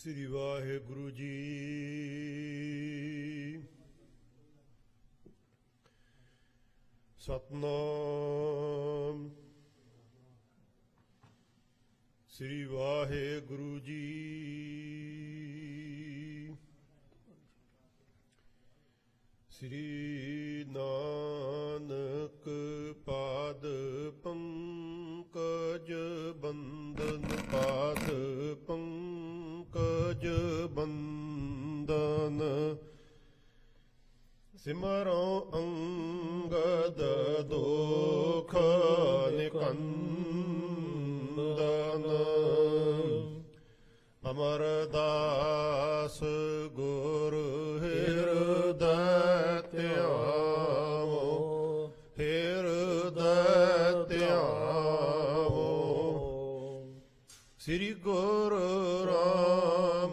ਸ੍ਰੀ ਵਾਹਿਗੁਰੂ ਜੀ। ਸਤਨਾਮ ਸ੍ਰੀ ਵਾਹਿਗੁਰੂ ਜੀ। ਸ੍ਰੀ ਨਾਨਕ ਪਾਦ ਪੰਕਜ ਬੰਦਨ ਪਾਦ ਪੰਕਜ ਬੰਦਨ ਸਿਮਰੋ ਅੰਗਦ ਦੋਖ ਨਿਕੰਦਨ ਅਮਰਦਾਸ ਗੁਰ ਹਿਰਦੈ ਧਿਆਵੋ ਹਿਰਦੈ ਧਿਆਵੋ। ਸ੍ਰੀ ਗੁਰੂ ਰਾਮਦਾਸ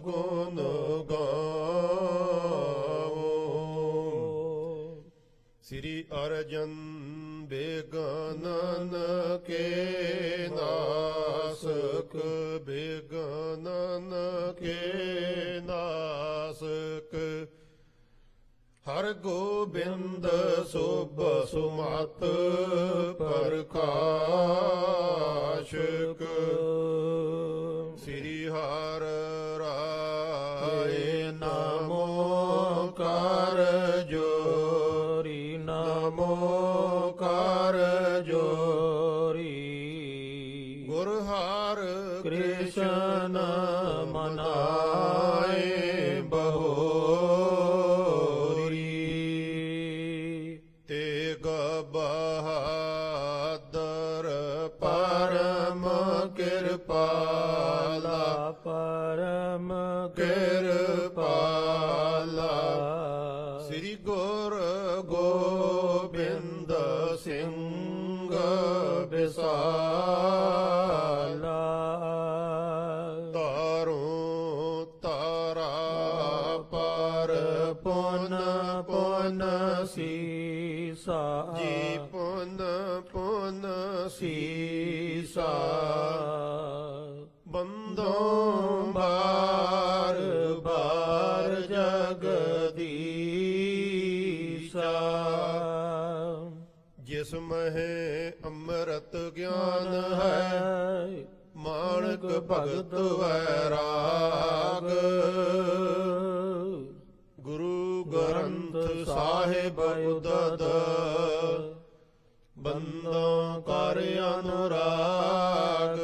ਗੁਣ ਗਾਵੋ। ਸ੍ਰੀ ਅਰਜਨ ਬੇਗਨਨ ਕੇ ਨਾਸਕ ਬੇਗਨਨ ਕੇ ਨਾਸਕ ਹਰ ਗੋਬਿੰਦ ਸੁਭ ਸੁਮਤ ਪ੍ਰਕਾਸ਼ਕ। ਸ੍ਰੀ ਹਰਿ ਰਾਏ ਨਮੋ ਕਰ ਜੋਰੀ ਨਮੋ ਕਰ ਜੋਰੀ। ਗੁਰ ਹਰਿ ਕ੍ਰਿਸ਼ਨ ਮਨਾਏ ਬਹੋਰੀ। ਤੇਗ ਬਹਾਦਰ ਪਰਮ ਕਿਰਪਾਲਾ ਪਰਮ ਕਿਰਪਾਲਾ। ਸ੍ਰੀ ਗੁਰੂ ਗੋਬਿੰਦ ਸਿੰਘ ਬਿਸਾਲਾ। ਤਾਰੋਂ ਤਾਰਾ ਪਰ ਪੁਨ ਪੁਨ ਸੀਸਾ ਜੀ ਪੁਨ ਪੁਨ ਸੀਸਾ। ਬੰਦੋਂ ਬਾਰ ਬਾਰ ਜਗਦੀਸ਼ਾ। ਜਿਸ ਮਹਿ ਅੰਮ੍ਰਿਤ ਗਿਆਨ ਹੈ ਮਾਣਕ ਭਗਤ ਵੈਰਾਗ। ਗੁਰੂ ਗ੍ਰੰਥ ਸਾਹਿਬ ਉਦਦ ਬੰਦੋਂ ਕਰ ਅਨੁਰਾਗ।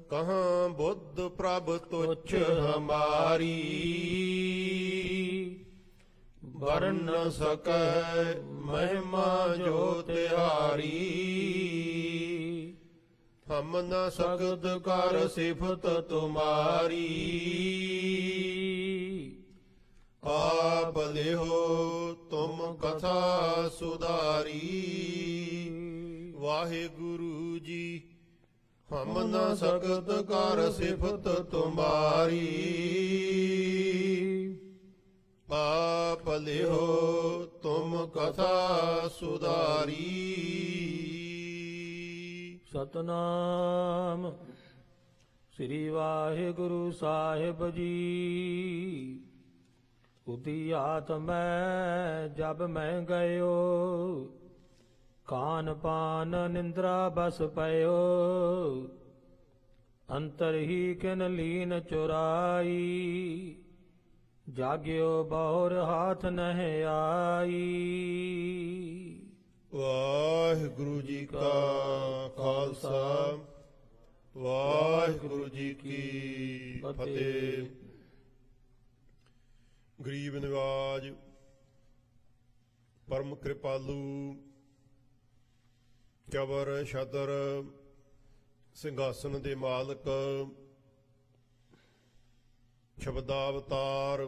ਕਹਾਂ ਬੁੱਧ ਪ੍ਰਭ ਤੁਛ ਹਮਾਰੀ ਵਰਨ ਸਕੈ ਮਹਿਮਾ ਜੋ ਤਿਹਾਰੀ। ਹਮ ਨ ਸਕਦ ਕਰ ਸਿਫਤ ਤੁਮਾਰੀ ਆਪ ਲਿਹੋ ਤੁਮ ਕਥਾ ਸੁਧਾਰੀ। ਵਾਹਿਗੁਰੂ ਜੀ ਹਮ ਨ ਸਕਦ ਕਰ ਸਿਫਤ ਤੁਮਾਰੀ ਆਪ ਲਿਹੋ ਤੁਮ ਕਥਾ ਸੁਧਾਰੀ। ਸਤਨਾਮ ਸ੍ਰੀ ਵਾਹਿਗੁਰੂ ਸਾਹਿਬ ਜੀ। ਉਦੀਆਤ ਮੈਂ ਜਬ ਮੈਂ ਗਇਓ ਖਾਨ ਪਾਨ ਨਿੰਦਰਾ ਬਸ ਪਇਓ। ਅੰਤਰ ਹੀ ਕਿਨ ਲੀਨ ਚੁਰਾਈ ਜਾਗਿਓ ਬਹੁਰ ਹਾਥ ਨਹਿ ਆਈ। ਵਾਹਿਗੁਰੂ ਜੀ ਕਾ ਖਾਲਸਾ ਵਾਹਿਗੁਰੂ ਜੀ ਕੀ ਫਤਿਹ। ਗਰੀਬ ਨਿਵਾਜ ਪਰਮ ਕਿਰਪਾਲੂ ਚਬਰ ਛਤਰ ਸਿੰਘਾਸਨ ਦੇ ਮਾਲਕ ਸ਼ਬਦਾਵਤਾਰ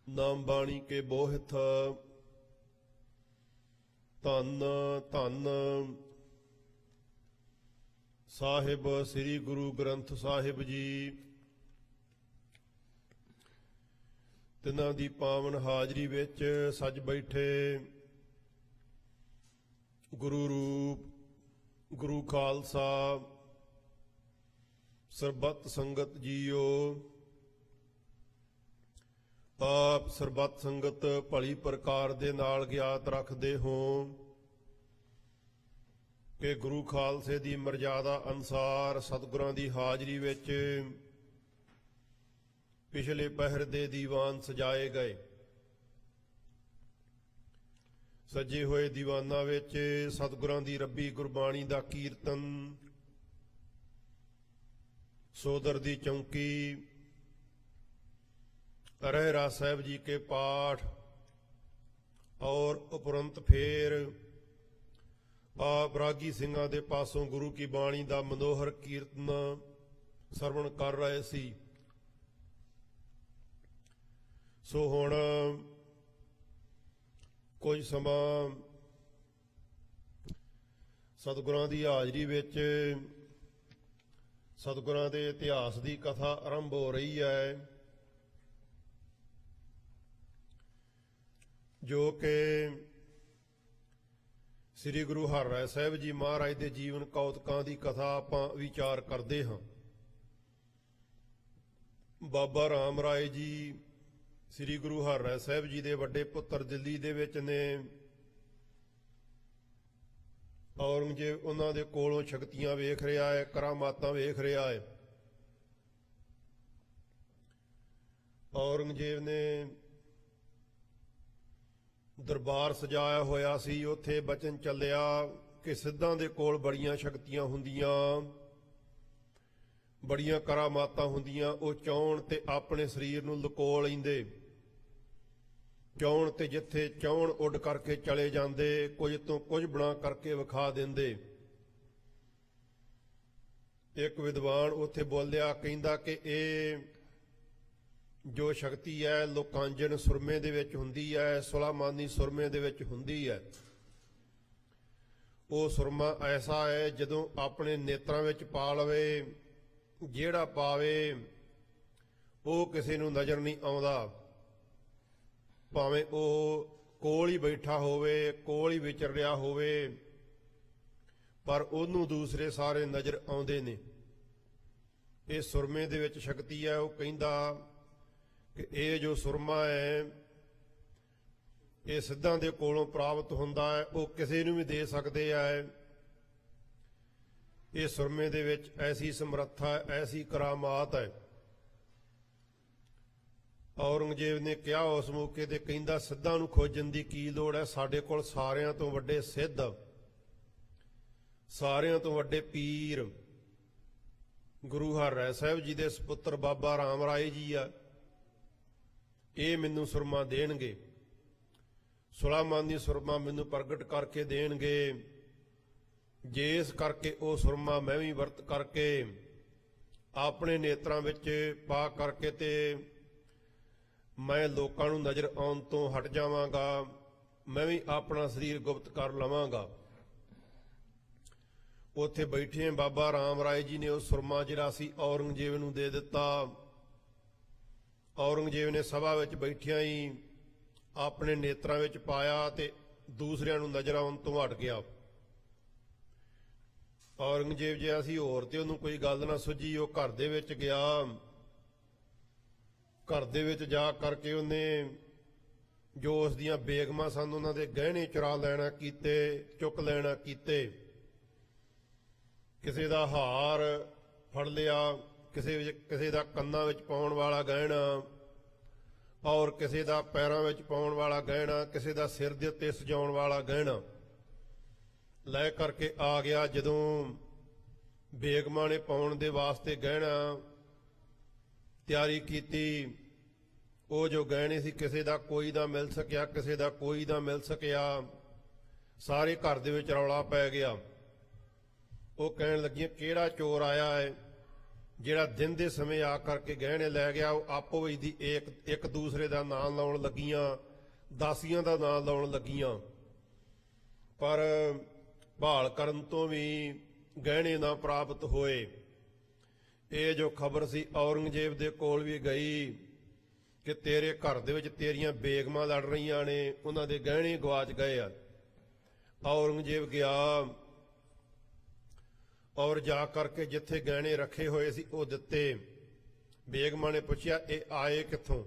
ਨਾਮ ਬਾਣੀ ਕੇ ਬੋਹਿਥ ਧੰਨ ਧੰਨ ਸਾਹਿਬ ਸ੍ਰੀ ਗੁਰੂ ਗ੍ਰੰਥ ਸਾਹਿਬ ਜੀ। ਤਿਨਾਂ ਦੀ ਪਾਵਨ ਹਾਜ਼ਰੀ ਵਿੱਚ ਸੱਜ ਬੈਠੇ ਗੁਰੂ ਰੂਪ ਗੁਰੂ ਖਾਲਸਾ ਸਰਬੱਤ ਸੰਗਤ ਜੀਓ। ਆਪ ਸਰਬੱਤ ਸੰਗਤ ਭਲੀ ਪ੍ਰਕਾਰ ਦੇ ਨਾਲ ਗਿਆਤ ਰੱਖਦੇ ਹੋ ਕਿ ਗੁਰੂ ਖਾਲਸੇ ਦੀ ਮਰਜ਼ਾਦਾ ਅਨੁਸਾਰ ਸਤਿਗੁਰਾਂ ਦੀ ਹਾਜ਼ਰੀ ਵਿੱਚ ਪਿਛਲੇ ਪਹਿਰ ਦੇ ਦੀਵਾਨ ਸਜਾਏ ਗਏ। ਸਜੇ ਹੋਏ ਦੀਵਾਨਾਂ ਵਿੱਚ ਸਤਿਗੁਰਾਂ ਦੀ ਰੱਬੀ ਗੁਰਬਾਣੀ ਦਾ ਕੀਰਤਨ, ਸੋਦਰ ਦੀ ਚੌਂਕੀ, ਰਹਿਰਾਸ ਸਾਹਿਬ ਜੀ ਕੇ ਪਾਠ ਔਰ ਉਪਰੰਤ ਫੇਰ ਆਪ ਰਾਗੀ ਸਿੰਘਾਂ ਦੇ ਪਾਸੋਂ ਗੁਰੂ ਕੀ ਬਾਣੀ ਦਾ ਮਨੋਹਰ ਕੀਰਤਨ ਸਰਵਣ ਕਰ ਰਹੇ ਸੀ। ਸੋ ਹੁਣ ਕੁਝ ਸਮਾਂ ਸਤਿਗੁਰਾਂ ਦੀ ਹਾਜ਼ਰੀ ਵਿੱਚ ਸਤਿਗੁਰਾਂ ਦੇ ਇਤਿਹਾਸ ਦੀ ਕਥਾ ਆਰੰਭ ਹੋ ਰਹੀ ਹੈ, ਜੋ ਕਿ ਸ੍ਰੀ ਗੁਰੂ ਹਰਿਰਾਏ ਸਾਹਿਬ ਜੀ ਮਹਾਰਾਜ ਦੇ ਜੀਵਨ ਕੌਤਕਾਂ ਦੀ ਕਥਾ ਆਪਾਂ ਵਿਚਾਰ ਕਰਦੇ ਹਾਂ। ਬਾਬਾ ਰਾਮ ਰਾਏ ਜੀ ਸ੍ਰੀ ਗੁਰੂ ਹਰਿਰਾਏ ਸਾਹਿਬ ਜੀ ਦੇ ਵੱਡੇ ਪੁੱਤਰ ਦਿੱਲੀ ਦੇ ਵਿੱਚ ਨੇ। ਔਰੰਗਜ਼ੇਬ ਉਹਨਾਂ ਦੇ ਕੋਲੋਂ ਸ਼ਕਤੀਆਂ ਵੇਖ ਰਿਹਾ ਹੈ, ਕਰਾਮਾਤਾਂ ਵੇਖ ਰਿਹਾ ਹੈ। ਔਰੰਗਜ਼ੇਬ ਨੇ ਦਰਬਾਰ ਸਜਾਇਆ ਹੋਇਆ ਸੀ। ਉੱਥੇ ਬਚਨ ਚੱਲਿਆ ਕਿ ਸਿੱਧਾਂ ਦੇ ਕੋਲ ਬੜੀਆਂ ਸ਼ਕਤੀਆਂ ਹੁੰਦੀਆਂ, ਬੜੀਆਂ ਕਰਾਮਾਤਾਂ ਹੁੰਦੀਆਂ। ਉਹ ਚਾਹੁਣ ਤੇ ਆਪਣੇ ਸਰੀਰ ਨੂੰ ਲੁਕੋ ਲੈਂਦੇ, ਚਾਹੁਣ ਤੇ ਜਿੱਥੇ ਚਾਹੁਣ ਉੱਡ ਕਰਕੇ ਚਲੇ ਜਾਂਦੇ, ਕੁਝ ਤੋਂ ਕੁਝ ਬਣਾ ਕਰਕੇ ਵਿਖਾ ਦਿੰਦੇ। ਇੱਕ ਵਿਦਵਾਨ ਉੱਥੇ ਬੋਲਿਆ, ਕਹਿੰਦਾ ਕਿ ਇਹ ਜੋ ਸ਼ਕਤੀ ਹੈ ਲੋਕਾਂਜਨ ਸੁਰਮੇ ਦੇ ਵਿੱਚ ਹੁੰਦੀ ਹੈ, ਸੁਲਾਮਾਨੀ ਸੁਰਮੇ ਦੇ ਵਿੱਚ ਹੁੰਦੀ ਹੈ। ਉਹ ਸੁਰਮਾ ਐਸਾ ਹੈ ਜਦੋਂ ਆਪਣੇ ਨੇਤਰਾਂ ਵਿੱਚ ਪਾ ਲਵੇ, ਜਿਹੜਾ ਪਾਵੇ ਉਹ ਕਿਸੇ ਨੂੰ ਨਜ਼ਰ ਨਹੀਂ ਆਉਂਦਾ, ਭਾਵੇਂ ਉਹ ਕੋਲ ਹੀ ਬੈਠਾ ਹੋਵੇ, ਕੋਲ ਹੀ ਵਿਚਰ ਰਿਹਾ ਹੋਵੇ, ਪਰ ਉਹਨੂੰ ਦੂਸਰੇ ਸਾਰੇ ਨਜ਼ਰ ਆਉਂਦੇ ਨੇ। ਇਹ ਸੁਰਮੇ ਦੇ ਵਿੱਚ ਸ਼ਕਤੀ ਹੈ। ਉਹ ਕਹਿੰਦਾ ਕਿ ਇਹ ਜੋ ਸੁਰਮਾ ਹੈ ਇਹ ਸਿੱਧਾਂ ਦੇ ਕੋਲੋਂ ਪ੍ਰਾਪਤ ਹੁੰਦਾ ਹੈ, ਉਹ ਕਿਸੇ ਨੂੰ ਵੀ ਦੇ ਸਕਦੇ ਹੈ। ਇਹ ਸੁਰਮੇ ਦੇ ਵਿੱਚ ਐਸੀ ਸਮਰੱਥਾ ਹੈ, ਐਸੀ ਕਰਾਮਾਤ ਹੈ। ਔਰੰਗਜ਼ੇਬ ਨੇ ਕਿਹਾ ਉਸ ਮੌਕੇ ਤੇ, ਕਹਿੰਦਾ ਸਿੱਧਾਂ ਨੂੰ ਖੋਜਣ ਦੀ ਕੀ ਲੋੜ ਹੈ, ਸਾਡੇ ਕੋਲ ਸਾਰਿਆਂ ਤੋਂ ਵੱਡੇ ਸਿੱਧ, ਸਾਰਿਆਂ ਤੋਂ ਵੱਡੇ ਪੀਰ ਗੁਰੂ ਹਰਿਰਾਏ ਸਾਹਿਬ ਜੀ ਦੇ ਸਪੁੱਤਰ ਬਾਬਾ ਰਾਮ ਰਾਏ ਜੀ ਆ। ਇਹ ਮੈਨੂੰ ਸੁਰਮਾ ਦੇਣਗੇ, ਸੁਲਾਮਾਨੀ ਸੁਰਮਾ ਮੈਨੂੰ ਪ੍ਰਗਟ ਕਰਕੇ ਦੇਣਗੇ। ਜਿਸ ਕਰਕੇ ਉਹ ਸੁਰਮਾ ਮੈਂ ਵੀ ਵਰਤ ਕਰਕੇ ਆਪਣੇ ਨੇਤਰਾਂ ਵਿੱਚ ਪਾ ਕਰਕੇ ਤੇ ਮੈਂ ਲੋਕਾਂ ਨੂੰ ਨਜ਼ਰ ਆਉਣ ਤੋਂ ਹਟ ਜਾਵਾਂਗਾ, ਮੈਂ ਵੀ ਆਪਣਾ ਸਰੀਰ ਗੁਪਤ ਕਰ ਲਵਾਂਗਾ। ਉੱਥੇ ਬੈਠੇ ਬਾਬਾ ਰਾਮ ਰਾਏ ਜੀ ਨੇ ਉਹ ਸੁਰਮਾ ਜਿਹੜਾ ਸੀ ਔਰੰਗਜ਼ੇਬ ਨੂੰ ਦੇ ਦਿੱਤਾ। ਔਰੰਗਜ਼ੇਬ ਨੇ ਸਭਾ ਵਿੱਚ ਬੈਠਿਆਂ ਹੀ ਆਪਣੇ ਨੇਤਰਾਂ ਵਿੱਚ ਪਾਇਆ ਤੇ ਦੂਸਰਿਆਂ ਨੂੰ ਨਜ਼ਰ ਆਉਣ ਤੋਂ ਹਟ ਗਿਆ। ਔਰੰਗਜ਼ੇਬ ਜਿਹਾ ਸੀ ਹੋਰ ਤੇ ਉਹਨੂੰ ਕੋਈ ਗੱਲ ਨਾ ਸੁੱਝੀ। ਉਹ ਘਰ ਦੇ ਵਿੱਚ ਗਿਆ, ਘਰ ਦੇ ਵਿੱਚ ਜਾ ਕਰਕੇ ਉਹਨੇ ਜੋ ਉਸ ਦੀਆਂ ਬੇਗਮਾਂ ਸਨ ਉਹਨਾਂ ਦੇ ਗਹਿਣੇ ਚੁਰਾ ਲੈਣਾ ਕੀਤੇ, ਚੁੱਕ ਲੈਣਾ ਕੀਤੇ। ਕਿਸੇ ਦਾ ਹਾਰ ਫੜ ਲਿਆ, ਕਿਸੇ ਦਾ ਕੰਨਾਂ ਵਿੱਚ ਪਾਉਣ ਵਾਲਾ ਗਹਿਣਾ ਔਰ ਕਿਸੇ ਦਾ ਪੈਰਾਂ ਵਿੱਚ ਪਾਉਣ ਵਾਲਾ ਗਹਿਣਾ, ਕਿਸੇ ਦਾ ਸਿਰ ਦੇ ਉੱਤੇ ਸਜਾਉਣ ਵਾਲਾ ਗਹਿਣਾ ਲੈ ਕਰਕੇ ਆ ਗਿਆ। ਜਦੋਂ ਬੇਗਮਾਂ ਨੇ ਪਾਉਣ ਦੇ ਵਾਸਤੇ ਗਹਿਣਾ ਤਿਆਰੀ ਕੀਤੀ, ਉਹ ਜੋ ਗਹਿਣੇ ਸੀ ਕਿਸੇ ਦਾ ਕੋਈ ਦਾ ਮਿਲ ਸਕਿਆ, ਕਿਸੇ ਦਾ ਕੋਈ ਦਾ ਮਿਲ ਸਕਿਆ। ਸਾਰੇ ਘਰ ਦੇ ਵਿੱਚ ਰੌਲਾ ਪੈ ਗਿਆ। ਉਹ ਕਹਿਣ ਲੱਗੀਆਂ, ਕਿਹੜਾ ਚੋਰ ਆਇਆ ਹੈ ਜਿਹੜਾ ਦਿਨ ਦੇ ਸਮੇਂ ਆ ਕਰਕੇ ਗਹਿਣੇ ਲੈ ਗਿਆ। ਉਹ ਆਪੋ ਵਿੱਚ ਦੀ ਇੱਕ ਦੂਸਰੇ ਦਾ ਨਾਂ ਲਾਉਣ ਲੱਗੀਆਂ, ਦਾਸੀਆਂ ਦਾ ਨਾਂ ਲਾਉਣ ਲੱਗੀਆਂ, ਪਰ ਭਾਲ ਕਰਨ ਤੋਂ ਵੀ ਗਹਿਣੇ ਨਾ ਪ੍ਰਾਪਤ ਹੋਏ। ਇਹ ਜੋ ਖਬਰ ਸੀ ਔਰੰਗਜ਼ੇਬ ਦੇ ਕੋਲ ਵੀ ਗਈ ਕਿ ਤੇਰੇ ਘਰ ਦੇ ਵਿੱਚ ਤੇਰੀਆਂ ਬੇਗਮਾਂ ਲੜ ਰਹੀਆਂ ਨੇ, ਉਹਨਾਂ ਦੇ ਗਹਿਣੇ ਗਵਾਚ ਗਏ ਆ। ਔਰੰਗਜ਼ੇਬ ਗਿਆ, ਔਰ ਜਾ ਕਰਕੇ ਜਿੱਥੇ ਗਹਿਣੇ ਰੱਖੇ ਹੋਏ ਸੀ ਉਹ ਦਿੱਤੇ। ਬੇਗਮਾਂ ਨੇ ਪੁੱਛਿਆ ਇਹ ਆਏ ਕਿੱਥੋਂ?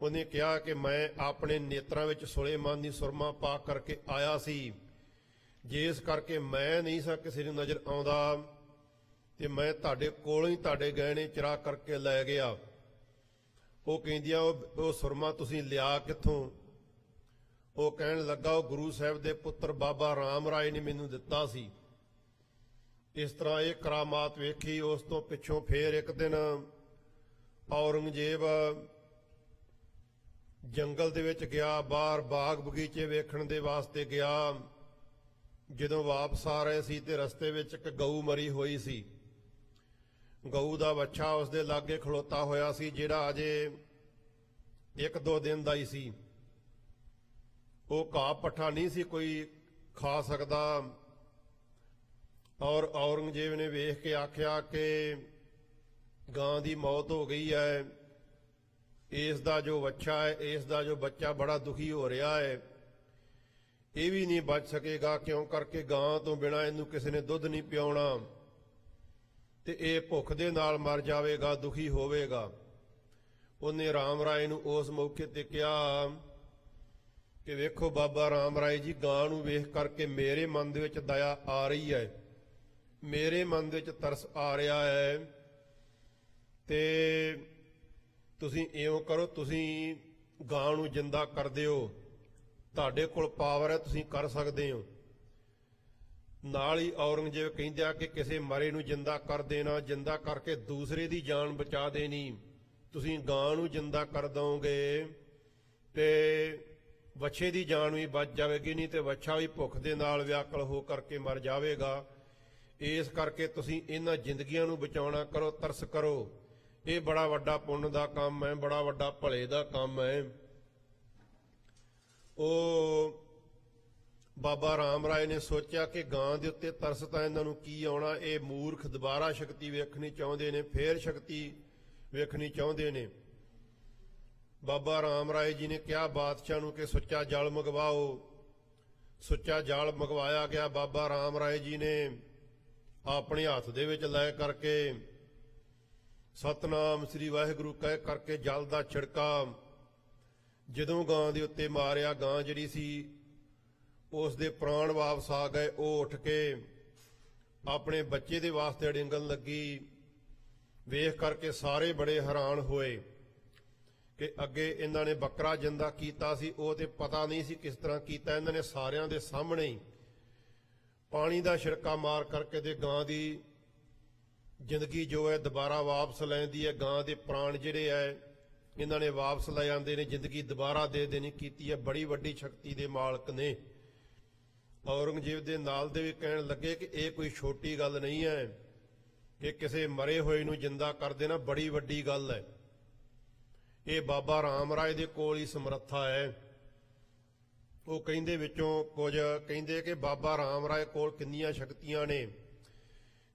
ਉਹਨੇ ਕਿਹਾ ਕਿ ਮੈਂ ਆਪਣੇ ਨੇਤਰਾਂ ਵਿੱਚ ਸੁਲੇਮਾਨ ਦੀ ਸੁਰਮਾ ਪਾ ਕਰਕੇ ਆਇਆ ਸੀ, ਜਿਸ ਕਰਕੇ ਮੈਂ ਨਹੀਂ ਸਾਂ ਕਿਸੇ ਨੂੰ ਨਜ਼ਰ ਆਉਂਦਾ ਤੇ ਮੈਂ ਤੁਹਾਡੇ ਕੋਲੋਂ ਹੀ ਤੁਹਾਡੇ ਗਹਿਣੇ ਚੁਰਾ ਕਰਕੇ ਲੈ ਗਿਆ। ਉਹ ਕਹਿੰਦੀਆਂ ਉਹ ਸੁਰਮਾ ਤੁਸੀਂ ਲਿਆ ਕਿੱਥੋਂ? ਉਹ ਕਹਿਣ ਲੱਗਾ ਉਹ ਗੁਰੂ ਸਾਹਿਬ ਦੇ ਪੁੱਤਰ ਬਾਬਾ ਰਾਮ ਰਾਏ ਨੇ ਮੈਨੂੰ ਦਿੱਤਾ ਸੀ। ਇਸ ਤਰ੍ਹਾਂ ਇਹ ਕਰਾਮਾਤ ਵੇਖੀ। ਉਸ ਤੋਂ ਪਿੱਛੋਂ ਫੇਰ ਇੱਕ ਦਿਨ ਔਰੰਗਜ਼ੇਬ ਜੰਗਲ ਦੇ ਵਿੱਚ ਗਿਆ, ਬਾਹਰ ਬਾਗ ਬਗੀਚੇ ਵੇਖਣ ਦੇ ਵਾਸਤੇ ਗਿਆ। ਜਦੋਂ ਵਾਪਸ ਆ ਰਹੇ ਸੀ ਤੇ ਰਸਤੇ ਵਿੱਚ ਇੱਕ ਗਊ ਮਰੀ ਹੋਈ ਸੀ। ਗਊ ਦਾ ਵੱਛਾ ਉਸ ਦੇ ਲਾਗੇ ਖਲੋਤਾ ਹੋਇਆ ਸੀ, ਜਿਹੜਾ ਅਜੇ 1-2 ਦਿਨ ਦਾ ਹੀ ਸੀ। ਉਹ ਘਾਹ ਪੱਠਾ ਨਹੀਂ ਸੀ ਕੋਈ ਖਾ ਸਕਦਾ। ਔਰ ਔਰੰਗਜ਼ੇਬ ਨੇ ਵੇਖ ਕੇ ਆਖਿਆ ਕਿ ਗਾਂ ਦੀ ਮੌਤ ਹੋ ਗਈ ਹੈ, ਇਸ ਦਾ ਜੋ ਵੱਛਾ ਹੈ, ਇਸ ਦਾ ਜੋ ਬੱਚਾ ਬੜਾ ਦੁਖੀ ਹੋ ਰਿਹਾ ਹੈ, ਇਹ ਵੀ ਨਹੀਂ ਬਚ ਸਕੇਗਾ, ਕਿਉਂ ਕਰਕੇ ਗਾਂ ਤੋਂ ਬਿਨਾਂ ਇਹਨੂੰ ਕਿਸੇ ਨੇ ਦੁੱਧ ਨਹੀਂ ਪਿਆਉਣਾ ਤੇ ਇਹ ਭੁੱਖ ਦੇ ਨਾਲ ਮਰ ਜਾਵੇਗਾ, ਦੁਖੀ ਹੋਵੇਗਾ। ਉਹਨੇ ਰਾਮ ਰਾਏ ਨੂੰ ਉਸ ਮੌਕੇ ਤੇ ਕਿਹਾ ਕਿ ਵੇਖੋ ਬਾਬਾ ਰਾਮ ਰਾਏ ਜੀ, ਗਾਂ ਨੂੰ ਵੇਖ ਕਰਕੇ ਮੇਰੇ ਮਨ ਦੇ ਵਿੱਚ ਦਇਆ ਆ ਰਹੀ ਹੈ, ਮੇਰੇ ਮਨ ਦੇ ਵਿੱਚ ਤਰਸ ਆ ਰਿਹਾ ਹੈ, ਤੇ ਤੁਸੀਂ ਇਉਂ ਕਰੋ, ਤੁਸੀਂ ਗਾਂ ਨੂੰ ਜਿੰਦਾ ਕਰ ਦਿਓ, ਤੁਹਾਡੇ ਕੋਲ ਪਾਵਰ ਹੈ, ਤੁਸੀਂ ਕਰ ਸਕਦੇ ਹੋ। ਨਾਲ ਹੀ ਔਰੰਗਜ਼ੇਬ ਕਹਿੰਦਾ ਕਿ ਕਿਸੇ ਮਰੇ ਨੂੰ ਜਿੰਦਾ ਕਰ ਦੇਣਾ, ਜਿੰਦਾ ਕਰਕੇ ਦੂਸਰੇ ਦੀ ਜਾਨ ਬਚਾ ਦੇਣੀ। ਤੁਸੀਂ ਗਾਂ ਨੂੰ ਜਿੰਦਾ ਕਰ ਦੋਗੇ ਤੇ ਵੱਛੇ ਦੀ ਜਾਨ ਵੀ ਬਚ ਜਾਵੇਗੀ, ਨਹੀਂ ਤੇ ਵੱਛਾ ਵੀ ਭੁੱਖ ਦੇ ਨਾਲ ਵਿਆਕਲ ਹੋ ਕਰਕੇ ਮਰ ਜਾਵੇਗਾ। ਇਸ ਕਰਕੇ ਤੁਸੀਂ ਇਹਨਾਂ ਜ਼ਿੰਦਗੀਆਂ ਨੂੰ ਬਚਾਉਣਾ ਕਰੋ, ਤਰਸ ਕਰੋ। ਇਹ ਬੜਾ ਵੱਡਾ ਪੁੰਨ ਦਾ ਕੰਮ ਹੈ, ਬੜਾ ਵੱਡਾ ਭਲੇ ਦਾ ਕੰਮ ਹੈ। ਉਹ ਬਾਬਾ ਰਾਮ ਰਾਏ ਨੇ ਸੋਚਿਆ ਕਿ ਗਾਂ ਦੇ ਉੱਤੇ ਤਰਸ ਤਾਂ ਇਹਨਾਂ ਨੂੰ ਕੀ ਆਉਣਾ, ਇਹ ਮੂਰਖ ਦੁਬਾਰਾ ਸ਼ਕਤੀ ਵੇਖਣੀ ਚਾਹੁੰਦੇ ਨੇ, ਫੇਰ ਸ਼ਕਤੀ ਵੇਖਣੀ ਚਾਹੁੰਦੇ ਨੇ। ਬਾਬਾ ਰਾਮ ਰਾਏ ਜੀ ਨੇ ਕਿਹਾ ਬਾਦਸ਼ਾਹ ਨੂੰ ਕਿ ਸੁੱਚਾ ਜਲ ਮੰਗਵਾਓ। ਸੁੱਚਾ ਜਲ ਮੰਗਵਾਇਆ ਗਿਆ। ਬਾਬਾ ਰਾਮ ਰਾਏ ਜੀ ਨੇ ਆਪਣੇ ਹੱਥ ਦੇ ਵਿੱਚ ਲੈ ਕਰਕੇ ਸਤਨਾਮ ਸ੍ਰੀ ਵਾਹਿਗੁਰੂ ਕਹਿ ਕਰਕੇ ਜਲ ਦਾ ਛਿੜਕਾ ਜਦੋਂ ਗਾਂ ਦੇ ਉੱਤੇ ਮਾਰਿਆ, ਗਾਂ ਜਿਹੜੀ ਸੀ ਉਸ ਦੇ ਪ੍ਰਾਣ ਵਾਪਸ ਆ ਗਏ। ਉਹ ਉੱਠ ਕੇ ਆਪਣੇ ਬੱਚੇ ਦੇ ਵਾਸਤੇ ਡਿੰਗਣ ਲੱਗੀ। ਵੇਖ ਕਰਕੇ ਸਾਰੇ ਬੜੇ ਹੈਰਾਨ ਹੋਏ ਕਿ ਅੱਗੇ ਇਹਨਾਂ ਨੇ ਬੱਕਰਾ ਜਿੰਦਾ ਕੀਤਾ ਸੀ, ਉਹ ਤੇ ਪਤਾ ਨਹੀਂ ਸੀ ਕਿਸ ਤਰ੍ਹਾਂ ਕੀਤਾ। ਇਹਨਾਂ ਨੇ ਸਾਰਿਆਂ ਦੇ ਸਾਹਮਣੇ ਹੀ ਪਾਣੀ ਦਾ ਛਿੜਕਾ ਮਾਰ ਕਰਕੇ ਤੇ ਗਾਂ ਦੀ ਜ਼ਿੰਦਗੀ ਜੋ ਹੈ ਦੁਬਾਰਾ ਵਾਪਸ ਲੈਂਦੀ ਹੈ। ਗਾਂ ਦੇ ਪ੍ਰਾਣ ਜਿਹੜੇ ਹੈ ਇਹਨਾਂ ਨੇ ਵਾਪਸ ਲੈ ਜਾਂਦੇ ਨੇ, ਜ਼ਿੰਦਗੀ ਦੁਬਾਰਾ ਦੇ ਦੇਣੀ ਕੀਤੀ ਹੈ। ਬੜੀ ਵੱਡੀ ਸ਼ਕਤੀ ਦੇ ਮਾਲਕ ਨੇ। ਔਰੰਗਜ਼ੇਬ ਦੇ ਨਾਲ ਦੇ ਵੀ ਕਹਿਣ ਲੱਗੇ ਕਿ ਇਹ ਕੋਈ ਛੋਟੀ ਗੱਲ ਨਹੀਂ ਹੈ, ਕਿ ਕਿਸੇ ਮਰੇ ਹੋਏ ਨੂੰ ਜਿੰਦਾ ਕਰ ਦੇਣਾ ਬੜੀ ਵੱਡੀ ਗੱਲ ਹੈ। ਇਹ ਬਾਬਾ ਰਾਮ ਰਾਏ ਦੇ ਕੋਲ ਹੀ ਸਮਰੱਥਾ ਹੈ। ਉਹ ਕਹਿੰਦੇ ਵਿੱਚੋਂ ਕੁਝ ਕਹਿੰਦੇ ਕਿ ਬਾਬਾ ਰਾਮ ਰਾਏ ਕੋਲ ਕਿੰਨੀਆਂ ਸ਼ਕਤੀਆਂ ਨੇ,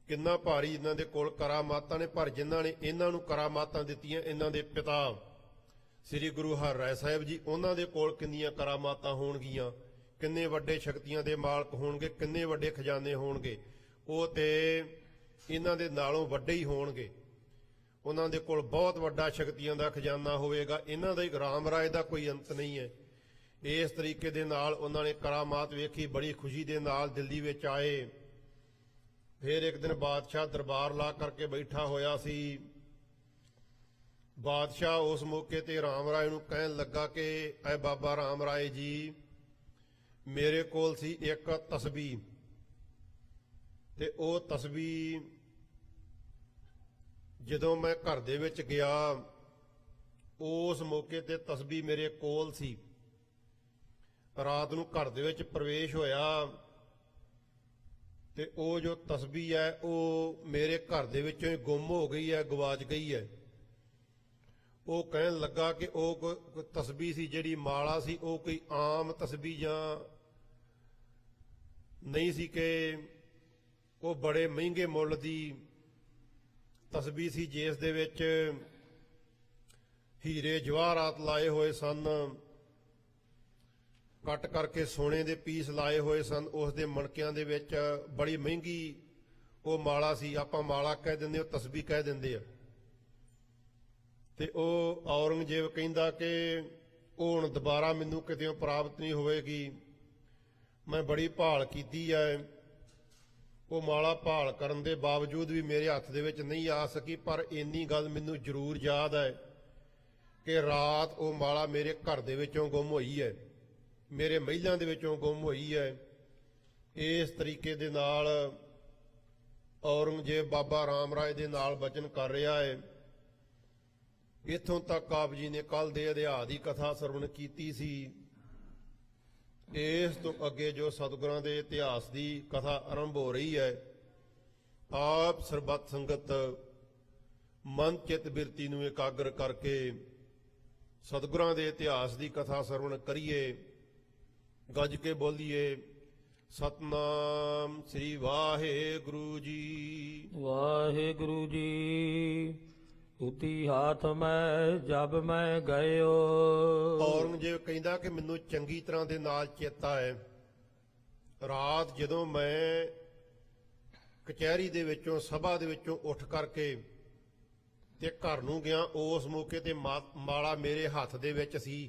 ਕਿੰਨਾ ਭਾਰੀ ਇਹਨਾਂ ਦੇ ਕੋਲ ਕਰਾਮਾਤਾਂ ਨੇ, ਪਰ ਜਿਨ੍ਹਾਂ ਨੇ ਇਹਨਾਂ ਨੂੰ ਕਰਾਮਾਤਾਂ ਦਿੱਤੀਆਂ, ਇਹਨਾਂ ਦੇ ਪਿਤਾ ਸ੍ਰੀ ਗੁਰੂ ਹਰਿਰਾਏ ਸਾਹਿਬ ਜੀ, ਉਹਨਾਂ ਦੇ ਕੋਲ ਕਿੰਨੀਆਂ ਕਰਾਮਾਤਾਂ ਹੋਣਗੀਆਂ, ਕਿੰਨੇ ਵੱਡੇ ਸ਼ਕਤੀਆਂ ਦੇ ਮਾਲਕ ਹੋਣਗੇ, ਕਿੰਨੇ ਵੱਡੇ ਖਜ਼ਾਨੇ ਹੋਣਗੇ। ਉਹ ਤੇ ਇਹਨਾਂ ਦੇ ਨਾਲੋਂ ਵੱਡੇ ਹੀ ਹੋਣਗੇ। ਉਹਨਾਂ ਦੇ ਕੋਲ ਬਹੁਤ ਵੱਡਾ ਸ਼ਕਤੀਆਂ ਦਾ ਖਜ਼ਾਨਾ ਹੋਵੇਗਾ। ਇਹਨਾਂ ਦਾ ਹੀ ਰਾਮ ਰਾਏ ਦਾ ਕੋਈ ਅੰਤ ਨਹੀਂ ਹੈ। ਇਸ ਤਰੀਕੇ ਦੇ ਨਾਲ ਉਹਨਾਂ ਨੇ ਕਰਾਮਾਤ ਵੇਖੀ, ਬੜੀ ਖੁਸ਼ੀ ਦੇ ਨਾਲ ਦਿੱਲੀ ਵਿੱਚ ਆਏ। ਫਿਰ ਇੱਕ ਦਿਨ ਬਾਦਸ਼ਾਹ ਦਰਬਾਰ ਲਾ ਕਰਕੇ ਬੈਠਾ ਹੋਇਆ ਸੀ। ਬਾਦਸ਼ਾਹ ਉਸ ਮੌਕੇ ਤੇ ਰਾਮ ਰਾਏ ਨੂੰ ਕਹਿਣ ਲੱਗਾ ਕਿ ਐ ਬਾਬਾ ਰਾਮ ਰਾਏ ਜੀ, ਮੇਰੇ ਕੋਲ ਸੀ ਇੱਕ ਤਸਬੀਹ, ਤੇ ਉਹ ਤਸਬੀਹ ਜਦੋਂ ਮੈਂ ਘਰ ਦੇ ਵਿੱਚ ਗਿਆ, ਉਸ ਮੌਕੇ ਤੇ ਤਸਬੀਹ ਮੇਰੇ ਕੋਲ ਸੀ। ਰਾਤ ਨੂੰ ਘਰ ਦੇ ਵਿੱਚ ਪ੍ਰਵੇਸ਼ ਹੋਇਆ ਤੇ ਉਹ ਜੋ ਤਸਬੀਹ ਹੈ ਉਹ ਮੇਰੇ ਘਰ ਦੇ ਵਿੱਚੋਂ ਹੀ ਗੁੰਮ ਹੋ ਗਈ ਹੈ, ਗਵਾਚ ਗਈ ਹੈ। ਉਹ ਕਹਿਣ ਲੱਗਾ ਕਿ ਉਹ ਕੋਈ ਤਸਬੀਹ ਸੀ, ਜਿਹੜੀ ਮਾਲਾ ਸੀ, ਉਹ ਕੋਈ ਆਮ ਤਸਬੀਹ ਜਾਂ ਨਹੀਂ ਸੀ, ਕਿ ਉਹ ਬੜੇ ਮਹਿੰਗੇ ਮੁੱਲ ਦੀ ਤਸਬੀਹ ਸੀ, ਜਿਸ ਦੇ ਵਿੱਚ ਹੀਰੇ ਜਵਾਹਰਾਤ ਲਾਏ ਹੋਏ ਸਨ, ਕੱਟ ਕਰਕੇ ਸੋਨੇ ਦੇ ਪੀਸ ਲਾਏ ਹੋਏ ਸਨ। ਉਸ ਦੇ ਮਣਕਿਆਂ ਦੇ ਵਿੱਚ ਬੜੀ ਮਹਿੰਗੀ ਉਹ ਮਾਲਾ ਸੀ, ਆਪਾਂ ਮਾਲਾ ਕਹਿ ਦਿੰਦੇ, ਉਹ ਤਸਬੀਹ ਕਹਿ ਦਿੰਦੇ ਆ। ਤੇ ਉਹ ਔਰੰਗਜ਼ੇਬ ਕਹਿੰਦਾ ਕਿ ਉਹ ਹੁਣ ਦੁਬਾਰਾ ਮੈਨੂੰ ਕਿਤੇ ਪ੍ਰਾਪਤ ਨਹੀਂ ਹੋਵੇਗੀ, ਮੈਂ ਬੜੀ ਭਾਲ ਕੀਤੀ ਹੈ। ਉਹ ਮਾਲਾ ਭਾਲ ਕਰਨ ਦੇ ਬਾਵਜੂਦ ਵੀ ਮੇਰੇ ਹੱਥ ਦੇ ਵਿੱਚ ਨਹੀਂ ਆ ਸਕੀ, ਪਰ ਇੰਨੀ ਗੱਲ ਮੈਨੂੰ ਜ਼ਰੂਰ ਯਾਦ ਹੈ ਕਿ ਰਾਤ ਉਹ ਮਾਲਾ ਮੇਰੇ ਘਰ ਦੇ ਵਿੱਚੋਂ ਗੁੰਮ ਹੋਈ ਹੈ, ਮੇਰੇ ਮਹਿਲਾਂ ਦੇ ਵਿੱਚੋਂ ਗੁੰਮ ਹੋਈ ਹੈ। ਇਸ ਤਰੀਕੇ ਦੇ ਨਾਲ ਔਰੰਗਜ਼ੇਬ ਬਾਬਾ ਰਾਮ ਰਾਏ ਦੇ ਨਾਲ ਬਚਨ ਕਰ ਰਿਹਾ ਹੈ। ਇੱਥੋਂ ਤੱਕ ਆਪ ਜੀ ਨੇ ਕੱਲ ਦੇ ਅਧਿਆਇ ਦੀ ਕਥਾ ਸਰਵਣ ਕੀਤੀ ਸੀ। ਇਸ ਤੋਂ ਅੱਗੇ ਜੋ ਸਤਿਗੁਰਾਂ ਦੇ ਇਤਿਹਾਸ ਦੀ ਕਥਾ ਆਰੰਭ ਹੋ ਰਹੀ ਹੈ, ਆਪ ਸਰਬੱਤ ਸੰਗਤ ਮਨ ਚਿੱਤ ਬਿਰਤੀ ਨੂੰ ਇਕਾਗਰ ਕਰਕੇ ਸਤਿਗੁਰਾਂ ਦੇ ਇਤਿਹਾਸ ਦੀ ਕਥਾ ਸਰਵਣ ਕਰੀਏ। ਗੱਜ ਕੇ ਬੋਲੀਏ, ਸਤਨਾਮ ਸ੍ਰੀ ਵਾਹਿਗੁਰੂ ਜੀ। ਵਾਹਿਗੁਰੂ ਜੀ। ਉਤੀ ਹਾਥ ਮੈਂ ਜਬ ਮੈਂ ਗਇਓ। ਔਰੰਗਜ਼ੇਬ ਕਹਿੰਦਾ ਕਿ ਮੈਨੂੰ ਚੰਗੀ ਤਰ੍ਹਾਂ ਦੇ ਨਾਲ ਚੇਤਾ ਹੈ, ਰਾਤ ਜਦੋਂ ਮੈਂ ਕਚਹਿਰੀ ਦੇ ਵਿੱਚੋਂ, ਸਭਾ ਦੇ ਵਿੱਚੋਂ ਉੱਠ ਕਰਕੇ ਤੇ ਘਰ ਨੂੰ ਗਿਆ, ਉਸ ਮੌਕੇ ਤੇ ਮਾਲਾ ਮੇਰੇ ਹੱਥ ਦੇ ਵਿੱਚ ਸੀ,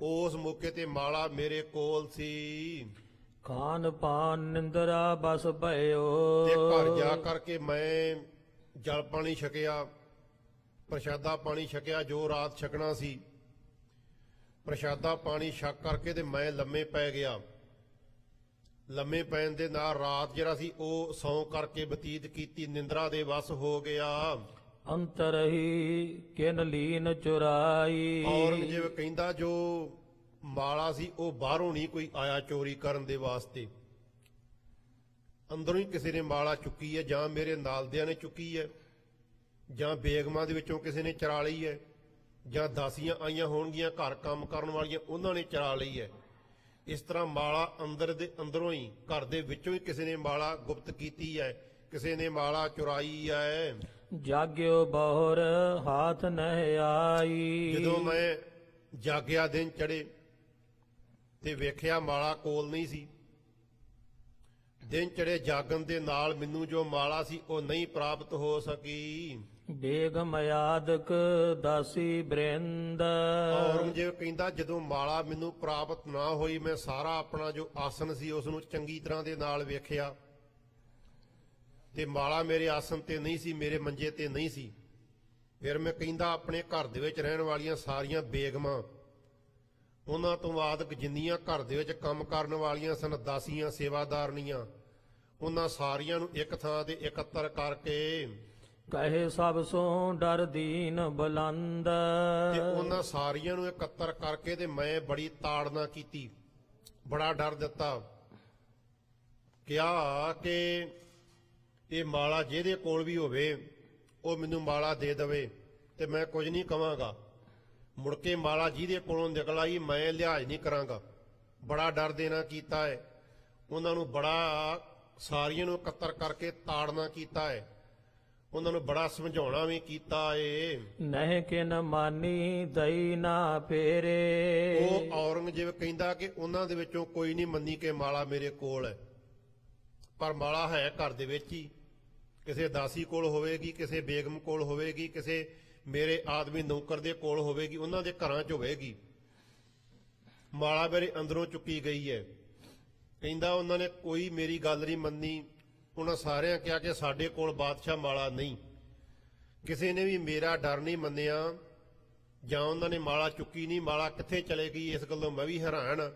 ਉਸ ਮੌਕੇ ਤੇ ਮਾਲਾ ਮੇਰੇ ਕੋਲ ਸੀ। ਖਾਨ ਪਾਨ ਨਿੰਦਰਾ ਬਸ ਭਇਓ। ਤੇ ਘਰ ਜਾ ਕਰਕੇ ਮੈਂ ਜਲ ਪਾਣੀ ਛਕਿਆ, ਪ੍ਰਸ਼ਾਦਾ ਪਾਣੀ ਛਕਿਆ ਜੋ ਰਾਤ ਛਕਣਾ ਸੀ। ਪ੍ਰਸ਼ਾਦਾ ਪਾਣੀ ਛਕ ਕਰਕੇ ਤੇ ਮੈਂ ਲੰਮੇ ਪੈ ਗਿਆ। ਲੰਮੇ ਪੈਣ ਦੇ ਨਾਲ ਰਾਤ ਜਿਹੜਾ ਸੀ ਉਹ ਸੌਂ ਕਰਕੇ ਬਤੀਤ ਕੀਤੀ, ਨਿੰਦਰਾ ਦੇ ਵਸ ਹੋ ਗਿਆ। ਅੰਤਰ ਹੀ ਕਿਨ ਲੀਨ ਚੁਰਾਈ। ਔਰੰਗਜ਼ੇਬ ਕਹਿੰਦਾ ਜੋ ਮਾਲਾ ਸੀ ਉਹ ਬਾਹਰੋਂ ਨਹੀਂ ਕੋਈ ਆਇਆ ਚੋਰੀ ਕਰਨ ਦੇ ਵਾਸਤੇ, ਅੰਦਰੋਂ ਹੀ ਕਿਸੇ ਨੇ ਮਾਲਾ ਚੁੱਕੀ ਹੈ, ਜਾਂ ਮੇਰੇ ਨਾਲਦਿਆਂ ਨੇ ਚੁੱਕੀ ਹੈ, ਜਾਂ ਬੇਗਮਾਂ ਦੇ ਵਿੱਚੋਂ ਕਿਸੇ ਨੇ ਚਰਾ ਲਈ ਹੈ, ਜਾਂ ਦਾਸੀਆਂ ਆਈਆਂ ਹੋਣਗੀਆਂ ਘਰ ਕੰਮ ਕਰਨ ਵਾਲੀਆਂ, ਉਹਨਾਂ ਨੇ ਚਰਾ ਲਈ ਹੈ। ਇਸ ਤਰ੍ਹਾਂ ਮਾਲਾ ਅੰਦਰ ਦੇ ਅੰਦਰੋਂ ਹੀ, ਘਰ ਦੇ ਵਿੱਚੋਂ ਹੀ ਕਿਸੇ ਨੇ ਮਾਲਾ ਗੁਪਤ ਕੀਤੀ ਹੈ, ਕਿਸੇ ਨੇ ਮਾਲਾ ਚੁਰਾਈ ਹੈ। ਜਾਗਿਓ ਬਹੁਰ ਹਾਥ ਨਹਿ ਆਈ। ਜਦੋਂ ਮੈਂ ਜਾਗਿਆ, ਦਿਨ ਚੜੇ ਤੇ ਵੇਖਿਆ ਮਾਲਾ ਕੋਲ ਨਹੀਂ ਸੀ। ਦਿਨ ਚੜੇ ਜਾਗਣ ਦੇ ਨਾਲ ਮੈਨੂੰ ਜੋ ਮਾਲਾ ਸੀ ਉਹ ਨਹੀਂ ਪ੍ਰਾਪਤ ਹੋ ਸਕੀ। ਬੇਗਮ ਆਦਿਕ ਦਾਸੀ ਬ੍ਰਿੰਦ। ਔਰੰਗਜ਼ੇਬ ਕਹਿੰਦਾ ਜਦੋਂ ਮਾਲਾ ਮੈਨੂੰ ਪ੍ਰਾਪਤ ਨਾ ਹੋਈ, ਮੈਂ ਸਾਰਾ ਆਪਣਾ ਜੋ ਆਸਣ ਸੀ ਉਸ ਨੂੰ ਚੰਗੀ ਤਰ੍ਹਾਂ ਦੇ ਨਾਲ ਵੇਖਿਆ ਤੇ ਮਾਲਾ ਮੇਰੇ ਆਸਣ ਤੇ ਨਹੀਂ ਸੀ, ਮੇਰੇ ਮੰਜੇ ਤੇ ਨਹੀਂ ਸੀ। ਫਿਰ ਮੈਂ ਕਹਿੰਦਾ ਆਪਣੇ ਘਰ ਦੇ ਵਿੱਚ ਰਹਿਣ ਵਾਲੀਆਂ ਸਾਰੀਆਂ ਬੇਗਮਾਂ, ਉਹਨਾਂ ਤੋਂ ਆਦਿਕ ਜਿੰਨੀਆਂ ਘਰ ਦੇ ਵਿੱਚ ਕੰਮ ਕਰਨ ਵਾਲੀਆਂ ਸਨ, ਦਾਸੀਆਂ, ਸੇਵਾਦਾਰਨੀਆਂ, ਉਹਨਾਂ ਸਾਰੀਆਂ ਨੂੰ ਇੱਕ ਥਾਂ ਤੇ ਇਕੱਤਰ ਕਰਕੇ ਕਹੇ ਸਭ ਸੋ ਡਰ ਦੀਨ ਬੁਲੰਦ। ਤੇ ਉਹਨਾਂ ਸਾਰੀਆਂ ਨੂੰ ਇਕੱਤਰ ਕਰਕੇ ਤੇ ਮੈਂ ਬੜੀ ਤਾੜਨਾ ਕੀਤੀ, ਬੜਾ ਡਰ ਦਿੱਤਾ। ਕਿਹਾ ਕਿ ਇਹ ਮਾਲਾ ਜਿਹਦੇ ਕੋਲ ਵੀ ਹੋਵੇ ਉਹ ਮੈਨੂੰ ਮਾਲਾ ਦੇ ਦੇਵੇ ਤੇ ਮੈਂ ਕੁਝ ਨਹੀਂ ਕਵਾਂਗਾ। ਮੁੜ ਕੇ ਮਾਲਾ ਜਿਹਦੇ ਕੋਲੋਂ ਨਿਕਲ ਆਈ ਮੈਂ ਲਿਹਾਜ਼ ਨਹੀਂ ਕਰਾਂਗਾ। ਬੜਾ ਡਰ ਦੇਣਾ ਕੀਤਾ ਹੈ, ਉਹਨਾਂ ਨੂੰ ਬੜਾ ਸਾਰੀਆਂ ਨੂੰ ਇਕੱਤਰ ਕਰਕੇ ਤਾੜਨਾ ਕੀਤਾ ਹੈ, ਉਹਨਾਂ ਨੂੰ ਬੜਾ ਸਮਝਾਉਣਾ ਵੀ ਕੀਤਾ ਏ। ਨਹਿ ਕਿਨ ਮਾਨੀ ਦਈ ਨਾ ਫੇਰੇ। ਉਹ ਔਰੰਗਜ਼ੇਬ ਕਹਿੰਦਾ ਕਿ ਉਹਨਾਂ ਦੇ ਵਿੱਚੋਂ ਕੋਈ ਨਹੀਂ ਮੰਨੀ ਕਿ ਮਾਲਾ ਮੇਰੇ ਕੋਲ ਹੈ, ਪਰ ਮਾਲਾ ਹੈ ਘਰ ਦੇ ਵਿੱਚ ਹੀ, ਕਿਸੇ ਦਾਸੀ ਕੋਲ ਹੋਵੇਗੀ, ਕਿਸੇ ਬੇਗਮ ਕੋਲ ਹੋਵੇਗੀ, ਕਿਸੇ ਮੇਰੇ ਆਦਮੀ ਨੌਕਰ ਦੇ ਕੋਲ ਹੋਵੇਗੀ, ਉਹਨਾਂ ਦੇ ਘਰਾਂ 'ਚ ਹੋਵੇਗੀ। ਮਾਲਾ ਮੇਰੇ ਅੰਦਰੋਂ ਚੁੱਕੀ ਗਈ ਹੈ। ਕਹਿੰਦਾ ਉਹਨਾਂ ਨੇ ਕੋਈ ਮੇਰੀ ਗੱਲ ਨਹੀਂ ਮੰਨੀ। ਉਹਨਾਂ ਸਾਰਿਆਂ ਕਿਹਾ ਕਿ ਸਾਡੇ ਕੋਲ ਬਾਦਸ਼ਾਹ ਮਾਲਾ ਨਹੀਂ। ਕਿਸੇ ਨੇ ਵੀ ਮੇਰਾ ਡਰ ਨਹੀਂ ਮੰਨਿਆ, ਜਾਂ ਉਹਨਾਂ ਨੇ ਮਾਲਾ ਚੁੱਕੀ ਨਹੀਂ। ਮਾਲਾ ਕਿੱਥੇ ਚਲੇ ਗਈ, ਇਸ ਗੱਲੋਂ ਮੈਂ ਵੀ ਹੈਰਾਨ ਹਾਂ।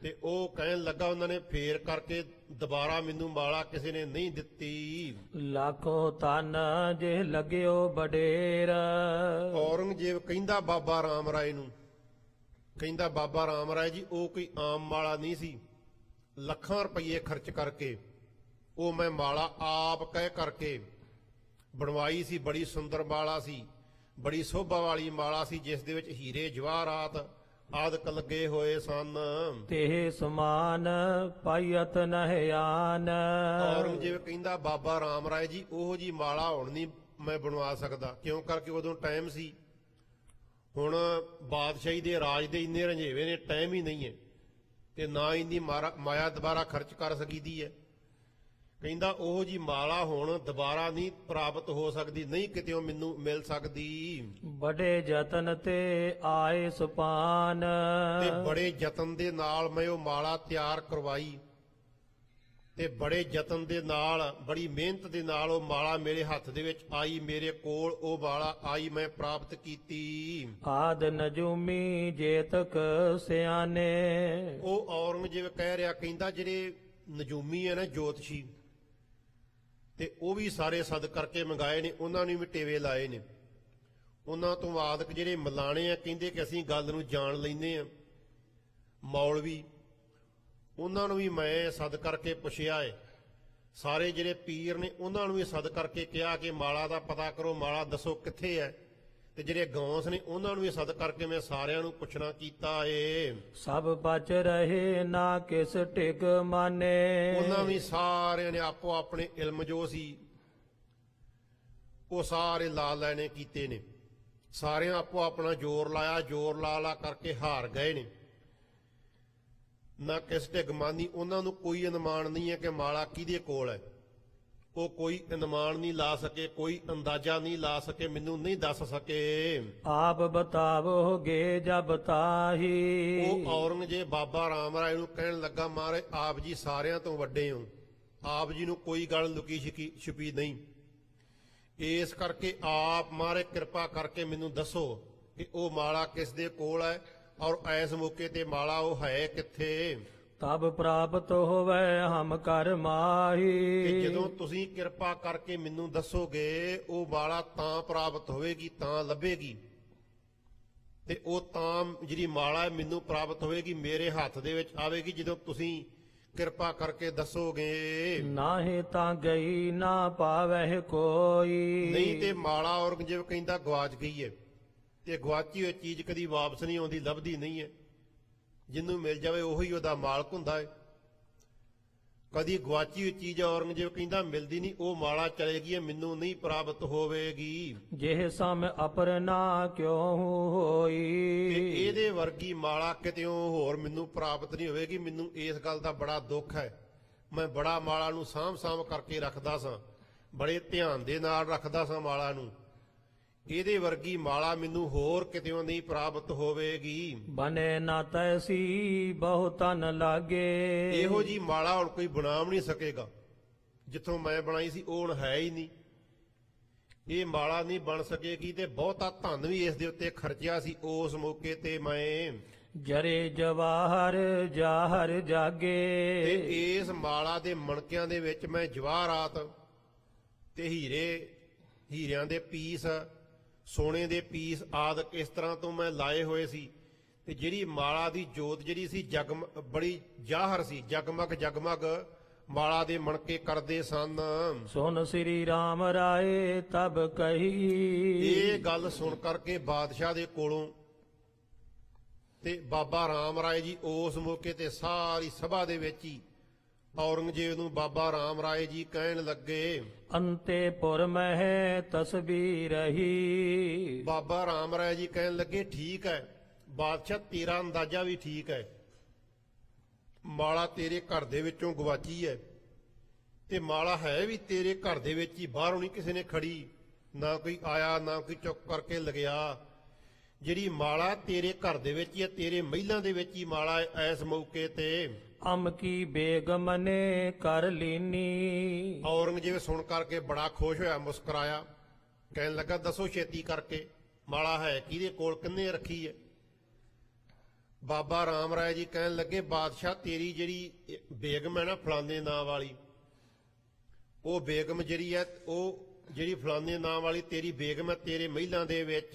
ਤੇ ਉਹ ਕਹਿਣ ਲੱਗਾ ਉਹਨਾਂ ਨੇ ਫੇਰ ਕਰਕੇ ਦੁਬਾਰਾ ਮੈਨੂੰ ਮਾਲਾ ਕਿਸੇ ਨੇ ਨਹੀਂ ਦਿੱਤੀ। ਲੱਖੋ ਤਨ ਜੇ ਲੱਗਿਓ ਬਡੇਰ। ਔਰੰਗਜ਼ੇਬ ਕਹਿੰਦਾ ਬਾਬਾ ਰਾਮ ਰਾਏ ਨੂੰ, ਕਹਿੰਦਾ ਬਾਬਾ ਰਾਮ ਰਾਏ ਜੀ ਉਹ ਕੋਈ ਆਮ ਮਾਲਾ ਨਹੀਂ ਸੀ, ਲੱਖਾਂ ਰੁਪਏ ਖਰਚ ਕਰਕੇ ਉਹ ਮੈਂ ਮਾਲਾ ਆਪ ਕਹਿ ਕਰਕੇ ਬਣਵਾਈ ਸੀ। ਬੜੀ ਸੁੰਦਰ ਮਾਲਾ ਸੀ, ਬੜੀ ਸੋਭਾ ਵਾਲੀ ਮਾਲਾ ਸੀ, ਜਿਸ ਦੇ ਵਿੱਚ ਹੀਰੇ ਜਵਾਹਰਾਤ ਆਦਿਕ ਲੱਗੇ ਹੋਏ ਸਨ। ਤੇ ਸਮਾਨ ਪਾਇਤ ਨਹਿ ਆਨ। ਔਰੰਗਜ਼ੇਬ ਕਹਿੰਦਾ ਬਾਬਾ ਰਾਮ ਰਾਏ ਜੀ ਉਹ ਜੀ ਮਾਲਾ ਹੁਣ ਨਹੀਂ ਮੈਂ ਬਣਵਾ ਸਕਦਾ, ਕਿਉਂ ਕਰਕੇ ਉਦੋਂ ਟਾਈਮ ਸੀ। ਹੁਣ ਬਾਦਸ਼ਾਹੀ ਦੇ ਰਾਜ ਦੇ ਇੰਨੇ ਰੰਝੇਵੇਂ ਨੇ, ਟਾਈਮ ਹੀ ਨਹੀਂ ਹੈ, ਤੇ ਨਾ ਇੰਨੀ ਮਾਇਆ ਦੁਬਾਰਾ ਖਰਚ ਕਰ ਸਕੀਦੀ ਹੈ। ਕਹਿੰਦਾ ਉਹ ਜੀ ਮਾਲਾ ਹੁਣ ਦੁਬਾਰਾ ਨਹੀਂ ਪ੍ਰਾਪਤ ਹੋ ਸਕਦੀ, ਨਹੀਂ ਕਿਤੇੋਂ ਮੈਨੂੰ ਮਿਲ ਸਕਦੀ। ਬੜੇ ਯਤਨ ਤੇ ਆਏ ਸੁਪਾਨ ਤੇ ਬੜੇ ਯਤਨ ਦੇ ਨਾਲ ਮੈਂ ਉਹ ਮਾਲਾ ਤਿਆਰ ਕਰਵਾਈ, ਤੇ ਬੜੇ ਯਤਨ ਦੇ ਨਾਲ, ਬੜੀ ਮਿਹਨਤ ਦੇ ਨਾਲ ਉਹ ਮਾਲਾ ਮੇਰੇ ਹੱਥ ਦੇ ਵਿੱਚ ਆਈ, ਮੇਰੇ ਕੋਲ ਉਹ ਮਾਲਾ ਆਈ, ਮੈਂ ਪ੍ਰਾਪਤ ਕੀਤੀ। ਆਦ ਨਜੂਮੀ ਜੇਤਕ ਸਿਆਨੇ। ਉਹ ਔਰੰਗਜ਼ੇਬ ਕਹਿ ਰਿਹਾ, ਕਹਿੰਦਾ ਜਿਹੜੇ ਨਜੂਮੀ ਹੈ ਨਾ, ਜੋਤਸ਼ੀ, ਤੇ ਉਹ ਵੀ ਸਾਰੇ ਸਦ ਕਰਕੇ ਮੰਗਾਏ ਨੇ, ਉਹਨਾਂ ਨੂੰ ਵੀ ਟੇਵੇ ਲਾਏ ਨੇ। ਉਹਨਾਂ ਤੋਂ ਬਾਅਦ ਜਿਹੜੇ ਮਲਾਣੇ ਆ, ਕਹਿੰਦੇ ਕਿ ਅਸੀਂ ਗੱਲ ਨੂੰ ਜਾਣ ਲੈਂਦੇ ਆ। ਮੌਲਵੀ, ਉਹਨਾਂ ਨੂੰ ਵੀ ਮੈਂ ਸਦ ਕਰਕੇ ਪੁੱਛਿਆ ਏ। ਸਾਰੇ ਜਿਹੜੇ ਪੀਰ ਨੇ ਉਹਨਾਂ ਨੂੰ ਵੀ ਸਦ ਕਰਕੇ ਕਿਹਾ ਕਿ ਮਾਲਾ ਦਾ ਪਤਾ ਕਰੋ, ਮਾਲਾ ਦੱਸੋ ਕਿੱਥੇ ਹੈ। ਤੇ ਜਿਹੜੇ ਗੌਂਸ ਨੇ ਉਹਨਾਂ ਨੂੰ ਵੀ ਸਦ ਕਰਕੇ ਮੈਂ ਸਾਰਿਆਂ ਨੂੰ ਪੁੱਛਣਾ ਕੀਤਾ ਏ। ਸਭ ਬਚ ਰਹੇ ਨਾ ਕਿਸ ਟਿਕ ਮਾਨੇ। ਉਹਨਾਂ ਵੀ ਸਾਰਿਆਂ ਨੇ ਆਪੋ ਆਪਣੇ ਇਲਮ ਜੋ ਸੀ ਉਹ ਸਾਰੇ ਲਾ ਲੈਣੇ ਕੀਤੇ ਨੇ। ਸਾਰਿਆਂ ਆਪੋ ਆਪਣਾ ਜ਼ੋਰ ਲਾਇਆ, ਜ਼ੋਰ ਲਾ ਲਾ ਕਰਕੇ ਹਾਰ ਗਏ ਨੇ। ਨਾ ਕਿਸ ਢਿੱਗ ਮਾਨੀ, ਉਹਨਾਂ ਨੂੰ ਕੋਈ ਅਨੁਮਾਨ ਨਹੀਂ ਹੈ ਕਿ ਮਾਲਾ ਕਿਹਦੇ ਕੋਲ ਹੈ। ਉਹ ਕੋਈ ਅਨੁਮਾਨ ਨਹੀਂ ਲਾ ਸਕੇ, ਕੋਈ ਅੰਦਾਜ਼ਾ ਨਹੀਂ ਲਾ ਸਕੇ, ਮੈਨੂੰ ਨਹੀਂ ਦੱਸ ਸਕੇ। ਆਪ ਬਤਾਵੋਗੇ ਜਬ ਤਾਹੀ। ਉਹ ਔਰੰਗਜ਼ੇਬ ਬਾਬਾ ਰਾਮ ਰਾਏ ਨੂੰ ਕਹਿਣ ਲੱਗਾ, ਮਹਾਰਾਜ ਆਪ ਜੀ ਸਾਰਿਆਂ ਤੋਂ ਵੱਡੇ ਹੋ, ਆਪ ਜੀ ਨੂੰ ਕੋਈ ਗੱਲ ਲੁਕੀ ਛੁਪੀ ਨਹੀਂ, ਇਸ ਕਰਕੇ ਆਪ ਮਹਾਰਾਜ ਕਿਰਪਾ ਕਰਕੇ ਮੈਨੂੰ ਦੱਸੋ ਕਿ ਉਹ ਮਾਲਾ ਕਿਸ ਦੇ ਕੋਲ ਹੈ, ਔਰ ਇਸ ਮੌਕੇ ਤੇ ਮਾਲਾ ਉਹ ਹੈ ਕਿੱਥੇ। ਤਬ ਪ੍ਰਾਪਤ ਹੋਵੇ ਹਮ ਕਰ ਤੇ ਮਾਹੀ। ਜਦੋਂ ਤੁਸੀਂ ਕਿਰਪਾ ਕਰਕੇ ਮੈਨੂੰ ਦੱਸੋਗੇ, ਉਹ ਮਾਲਾ ਤਾਂ ਪ੍ਰਾਪਤ ਹੋਵੇਗੀ, ਤਾਂ ਲੱਭੇਗੀ। ਤੇ ਉਹ ਤਾਂ ਜਿਹੜੀ ਮਾਲਾ ਹੈ ਮੈਨੂੰ ਪ੍ਰਾਪਤ ਹੋਵੇਗੀ, ਮੇਰੇ ਹੱਥ ਦੇ ਵਿੱਚ ਆਵੇਗੀ, ਜਦੋਂ ਤੁਸੀਂ ਕਿਰਪਾ ਕਰਕੇ ਦੱਸੋਗੇ। ਨਾਹੀਂ ਤਾਂ ਗਈ ਨਾ ਪਾਵਹਿ ਕੋਈ। ਨਹੀਂ ਤੇ ਮਾਲਾ ਔਰੰਗਜ਼ੇਬ ਕਹਿੰਦਾ ਗਵਾਚ ਗਈ ਹੈ, ਤੇ ਗਵਾਚੀ ਹੋਈ ਚੀਜ਼ ਕਦੀ ਵਾਪਸ ਨਹੀਂ ਆਉਂਦੀ, ਲੱਭਦੀ ਨਹੀਂ ਹੈ। ਜਿਹਨੂੰ ਮਿਲ ਜਾਵੇ ਉਹੀ ਉਹਦਾ ਮਾਲਕ ਹੁੰਦਾ ਹੈ। ਕਦੀ ਗਵਾਚੀ ਹੋਈ ਚੀਜ਼ ਔਰੰਗਜ਼ੇਬ ਕਹਿੰਦਾ ਮਿਲਦੀ ਨਹੀਂ, ਉਹ ਮਾਲਾ ਚਲੇਗੀ ਹੈ, ਮੈਨੂੰ ਨਹੀਂ ਪ੍ਰਾਪਤ ਹੋਵੇਗੀ। ਜਿਹ ਸਮ ਅਪਰਨਾ ਕਿਉ ਤੇ ਹੋਈ। ਇਹਦੇ ਵਰਗੀ ਮਾਲਾ ਕਿਤੇੋਂ ਹੋਰ ਮੈਨੂੰ ਪ੍ਰਾਪਤ ਨਹੀਂ ਹੋਵੇਗੀ। ਮੈਨੂੰ ਇਸ ਗੱਲ ਦਾ ਬੜਾ ਦੁੱਖ ਹੈ। ਮੈਂ ਬੜਾ ਮਾਲਾ ਨੂੰ ਸਾਂਭ ਕਰਕੇ ਰੱਖਦਾ ਸਾਂ, ਬੜੇ ਧਿਆਨ ਦੇ ਨਾਲ ਰੱਖਦਾ ਸਾਂ ਮਾਲਾ ਨੂੰ। ਇਹਦੇ ਵਰਗੀ ਮਾਲਾ ਮੈਨੂੰ ਹੋਰ ਕਿਤੇੋਂ ਨਹੀਂ ਪ੍ਰਾਪਤ ਹੋਵੇਗੀ। ਬਨੇ ਨਾ ਤੈਸੀ ਬਹੁ ਤਨ ਲਾਗੇ। ਇਹੋ ਜੀ ਮਾਲਾ ਹੁਣ ਕੋਈ ਬਣਾ ਵੀ ਨਹੀਂ ਸਕੇਗਾ। ਜਿੱਥੋਂ ਮੈਂ ਬਣਾਈ ਸੀ ਉਹ ਹੁਣ ਹੈ ਹੀ ਨਹੀਂ। ਇਹ ਮਾਲਾ ਨਹੀਂ ਬਣ ਸਕੇਗੀ, ਤੇ ਬਹੁਤਾ ਧਨ ਵੀ ਇਸ ਦੇ ਉੱਤੇ ਖਰਚਿਆ ਸੀ ਉਸ ਮੌਕੇ ਤੇ ਮੈਂ। ਜਰੇ ਜਵਾਹਰ ਜਾਹਰ ਜਾਗੇ। ਤੇ ਇਸ ਮਾਲਾ ਦੇ ਮਣਕਿਆਂ ਦੇ ਵਿੱਚ ਮੈਂ ਜਵਾਹਰਾਤ ਤੇ ਹੀਰਿਆਂ ਦੇ ਪੀਸ, ਸੋਨੇ ਦੇ ਪੀਸ ਆਦਿਕ ਇਸ ਤਰ੍ਹਾਂ ਤੋਂ ਮੈਂ ਲਾਏ ਹੋਏ ਸੀ। ਤੇ ਜਿਹੜੀ ਮਾਲਾ ਦੀ ਜੋਤ ਜਿਹੜੀ ਸੀ ਬੜੀ ਜ਼ਾਹਰ ਸੀ, ਜਗਮਗ ਮਾਲਾ ਦੇ ਮਣਕੇ ਕਰਦੇ ਸਨ। ਸੁਨ ਸ੍ਰੀ ਰਾਮ ਰਾਏ ਤਬ ਕਹੀ। ਇਹ ਗੱਲ ਸੁਣ ਕਰਕੇ ਬਾਦਸ਼ਾਹ ਦੇ ਕੋਲੋਂ ਤੇ ਬਾਬਾ ਰਾਮ ਰਾਏ ਜੀ ਉਸ ਮੌਕੇ ਤੇ ਸਾਰੀ ਸਭਾ ਦੇ ਵਿੱਚ ਹੀ ਔਰੰਗਜ਼ੇਬ ਨੂੰ ਬਾਬਾ ਰਾਮ ਰਾਏ ਜੀ ਕਹਿਣ ਲੱਗੇ, ਅੰਤੇ ਪੁਰ ਮਹਿ ਤਸਬੀਰ ਰਹੀ। ਬਾਬਾ ਰਾਮ ਰਾਏ ਜੀ ਕਹਿਣ ਲੱਗੇ, ਠੀਕ ਹੈ ਬਾਦਸ਼ਾਹ, ਤੇਰਾ ਅੰਦਾਜ਼ਾ ਵੀ ਠੀਕ ਹੈ। ਮਾਲਾ ਤੇਰੇ ਘਰ ਦੇ ਵਿੱਚੋਂ ਗਵਾਚੀ ਹੈ, ਤੇ ਮਾਲਾ ਹੈ ਵੀ ਤੇਰੇ ਘਰ ਦੇ ਵਿੱਚ ਹੀ, ਬਾਹਰੋਂ ਨਹੀਂ ਕਿਸੇ ਨੇ ਖੜੀ, ਨਾ ਕੋਈ ਆਇਆ ਨਾ ਕੋਈ ਚੁੱਕ ਕਰਕੇ ਲਗਿਆ। ਜਿਹੜੀ ਮਾਲਾ ਤੇਰੇ ਘਰ ਦੇ ਵਿੱਚ ਹੀ ਹੈ, ਤੇਰੇ ਮਹਿਲਾਂ ਦੇ ਵਿੱਚ ਹੀ ਮਾਲਾ ਹੈ। ਇਸ ਮੌਕੇ ਤੇ ਅਮ ਕੀ ਬੇਗਮ ਨੇ ਕਰ ਲੀਨੀ। ਔਰੰਗਜ਼ੇਬ ਸੁਣ ਕਰਕੇ ਬੜਾ ਖੁਸ਼ ਹੋਇਆ, ਮੁਸਕਰਾਇਆ, ਕਹਿਣ ਲੱਗਾ, ਦੱਸੋ ਛੇਤੀ ਕਰਕੇ ਮਾਲਾ ਹੈ ਕਿਹਦੇ ਕੋਲ, ਕਿੰਨੇ ਰੱਖੀ ਹੈ। ਬਾਬਾ ਰਾਮ ਰਾਏ ਜੀ ਕਹਿਣ ਲੱਗੇ, ਬਾਦਸ਼ਾਹ ਤੇਰੀ ਜਿਹੜੀ ਬੇਗਮ ਹੈ ਨਾ ਫਲਾਣੇ ਨਾਂ ਵਾਲੀ, ਉਹ ਬੇਗਮ ਜਿਹੜੀ ਹੈ, ਉਹ ਜਿਹੜੀ ਫਲਾਣੇ ਨਾਂ ਵਾਲੀ ਤੇਰੀ ਬੇਗਮ ਹੈ, ਤੇਰੇ ਮਹਿਲਾਂ ਦੇ ਵਿੱਚ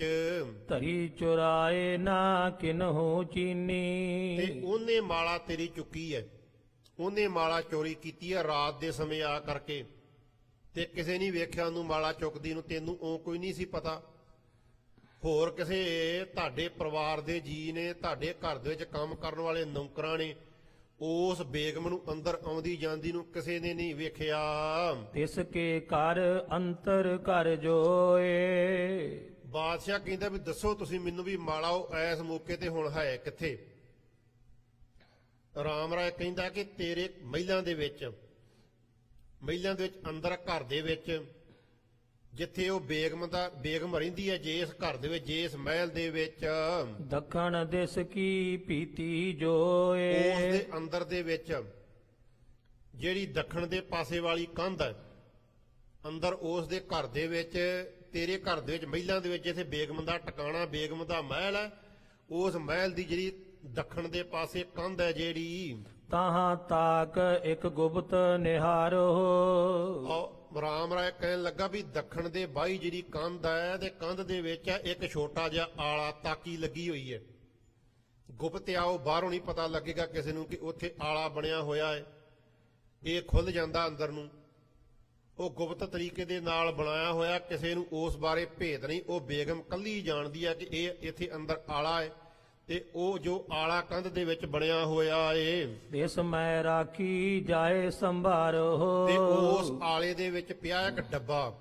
ਧਰੀ ਚੁਰਾਏ ਨਾ ਕਿਨਹੂ ਚੀਨੀ। ਤੇ ਉਹਨੇ ਮਾਲਾ ਤੇਰੀ ਚੁੱਕੀ ਹੈ, ਉਹਨੇ ਮਾਲਾ ਚੋਰੀ ਕੀਤੀ ਹੈ ਰਾਤ ਦੇ ਸਮੇਂ ਆ ਕਰਕੇ, ਤੇ ਕਿਸੇ ਨਹੀਂ ਵੇਖਿਆ ਉਹਨੂੰ ਮਾਲਾ ਚੁੱਕਦੀ ਨੂੰ, ਤੈਨੂੰ ਉਹ ਕੋਈ ਨਹੀਂ ਸੀ ਪਤਾ। ਹੋਰ ਕਿਸੇ ਤੁਹਾਡੇ ਪਰਿਵਾਰ ਦੇ ਜੀ ਨੇ, ਤੁਹਾਡੇ ਘਰ ਦੇ ਵਿੱਚ ਕੰਮ ਕਰਨ ਵਾਲੇ ਨੌਕਰਾਂ ਨੇ ਉਸ ਬੇਗਮ ਨੂੰ ਅੰਦਰ ਆਉਂਦੀ ਜਾਂਦੀ ਨੂੰ ਕਿਸੇ ਨੇ ਨਹੀਂ ਵੇਖਿਆ। ਤਿਸ ਕੇ ਘਰ ਅੰਤਰ ਕਰ ਜੋਏ। ਬਾਦਸ਼ਾਹ ਕਹਿੰਦਾ ਵੀ ਦੱਸੋ ਤੁਸੀਂ ਮੈਨੂੰ ਵੀ ਮਾਲਾ ਉਹ ਇਸ ਮੌਕੇ ਤੇ ਹੁਣ ਹੈ ਕਿੱਥੇ। ਰਾਮ ਰਾਏ ਕਹਿੰਦਾ ਕਿ ਤੇਰੇ ਮਹਿਲਾਂ ਦੇ ਵਿੱਚ ਮਹਿਲਾਂ ਦੇ ਵਿੱਚ ਅੰਦਰ ਘਰ ਦੇ ਵਿੱਚ ਜਿੱਥੇ ਉਹ ਬੇਗਮ ਰਹਿੰਦੀ ਹੈ, ਜੇ ਇਸ ਘਰ ਦੇ ਵਿੱਚ, ਜੇ ਇਸ ਮਹਿਲ ਦੇ ਵਿੱਚ ਦੱਖਣ ਦਿਸ ਕੀ ਪੀਤੀ ਉਸ ਜੋਏ ਦੇ ਅੰਦਰ ਦੇ ਵਿੱਚ ਜਿਹੜੀ ਦੱਖਣ ਦੇ ਪਾਸੇ ਵਾਲੀ ਕੰਧ ਹੈ, ਅੰਦਰ ਉਸ ਦੇ ਘਰ ਦੇ ਵਿੱਚ, ਤੇਰੇ ਘਰ ਦੇ ਵਿੱਚ, ਮਹਿਲਾਂ ਦੇ ਵਿੱਚ ਜਿੱਥੇ ਬੇਗਮ ਦਾ ਟਿਕਾਣਾ, ਬੇਗਮ ਦਾ ਮਹਿਲ ਹੈ, ਉਸ ਮਹਿਲ ਦੀ ਜਿਹੜੀ ਦੱਖਣ ਦੇ ਪਾਸੇ ਕੰਧ ਹੈ ਜਿਹੜੀ, ਤਾਹਾਂ ਤਾਕ ਇੱਕ ਗੁਪਤ ਨਿਹਾਰੋ ਰਾਮ ਰਾਏ ਕਹਿਣ ਲੱਗਾ ਵੀ ਦੱਖਣ ਦੇ ਬਾਹੀ ਜਿਹੜੀ ਕੰਧ ਹੈ ਤੇ ਕੰਧ ਦੇ ਵਿੱਚ ਇੱਕ ਛੋਟਾ ਜਿਹਾ ਆਲਾ ਤਾਕੀ ਲੱਗੀ ਹੋਈ ਹੈ। ਗੁਪਤ ਆਓ ਬਾਹਰੋਂ ਨਹੀਂ ਪਤਾ ਲੱਗੇਗਾ ਕਿਸੇ ਨੂੰ ਕਿ ਉੱਥੇ ਆਲਾ ਬਣਿਆ ਹੋਇਆ ਹੈ, ਇਹ ਖੁੱਲ ਜਾਂਦਾ ਅੰਦਰ ਨੂੰ। ਉਹ ਗੁਪਤ ਤਰੀਕੇ ਦੇ ਨਾਲ ਬਣਾਇਆ ਹੋਇਆ, ਕਿਸੇ ਨੂੰ ਉਸ ਬਾਰੇ ਭੇਦ ਨਹੀਂ, ਉਹ ਬੇਗਮ ਕੱਲੀ ਜਾਣਦੀ ਹੈ ਕਿ ਇਹ ਇੱਥੇ ਅੰਦਰ ਆਲਾ ਹੈ, ਤੇ ਉਹ ਜੋ ਆਲਾ ਕੰਧ ਦੇ ਵਿੱਚ ਬਣਿਆ ਹੋਇਆ ਏ ਇਸ ਮੈਂ ਰਾਖੀ ਜਾਏ ਸੰਭਾਰੋ ਤੇ ਉਸ ਆਲੇ ਦੇ ਵਿੱਚ ਪਿਆ ਇੱਕ ਡੱਬਾ,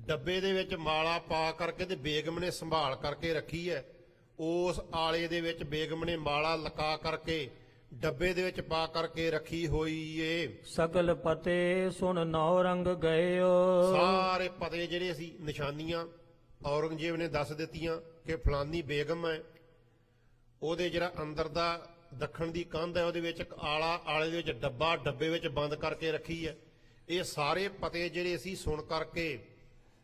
ਡੱਬੇ ਦੇ ਵਿੱਚ ਮਾਲਾ ਪਾ ਕਰਕੇ ਤੇ ਬੇਗਮ ਨੇ ਸੰਭਾਲ ਕਰਕੇ ਰੱਖੀ ਹੈ। ਉਸ ਆਲੇ ਦੇ ਵਿੱਚ ਬੇਗਮ ਨੇ ਮਾਲਾ ਲਕਾ ਕਰਕੇ ਡੱਬੇ ਦੇ ਵਿੱਚ ਪਾ ਕਰਕੇ ਰੱਖੀ ਹੋਈ ਏ। ਸਗਲ ਪਤੇ ਸੁਣ ਨੌ ਰੰਗ ਗਇਓ ਸਾਰੇ ਪਤੇ ਜਿਹੜੇ ਸੀ, ਨਿਸ਼ਾਨੀਆਂ ਔਰੰਗਜ਼ੇਬ ਨੇ ਦੱਸ ਦਿੱਤੀਆਂ ਕਿ ਫਲਾਨੀ ਬੇਗਮ ਹੈ। ਉਹਦੇ ਜਿਹੜਾ ਅੰਦਰ ਦਾ ਦੱਖਣ ਦੀ ਕੰਧ ਹੈ ਉਹਦੇ ਵਿੱਚ ਇੱਕ ਆਲਾ, ਆਲੇ ਦੇ ਵਿੱਚ ਡੱਬਾ, ਡੱਬੇ ਵਿੱਚ ਬੰਦ ਕਰਕੇ ਰੱਖੀ ਹੈ। ਇਹ ਸਾਰੇ ਪਤੇ ਜਿਹੜੇ ਸੀ ਸੁਣ ਕਰਕੇ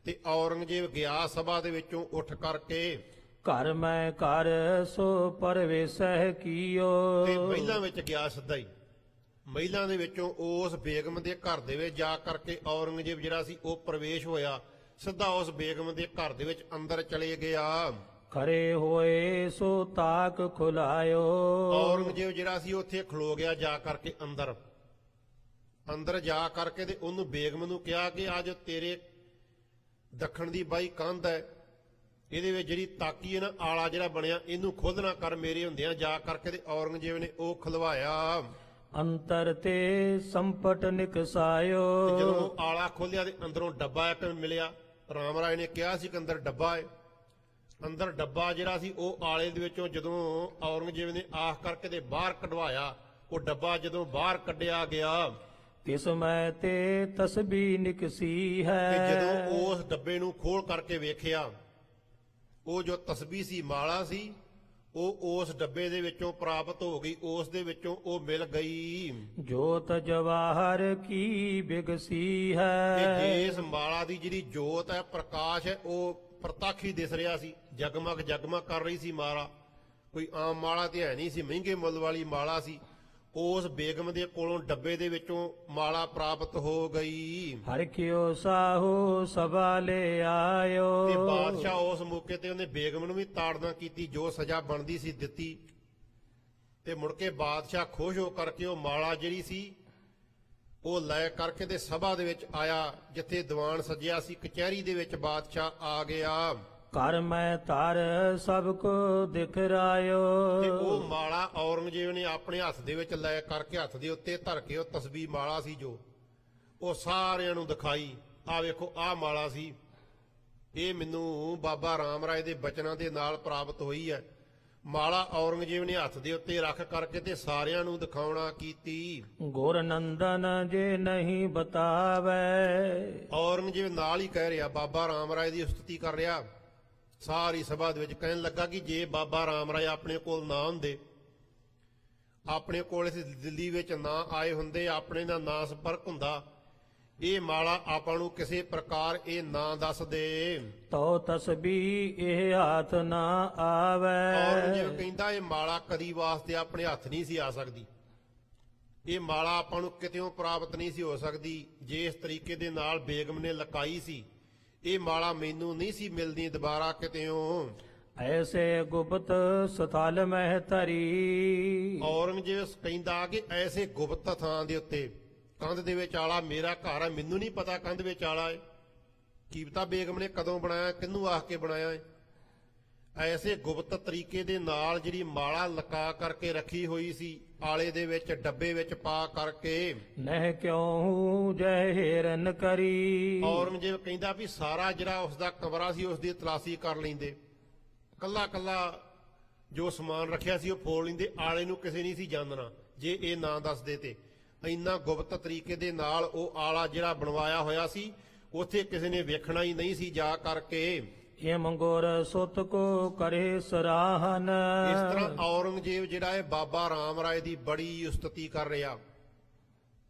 ਤੇ ਔਰੰਗਜ਼ੇਬ ਗਿਆ ਸਭਾ ਦੇ ਵਿੱਚੋਂ ਉੱਠ ਕਰਕੇ ਘਰ ਮੈਂ ਘਰ ਸੋ ਪਰਵੇਸਹਿ ਕੀਓ ਤੇ ਮਹਿਲਾਂ ਵਿੱਚ ਗਿਆ ਸਿੱਧਾ ਹੀ। ਮਹਿਲਾਂ ਦੇ ਵਿੱਚੋਂ ਉਸ ਬੇਗਮ ਦੇ ਘਰ ਦੇ ਵਿੱਚ ਜਾ ਕਰਕੇ ਔਰੰਗਜ਼ੇਬ ਜਿਹੜਾ ਸੀ ਉਹ ਪ੍ਰਵੇਸ਼ ਹੋਇਆ, ਸਿੱਧਾ ਉਸ ਬੇਗਮ ਦੇ ਘਰ ਦੇ ਵਿੱਚ ਅੰਦਰ ਚਲੇ ਗਿਆ। ਖਰੇ ਹੋਏ ਸੋ ਤਾਕ ਖੁਲਾਇਓ ਔਰੰਗਜ਼ੇਬ ਜਿਹੜਾ ਸੀ ਉੱਥੇ ਖਲੋ ਗਿਆ ਜਾ ਕਰਕੇ ਅੰਦਰ ਜਾ ਕਰਕੇ ਤੇ ਉਹਨੂੰ ਬੇਗਮ ਨੂੰ ਕਿਹਾ ਕਿ ਅੱਜ ਤੇਰੇ ਦੱਖਣ ਦੀ ਬਾਈ ਕੰਧ ਹੈ, ਇਹਦੇ ਵਿੱਚ ਜਿਹੜੀ ਤਾਕੀ ਹੈ ਨਾ, ਆਲਾ ਜਿਹੜਾ ਬਣਿਆ, ਇਹਨੂੰ ਖੋਲਣਾ ਕਰ ਮੇਰੇ ਹੁੰਦਿਆਂ ਜਾ ਕਰਕੇ। ਤੇ ਔਰੰਗਜ਼ੇਬ ਨੇ ਉਹ ਖਲਵਾਇਆ। ਅੰਤਰ ਤੇ ਸੰਪਟ ਨਿਕਸਾਇਓ ਤੇ ਜਦੋਂ ਉਹ ਆਲਾ ਖੋਲਿਆ ਤੇ ਅੰਦਰੋਂ ਡੱਬਾ ਇੱਕ ਮਿਲਿਆ। ਰਾਮ ਰਾਏ ਨੇ ਕਿਹਾ ਸੀ ਕਿ ਅੰਦਰ ਡੱਬਾ ਹੈ। ਅੰਦਰ ਡੱਬਾ ਜਿਹੜਾ ਸੀ ਉਹ ਆਲੇ ਦੇ ਵਿੱਚੋਂ ਜਦੋਂ ਔਰੰਗਜ਼ੇਬ ਨੇ ਆਖ ਕਰਕੇ ਤੇ ਬਾਹਰ ਕਢਵਾਇਆ, ਉਹ ਡੱਬਾ ਜਦੋਂ ਬਾਹਰ ਕੱਢਿਆ ਗਿਆ ਤਿਸ ਮੈਂ ਤੇ ਤਸਬੀ ਨਿਕਸੀ ਤੇ ਹੈ ਜਦੋਂ ਉਸ ਡੱਬੇ ਨੂੰ ਖੋਲ ਕਰਕੇ ਵੇਖਿਆ, ਉਹ ਜੋ ਤਸਬੀਹ ਸੀ, ਮਾਲਾ ਸੀ, ਉਹ ਉਸ ਡੱਬੇ ਦੇ ਵਿੱਚੋਂ ਪ੍ਰਾਪਤ ਹੋ ਗਈ, ਉਸ ਦੇ ਵਿੱਚੋਂ ਉਹ ਮਿਲ ਗਈ। ਜੋਤ ਜਵਾਹਰ ਕੀ ਬਿਗਸੀ ਤੇ ਹੈ ਜਿਸ ਮਾਲਾ ਦੀ ਜਿਹੜੀ ਜੋਤ ਹੈ, ਪ੍ਰਕਾਸ਼ ਹੈ, ਉਹ ਪ੍ਰਤੱਖ ਹੀ ਦਿਸ ਰਿਹਾ ਸੀ, ਜਗਮਗ ਜਗਮਗ ਕਰ ਰਹੀ ਸੀ ਮਾਲਾ। ਕੋਈ ਆਮ ਮਾਲਾ ਤੇ ਹੈ ਨਹੀਂ ਸੀ, ਮਹਿੰਗੇ ਮੁੱਲ ਵਾਲੀ ਮਾਲਾ ਸੀ। ਉਸ ਬੇਗਮ ਦੇ ਕੋਲੋਂ ਡੱਬੇ ਦੇ ਵਿੱਚੋਂ ਮਾਲਾ ਪ੍ਰਾਪਤ ਹੋ ਗਈ। ਹਰਿਖਿਓ ਸਾਹੋ ਸਭਾ ਲੈ ਆਇਓ ਤੇ ਬਾਦਸ਼ਾਹ ਉਸ ਮੌਕੇ ਤੇ ਉਹਨੇ ਬੇਗਮ ਨੂੰ ਵੀ ਤਾੜਨਾ ਕੀਤੀ, ਜੋ ਸਜ਼ਾ ਬਣਦੀ ਸੀ ਦਿੱਤੀ। ਤੇ ਮੁੜ ਕੇ ਬਾਦਸ਼ਾਹ ਖੁਸ਼ ਹੋ ਕਰਕੇ ਉਹ ਮਾਲਾ ਜਿਹੜੀ ਸੀ ਉਹ ਲੈ ਕਰਕੇ ਤੇ ਸਭਾ ਦੇ ਵਿੱਚ ਆਇਆ, ਜਿੱਥੇ ਦੀਵਾਨ ਸਜਿਆ ਸੀ, ਕਚਹਿਰੀ ਦੇ ਵਿੱਚ ਬਾਦਸ਼ਾਹ ਆ ਗਿਆ। ਘਰ ਮੈਂ ਧਰ ਸਭ ਕੋ ਦਿਖ ਰਾਇਓ ਤੇ ਉਹ ਮਾਲਾ ਔਰੰਗਜ਼ੇਬ ਨੇ ਆਪਣੇ ਹੱਥ ਦੇ ਵਿੱਚ ਲੈ ਕਰਕੇ, ਹੱਥ ਦੇ ਉੱਤੇ ਧਰ ਕੇ, ਉਹ ਤਸਬੀਹ ਮਾਲਾ ਸੀ ਜੋ, ਉਹ ਸਾਰਿਆਂ ਨੂੰ ਦਿਖਾਈ। ਆ ਵੇਖੋ, ਆਹ ਮਾਲਾ ਸੀ, ਇਹ ਮੈਨੂੰ ਬਾਬਾ ਰਾਮ ਰਾਏ ਦੇ ਬਚਨਾਂ ਦੇ ਨਾਲ ਪ੍ਰਾਪਤ ਹੋਈ ਹੈ। ਮਾਲਾ ਔਰੰਗਜ਼ੇਬ ਨੇ ਹੱਥ ਦੇ ਉੱਤੇ ਰੱਖ ਕਰਕੇ ਤੇ ਸਾਰਿਆਂ ਨੂੰ ਦਿਖਾਉਣਾ ਕੀਤੀ। ਗੁਰ ਨੰਦਨ ਜੇ ਨਹੀਂ ਬਤਾਵੇ ਔਰੰਗਜ਼ੇਬ ਨਾਲ ਹੀ ਕਹਿ ਰਿਹਾ, ਬਾਬਾ ਰਾਮ ਰਾਏ ਦੀ ਉਸਤਤੀ ਕਰ ਰਿਹਾ। ਸਾਰੀ ਸਭਾ ਦੇ ਵਿੱਚ ਕਹਿਣ ਲੱਗਾ ਕਿ ਜੇ ਬਾਬਾ ਰਾਮ ਰਾਏ ਆਪਣੇ ਕੋਲ ਨਾ ਹੁੰਦੇ, ਆਪਣੇ ਕੋਲ ਇਸ ਦਿੱਲੀ ਵਿੱਚ ਨਾ ਆਏ ਹੁੰਦੇ, ਆਪਣੇ ਦਾ ਨਾ ਸੰਪਰਕ ਹੁੰਦਾ, ਇਹ ਮਾਲਾ ਆਪਾਂ ਨੂੰ ਕਿਸੇ ਪ੍ਰਕਾਰ ਇਹ ਨਾ ਦੱਸਦੇ। ਤੋ ਤਸਬੀ ਇਹ ਹੱਥ ਨਾ ਆਵੇ ਔਰੰਗਜ਼ੇਬ ਕਹਿੰਦਾ ਇਹ ਮਾਲਾ ਕਦੀ ਵਾਸਤੇ ਆਪਣੇ ਹੱਥ ਨਹੀਂ ਸੀ ਆ ਸਕਦੀ, ਇਹ ਮਾਲਾ ਆਪਾਂ ਨੂੰ ਕਿਤੇੋਂ ਪ੍ਰਾਪਤ ਨਹੀਂ ਸੀ ਹੋ ਸਕਦੀ। ਜੇ ਇਸ ਤਰੀਕੇ ਦੇ ਨਾਲ ਬੇਗਮ ਨੇ ਲਕਾਈ ਸੀ, ਇਹ ਮਾਲਾ ਮੈਨੂੰ ਨਹੀਂ ਸੀ ਮਿਲਦੀ ਦੁਬਾਰਾ ਕਿਤੇੋਂ। ਐਸੇ ਗੁਪਤ ਸਥਲ ਮਹਿ ਧਰੀ ਔਰੰਗਜ਼ੇਬ ਕਹਿੰਦਾ ਕਿ ਐਸੇ ਗੁਪਤ ਥਾਂ ਦੇ ਉੱਤੇ, ਕੰਧ ਦੇ ਵਿੱਚ ਆਲਾ ਮੇਰਾ ਘਰ ਹੈ, ਮੈਨੂੰ ਨਹੀਂ ਪਤਾ ਕੰਧ ਵਿੱਚ ਆਲਾ ਹੈ, ਕੀ ਪਤਾ ਬੇਗਮ ਨੇ ਕਦੋਂ ਬਣਾਇਆ, ਕਿਹਨੂੰ ਆਖ ਕੇ ਬਣਾਇਆ ਹੈ। ਐਸੇ ਗੁਪਤ ਤਰੀਕੇ ਦੇ ਨਾਲ ਜਿਹੜੀ ਮਾਲਾ ਲਕਾ ਕਰਕੇ ਰੱਖੀ ਹੋਈ ਸੀ, ਆਲੇ ਦੇ ਵਿੱਚ ਡੱਬੇ ਵਿੱਚ ਪਾ ਕਰਕੇ, ਨਹਿ ਕਿਉ ਜੈ ਹਿਰਨ ਕਰੀ ਔਰੰਗਜ਼ੇਬ ਕਹਿੰਦਾ ਵੀ ਸਾਰਾ ਜਿਹੜਾ ਉਸ ਦਾ ਕਮਰਾ ਸੀ ਉਸ ਦੀ ਤਲਾਸ਼ੀ ਕਰ ਲੈਂਦੇ, ਕੱਲਾ ਕੱਲਾ ਜੋ ਸਮਾਨ ਰੱਖਿਆ ਸੀ ਉਹ ਫੋੜ ਲੈਂਦੇ, ਆਲੇ ਨੂੰ ਕਿਸੇ ਨਹੀਂ ਸੀ ਜਾਣਨਾ ਜੇ ਇਹ ਨਾ ਦੱਸਦੇ। ਤੇ ਇੰਨਾ ਗੁਪਤ ਤਰੀਕੇ ਦੇ ਨਾਲ ਉਹ ਆਲਾ ਜਿਹੜਾ ਬਣਵਾਇਆ ਹੋਇਆ ਸੀ, ਉੱਥੇ ਕਿਸੇ ਨੇ ਵੇਖਣਾ ਹੀ ਨਹੀਂ ਸੀ ਜਾ ਕਰਕੇ। ਏਮ ਗੁਰ ਸੁਤ ਕੋ ਕਰੇ ਸਰਾਹਨ। ਇਸ ਤਰ੍ਹਾਂ ਔਰੰਗਜ਼ੇਬ ਜਿਹੜਾ ਹੈ ਬਾਬਾ ਰਾਮ ਰਾਏ ਦੀ ਬੜੀ ਉਸਤਤੀ ਕਰ ਰਿਹਾ,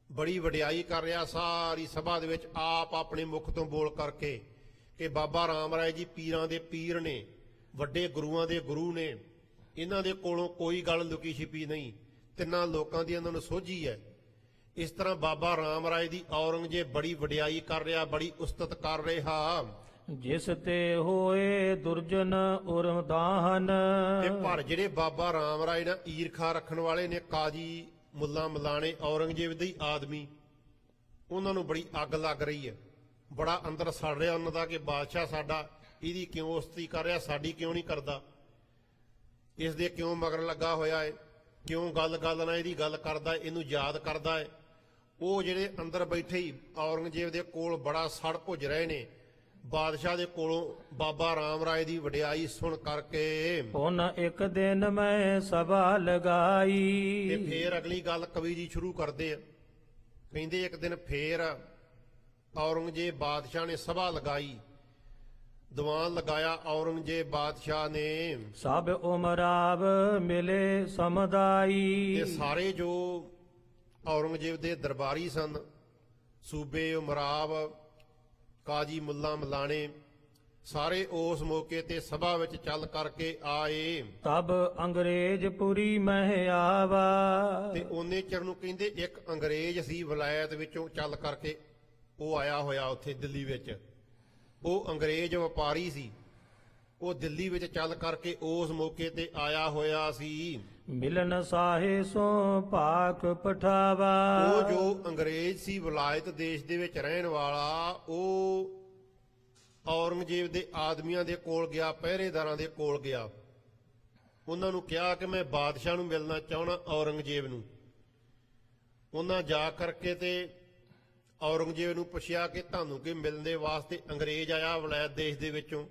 ਬੜੀ ਵਡਿਆਈ ਕਰ ਰਿਹਾ ਸਾਰੀ ਸਭਾ ਦੇ ਵਿੱਚ, ਆਪ ਆਪਣੇ ਮੁਖ ਤੋਂ ਬੋਲ ਕਰਕੇ ਕਿ ਬਾਬਾ ਰਾਮ ਰਾਏ ਜੀ ਪੀਰਾਂ ਦੇ ਪੀਰ ਨੇ, ਵੱਡੇ ਗੁਰੂਆਂ ਦੇ ਗੁਰੂ ਨੇ, ਇਹਨਾਂ ਦੇ ਕੋਲੋਂ ਕੋਈ ਗੱਲ ਲੁਕੀ ਛਿਪੀ ਨਹੀਂ, ਤਿੰਨਾਂ ਲੋਕਾਂ ਦੀ ਇਹਨਾਂ ਨੂੰ ਸੋਝੀ ਹੈ। ਇਸ ਤਰ੍ਹਾਂ ਬਾਬਾ ਰਾਮ ਰਾਏ ਦੀ ਔਰੰਗਜ਼ੇਬ ਬੜੀ ਵਡਿਆਈ ਕਰ ਰਿਹਾ, ਬੜੀ ਉਸਤਤ ਕਰ ਰਿਹਾ। ਜਿਸ ਤੇ ਹੋਏ ਦੁਰਜਨ ਉਰਮਦਾਹਨ। ਤੇ ਪਰ ਜਿਹੜੇ ਬਾਬਾ ਰਾਮ ਰਾਏ ਨਾਲ ਈਰਖਾ ਰੱਖਣ ਵਾਲੇ ਨੇ, ਕਾਜੀ ਮੁੱਲਾ ਮਲਾਣੇ, ਔਰੰਗਜ਼ੇਬ ਦੇ ਹੀ ਆਦਮੀ, ਉਹਨਾਂ ਨੂੰ ਬੜੀ ਅੱਗ ਲੱਗ ਰਹੀ ਹੈ, ਬੜਾ ਅੰਦਰ ਸੜ ਰਿਹਾ ਉਹਨਾਂ ਦਾ ਕਿ ਬਾਦਸ਼ਾਹ ਸਾਡਾ ਇਹਦੀ ਕਿਉਂ ਉਸਤਤੀ ਕਰ ਰਿਹਾ, ਸਾਡੀ ਕਿਉਂ ਨਹੀਂ ਕਰਦਾ, ਇਸ ਦੇ ਕਿਉਂ ਮਗਰ ਲੱਗਾ ਹੋਇਆ ਹੈ, ਕਿਉਂ ਗੱਲ ਗੱਲ ਨਾਲ ਇਹਦੀ ਗੱਲ ਕਰਦਾ, ਇਹਨੂੰ ਯਾਦ ਕਰਦਾ ਹੈ। ਉਹ ਜਿਹੜੇ ਅੰਦਰ ਬੈਠੇ ਹੀ ਔਰੰਗਜ਼ੇਬ ਦੇ ਕੋਲ ਬੜਾ ਸੜ ਭੁੱਜ ਰਹੇ ਨੇ, ਬਾਦਸ਼ਾਹ ਦੇ ਕੋਲੋਂ ਬਾਬਾ ਰਾਮ ਰਾਏ ਦੀ ਵਡਿਆਈ ਸੁਣ ਕਰਕੇ। ਪੁਨ ਇੱਕ ਦਿਨ ਮੈਂ ਸਭਾ ਲਗਾਈ। ਤੇ ਫੇਰ ਅਗਲੀ ਗੱਲ ਕਵੀ ਜੀ ਸ਼ੁਰੂ ਕਰਦੇ ਆ, ਕਹਿੰਦੇ ਇੱਕ ਦਿਨ ਫੇਰ ਔਰੰਗਜ਼ੇਬ ਬਾਦਸ਼ਾਹ ਨੇ ਸਭਾ ਲਗਾਈ, ਦੀਵਾਨ ਲਗਾਇਆ ਔਰੰਗਜ਼ੇਬ ਬਾਦਸ਼ਾਹ ਨੇ। ਸਭ ਉਮਰਾਵ ਮਿਲੇ ਸਮਦਾਈ। ਤੇ ਸਾਰੇ ਜੋ ਔਰੰਗਜ਼ੇਬ ਦੇ ਦਰਬਾਰੀ ਸਨ, ਸੂਬੇ ਉਮਰਾਵ, ਕਾਜੀ ਮੁੱਲਾ ਮਲਾਣੇ, ਸਾਰੇ ਉਸ ਮੌਕੇ ਤੇ ਸਭਾ ਵਿੱਚ ਚੱਲ ਕਰਕੇ ਆਏ। ਤਬ ਅੰਗਰੇਜ਼ ਪੁਰੀ ਮਹਿ ਆਵਾ। ਤੇ ਉਹਨੇ ਚਿਰ ਨੂੰ ਕਹਿੰਦੇ ਇੱਕ ਅੰਗਰੇਜ਼ ਸੀ ਵਲਾਇਤ ਵਿੱਚੋਂ ਚੱਲ ਕਰਕੇ ਉਹ ਆਇਆ ਹੋਇਆ ਉੱਥੇ ਦਿੱਲੀ ਵਿੱਚ। ਉਹ ਅੰਗਰੇਜ਼ ਵਪਾਰੀ ਸੀ, ਉਹ ਦਿੱਲੀ ਵਿੱਚ ਚੱਲ ਕਰਕੇ ਉਸ ਮੌਕੇ ਤੇ ਆਇਆ ਹੋਇਆ ਸੀ। ਮਿਲਨ ਸਾਹੇ ਸੋ ਭਾਕ ਪਠਾਵਾ। ਉਹ ਜੋ ਅੰਗਰੇਜ਼ ਸੀ ਵਲਾਇਤ ਦੇਸ਼ ਦੇ ਵਿੱਚ ਰਹਿਣ ਵਾਲਾ, ਉਹ ਔਰੰਗਜ਼ੇਬ ਦੇ ਆਦਮੀਆਂ ਦੇ ਕੋਲ ਗਿਆ, ਪਹਿਰੇਦਾਰਾਂ ਦੇ ਕੋਲ ਗਿਆ, ਉਹਨਾਂ ਨੂੰ ਕਿਹਾ ਕਿ ਮੈਂ ਬਾਦਸ਼ਾਹ ਨੂੰ ਮਿਲਣਾ ਚਾਹੁੰਦਾ, ਔਰੰਗਜ਼ੇਬ ਨੂੰ। ਉਹਨਾਂ ਜਾ ਕਰਕੇ ਤੇ ਔਰੰਗਜ਼ੇਬ ਨੂੰ ਪੁੱਛਿਆ ਕਿ ਤੁਹਾਨੂੰ ਕਿ ਮਿਲਣ ਦੇ ਵਾਸਤੇ ਅੰਗਰੇਜ਼ ਆਇਆ ਵਲਾਇਤ ਦੇਸ਼ ਦੇ ਵਿੱਚੋਂ।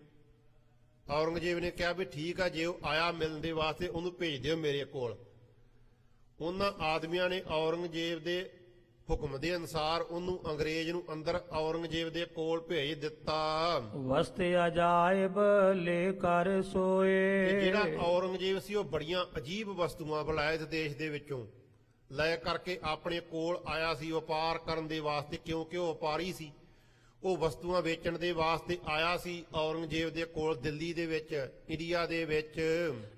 ਔਰੰਗਜ਼ੇਬ ਨੇ ਕਿਹਾ ਵੀ ਠੀਕ ਆ, ਜੇ ਉਹ ਆਇਆ ਮਿਲਣ ਦੇ ਵਾਸਤੇ ਉਹਨੂੰ ਭੇਜ ਦਿਓ ਮੇਰੇ ਕੋਲ। ਉਹਨਾਂ ਆਦਮੀਆਂ ਨੇ ਔਰੰਗਜ਼ੇਬ ਦੇ ਹੁਕਮ ਦੇ ਅਨੁਸਾਰ ਉਹਨੂੰ ਅੰਗਰੇਜ਼ ਨੂੰ ਅੰਦਰ ਔਰੰਗਜ਼ੇਬ ਦੇ ਕੋਲ ਭੇਜ ਦਿੱਤਾ। ਵਸਤ ਅਜਾਇਬ ਲੈ ਕਰ ਤੇ ਸੋਏ। ਜਿਹੜਾ ਔਰੰਗਜ਼ੇਬ ਸੀ ਉਹ ਬੜੀਆਂ ਅਜੀਬ ਵਸਤੂਆਂ ਵਲਾਇਤ ਦੇਸ਼ ਦੇ ਵਿੱਚੋਂ ਲੈ ਕਰਕੇ ਆਪਣੇ ਕੋਲ ਆਇਆ ਸੀ ਵਪਾਰ ਕਰਨ ਦੇ ਵਾਸਤੇ, ਕਿਉਂਕਿ ਉਹ ਵਪਾਰੀ ਸੀ। ਉਹ ਵਸਤੂਆਂ ਵੇਚਣ ਦੇ ਵਾਸਤੇ ਆਇਆ ਸੀ ਔਰੰਗਜ਼ੇਬ ਦੇ ਕੋਲ ਦਿੱਲੀ ਦੇ ਵਿੱਚ, ਇੰਡੀਆ ਦੇ ਵਿੱਚ।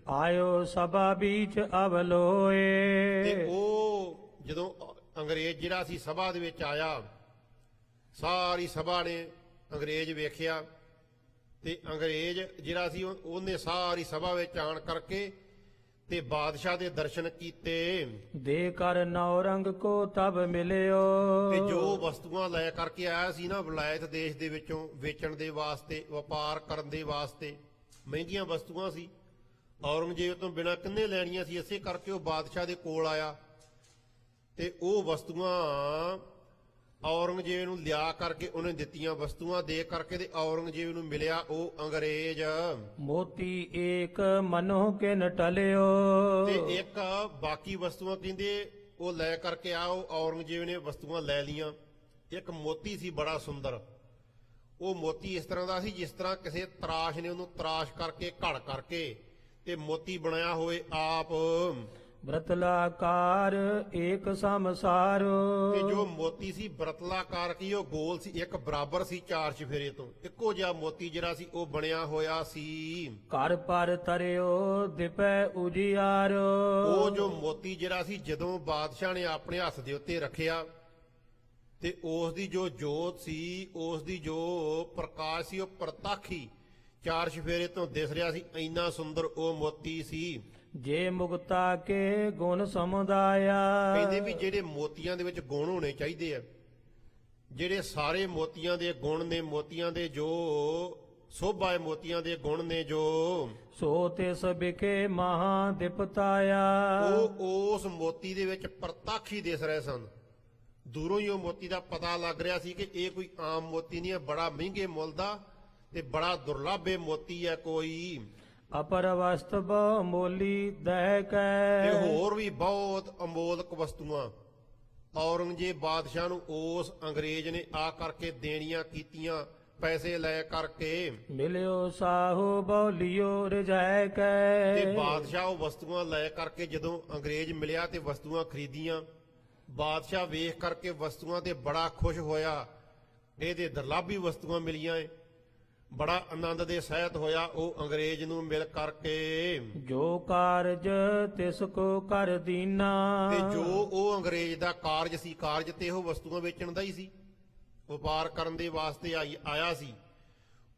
ਆਇਓ ਸਭਾ ਵਿੱਚ ਅਵਲੋਏ। ਤੇ ਉਹ ਜਦੋਂ ਅੰਗਰੇਜ਼ ਜਿਹੜਾ ਸੀ ਸਭਾ ਦੇ ਵਿੱਚ ਆਇਆ, ਸਾਰੀ ਸਭਾ ਨੇ ਅੰਗਰੇਜ਼ ਵੇਖਿਆ, ਤੇ ਅੰਗਰੇਜ਼ ਜਿਹੜਾ ਸੀ ਉਹਨੇ ਸਾਰੀ ਸਭਾ ਵਿੱਚ ਆਣ ਕਰਕੇ ਤੇ ਬਾਦਸ਼ਾਹ ਦੇ ਦਰਸ਼ਨ ਕੀਤੇ। ਦੇ ਕਰ ਨੌਰੰਗ ਕੋ ਤਬ ਮਿਲਿਓ। ਤੇ ਜੋ ਵਸਤੂਆਂ ਲੈ ਕਰਕੇ ਆਇਆ ਸੀ ਨਾ ਵਲਾਇਤ ਦੇਸ਼ ਦੇ ਵਿੱਚੋਂ ਵੇਚਣ ਦੇ ਵਾਸਤੇ, ਵਪਾਰ ਕਰਨ ਦੇ ਵਾਸਤੇ, ਮਹਿੰਗੀਆਂ ਵਸਤੂਆਂ ਸੀ, ਔਰੰਗਜ਼ੇਬ ਤੋਂ ਬਿਨਾਂ ਕਿੰਨੇ ਲੈਣੀਆਂ ਸੀ, ਇਸੇ ਕਰਕੇ ਉਹ ਬਾਦਸ਼ਾਹ ਦੇ ਕੋਲ ਆਇਆ। ਤੇ ਉਹ ਵਸਤੂਆਂ ਔਰੰਗਜ਼ੇਬ ਨੂੰ ਲਿਆ ਕਰਕੇ ਉਹਨੇ ਦਿੱਤੀਆਂ, ਵਸਤੂਆਂ ਦੇ ਕਰਕੇ ਤੇ ਔਰੰਗਜ਼ੇਬ ਨੂੰ ਮਿਲਿਆ ਉਹ ਅੰਗਰੇਜ਼। ਮੋਤੀ ਏਕ ਮਨੋ ਕੇ ਨ ਟਲਿਓ। ਤੇ ਇੱਕ ਬਾਕੀ ਵਸਤੂਆਂ ਕਹਿੰਦੇ ਉਹ ਲੈ ਕਰਕੇ ਆਓ, ਔਰੰਗਜ਼ੇਬ ਨੇ ਵਸਤੂਆਂ ਲੈ ਲੀਆਂ। ਇੱਕ ਮੋਤੀ ਸੀ ਬੜਾ ਸੁੰਦਰ, ਉਹ ਮੋਤੀ ਇਸ ਤਰ੍ਹਾਂ ਦਾ ਸੀ ਜਿਸ ਤਰ੍ਹਾਂ ਕਿਸੇ ਤਰਾਸ਼ ਨੇ ਉਹਨੂੰ ਤਰਾਸ਼ ਕਰਕੇ ਘੜ ਕਰਕੇ ਤੇ ਮੋਤੀ ਬਣਾਇਆ ਹੋਵੇ ਆਪ। ਬ੍ਰਤਲਾਕਾਰ ਏਕ ਸਮਸਾਰੋ। ਤੇ ਜੋ ਮੋਤੀ ਸੀ ਬ੍ਰਤਲਾਕਾਰ ਕੀ, ਉਹ ਗੋਲ ਸੀ, ਇੱਕ ਬਰਾਬਰ ਸੀ ਚਾਰ ਚਫੇਰੇ ਤੋਂ, ਇੱਕੋ ਜਿਹਾ ਮੋਤੀ ਜਿਹੜਾ ਸੀ ਉਹ ਬਣਿਆ ਹੋਇਆ ਸੀ। ਘਰ ਪਰ ਤਰਿਓ ਦਿਪੈ ਉਜਿਆਰੋ। ਉਹ ਜੋ ਮੋਤੀ ਜਿਹੜਾ ਸੀ ਜਦੋਂ ਬਾਦਸ਼ਾਹ ਨੇ ਆਪਣੇ ਹੱਥ ਦੇ ਉੱਤੇ ਰੱਖਿਆ ਤੇ ਉਸ ਦੀ ਜੋ ਜੋਤ ਸੀ, ਉਸ ਦੀ ਜੋ ਪ੍ਰਕਾਸ਼ ਸੀ, ਉਹ ਪ੍ਰਤੱਖੀ ਚਾਰ ਚਫੇਰੇ ਤੋਂ ਦਿਸ ਰਿਹਾ ਸੀ, ਇੰਨਾ ਸੁੰਦਰ ਉਹ ਮੋਤੀ ਸੀ। ਜੇ ਮੁਕਤਾ ਕੇ ਗੁਣ ਸਮੁਦਾਇਆ। ਕਹਿੰਦੇ ਵੀ ਜਿਹੜੇ ਮੋਤੀਆਂ ਦੇ ਵਿੱਚ ਗੁਣ ਹੋਣੇ ਚਾਹੀਦੇ ਆ, ਜਿਹੜੇ ਸਾਰੇ ਮੋਤੀਆਂ ਦੇ ਗੁਣ ਨੇ, ਮੋਤੀਆਂ ਦੇ ਜੋ ਸੋਭਾ ਹੈ, ਮੋਤੀਆਂ ਦੇ ਗੁਣ ਨੇ ਜੋ, ਸੋ ਤਿਸ ਬਿਕੇ ਮਹਾ ਦਿਪਤਾਇਆ। ਉਹ ਉਸ ਮੋਤੀ ਦੇ ਵਿੱਚ ਪ੍ਰਤੱਖ ਹੀ ਦਿਸ ਰਹੇ ਸਨ। ਦੂਰੋਂ ਹੀ ਉਹ ਮੋਤੀ ਦਾ ਪਤਾ ਲੱਗ ਰਿਹਾ ਸੀ ਕਿ ਇਹ ਕੋਈ ਆਮ ਮੋਤੀ ਨਹੀਂ ਹੈ, ਬੜਾ ਮਹਿੰਗੇ ਮੁੱਲ ਦਾ ਤੇ ਬੜਾ ਦੁਰਲੱਭ ਮੋਤੀ ਹੈ ਕੋਈ। ਅਪਰ ਵਸਤ ਬਹੁ ਮੋਲੀ ਦਹਿ ਤੇ ਕੈ। ਹੋਰ ਵੀ ਬਹੁਤ ਅਮੋਲਕ ਵਸਤੂਆਂ, ਔਰੰਗਜ਼ੇਬ ਬਾਦਸ਼ਾਹ ਨੂੰ ਉਸ ਅੰਗਰੇਜ਼ ਨੇ ਆ ਕਰਕੇ ਦੇਣੀਆਂ ਕੀਤੀਆਂ ਪੈਸੇ ਲੈ ਕਰਕੇ। ਮਿਲਿਓ ਸਾਹੋ ਬੌਲਿਓ ਰਜਾਇ ਤੇ ਕੈ ਬਾਦਸ਼ਾਹ ਉਹ ਵਸਤੂਆਂ ਲੈ ਕਰਕੇ ਜਦੋਂ ਅੰਗਰੇਜ਼ ਮਿਲਿਆ ਤੇ ਵਸਤੂਆਂ ਖਰੀਦੀਆਂ। ਬਾਦਸ਼ਾਹ ਵੇਖ ਕਰਕੇ ਵਸਤੂਆਂ ਤੇ ਬੜਾ ਖੁਸ਼ ਹੋਇਆ, ਇਹਦੇ ਦੁਰਲੱਭੀ ਵਸਤੂਆਂ ਮਿਲੀਆਂ ਏ। ਬੜਾ ਆਨੰਦ ਦੇ ਸਹਿਤ ਹੋਇਆ ਉਹ ਅੰਗਰੇਜ਼ ਨੂੰ ਮਿਲ ਕਰਕੇ। ਜੋ ਕਾਰਜ ਤਿਸ ਕੋ ਕਰ ਦੀਨਾ ਤੇ ਜੋ ਉਹ ਅੰਗਰੇਜ਼ ਦਾ ਕਾਰਜ ਸੀ, ਕਾਰਜ ਤੇ ਉਹ ਵਸਤੂਆਂ ਵੇਚਣ ਦਾ ਹੀ ਸੀ, ਵਪਾਰ ਕਰਨ ਦੇ ਵਾਸਤੇ ਆਇਆ ਸੀ।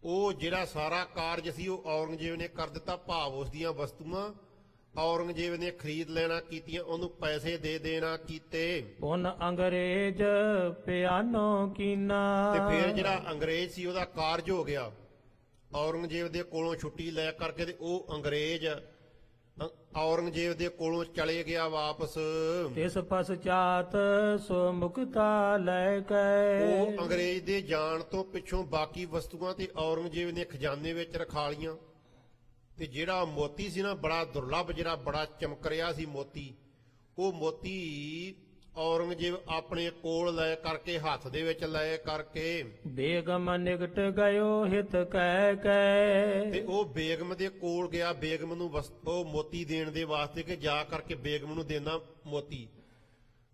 ਉਹ ਜਿਹੜਾ ਸਾਰਾ ਕਾਰਜ ਸੀ ਉਹ ਔਰੰਗਜ਼ੇਬ ਨੇ ਕਰ ਦਿੱਤਾ, ਭਾਵ ਉਸ ਦੀਆਂ ਵਸਤੂਆਂ ਔਰੰਗਜ਼ੇਬ ਨੇ ਖਰੀਦ ਲੈਣਾ ਕੀਤੀਆਂ, ਉਹਨੂੰ ਪੈਸੇ ਦੇ ਦੇਣਾ ਕੀਤੇ। ਪੁਨ ਅੰਗਰੇਜ ਪਿਆਨੋ ਕੀਨਾ ਤੇ ਫਿਰ ਜਿਹੜਾ ਅੰਗਰੇਜ਼ ਸੀ ਉਹਦਾ ਕਾਰਜ ਹੋ ਗਿਆ। ਔਰੰਗਜ਼ੇਬ ਦੇ ਕੋਲੋਂ ਛੁੱਟੀ ਲੈ ਕਰਕੇ ਤੇ ਉਹ ਅੰਗਰੇਜ਼ ਔਰੰਗਜ਼ੇਬ ਦੇ ਕੋਲੋਂ ਚਲੇ ਗਿਆ ਵਾਪਸ। ਤਿਸ ਪਸਚਾਤ ਸੋ ਮੁਕਤਾ ਲੈ ਕੈ ਉਹ ਅੰਗਰੇਜ਼ ਦੇ ਜਾਣ ਤੋਂ ਪਿੱਛੋਂ ਬਾਕੀ ਵਸਤੂਆਂ ਤੇ ਔਰੰਗਜ਼ੇਬ ਨੇ ਖਜ਼ਾਨੇ ਵਿੱਚ ਰਖਾ ਲੀਆਂ। ਤੇ ਜਿਹੜਾ ਮੋਤੀ ਸੀ ਨਾ, ਬੜਾ ਦੁਰਲੱਭ, ਜਿਹੜਾ ਬੜਾ ਚਮਕ ਰਿਹਾ ਸੀ ਮੋਤੀ, ਉਹ ਮੋਤੀ ਔਰੰਗਜ਼ੇਬ ਆਪਣੇ ਕੋਲ ਲੈ ਕਰਕੇ, ਹੱਥ ਦੇ ਵਿੱਚ ਲੈ ਕਰਕੇ ਬੇਗਮ ਨਿਕਟ ਗਇਓ ਹਿਤ ਕਹਿ ਕੈ ਤੇ ਉਹ ਬੇਗਮ ਦੇ ਕੋਲ ਗਿਆ, ਬੇਗਮ ਨੂੰ ਉਹ ਮੋਤੀ ਦੇਣ ਦੇ ਵਾਸਤੇ ਕਿ ਜਾ ਕਰਕੇ ਬੇਗਮ ਨੂੰ ਦੇਣਾ ਮੋਤੀ।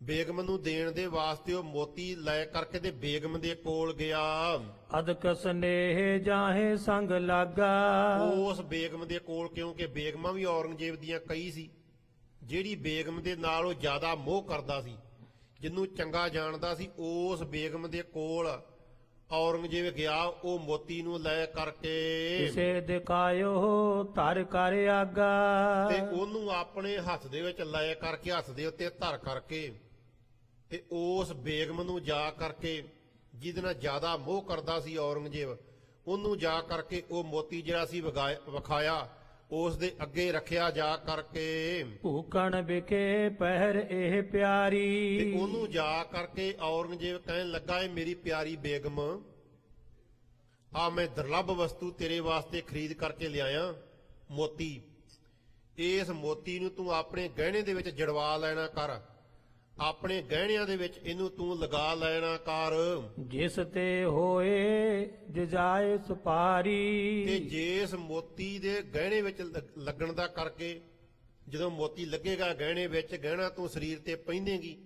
ਬੇਗਮ ਨੂੰ ਦੇਣ ਦੇ ਵਾਸਤੇ ਉਹ ਮੋਤੀ ਲੈ ਕਰਕੇ ਤੇ ਬੇਗਮ ਦੇ ਕੋਲ ਗਿਆ। ਅਦਕ ਸਨੇਹ ਜਾਹੇ ਸੰਗ ਲਾਗਾ ਉਸ ਬੇਗਮ ਦੇ ਕੋਲ, ਕਿਉਂਕਿ ਬੇਗਮਾਂ ਵੀ ਔਰੰਗਜ਼ੇਬ ਦੀਆਂ ਕਈ ਸੀ, ਜਿਹੜੀ ਬੇਗਮ ਦੇ ਨਾਲ ਉਹ ਜ਼ਿਆਦਾ ਮੋਹ ਕਰਦਾ ਸੀ, ਜਿਹਨੂੰ ਚੰਗਾ ਜਾਣਦਾ ਸੀ, ਉਸ ਬੇਗਮ ਦੇ ਕੋਲ ਔਰੰਗਜ਼ੇਬ ਗਿਆ ਉਹ ਮੋਤੀ ਨੂੰ ਲੈ ਕਰਕੇ। ਕਿਸੇ ਦਿਕਾਇਓ ਧਰ ਕਰ ਆਗਾ ਤੇ ਉਹਨੂੰ ਆਪਣੇ ਹੱਥ ਦੇ ਵਿੱਚ ਲੈ ਕਰਕੇ, ਹੱਥ ਦੇ ਉੱਤੇ ਧਰ ਕਰਕੇ, ਤੇ ਉਸ ਬੇਗਮ ਨੂੰ ਜਾ ਕਰਕੇ, ਜਿਹਦੇ ਨਾਲ ਜ਼ਿਆਦਾ ਮੋਹ ਕਰਦਾ ਸੀ ਔਰੰਗਜ਼ੇਬ, ਉਹਨੂੰ ਜਾ ਕਰਕੇ ਉਹ ਮੋਤੀ ਜਿਹੜਾ ਸੀ ਵਿਖਾਇਆ, ਉਸ ਦੇ ਅੱਗੇ ਰੱਖਿਆ ਜਾ ਕਰਕੇ। ਭੂਕਣ ਵਿਖੇ ਪਹਿਰ ਇਹ ਪਿਆਰੀ ਤੇ ਉਹਨੂੰ ਜਾ ਕਰਕੇ ਔਰੰਗਜ਼ੇਬ ਕਹਿਣ ਲੱਗਾ, ਇਹ ਮੇਰੀ ਪਿਆਰੀ ਬੇਗਮ, ਆ ਮੈਂ ਦੁਰਲੱਭ ਵਸਤੂ ਤੇਰੇ ਵਾਸਤੇ ਖਰੀਦ ਕਰਕੇ ਲਿਆਇਆ, ਮੋਤੀ। ਇਸ ਮੋਤੀ ਨੂੰ ਤੂੰ ਆਪਣੇ ਗਹਿਣੇ ਦੇ ਵਿੱਚ ਜੜਵਾ ਲੈਣਾ ਕਰ, ਆਪਣੇ ਗਹਿਣਿਆਂ ਦੇ ਵਿੱਚ ਇਹਨੂੰ ਤੂੰ ਲਗਾ ਲੈਣਾ ਕਰ। ਜਿਸ ਤੇ ਹੋਏ ਜਜਾਏ ਤੇ ਸੁਪਾਰੀ ਜਿਸ ਮੋਤੀ ਦੇ ਗਹਿਣੇ ਵਿੱਚ ਲੱਗਣ ਦਾ ਕਰਕੇ, ਜਦੋਂ ਮੋਤੀ ਲੱਗੇਗਾ ਗਹਿਣੇ ਵਿੱਚ, ਗਹਿਣਾ ਤੂੰ ਸਰੀਰ ਤੇ ਪਹਿਨੇਗੀ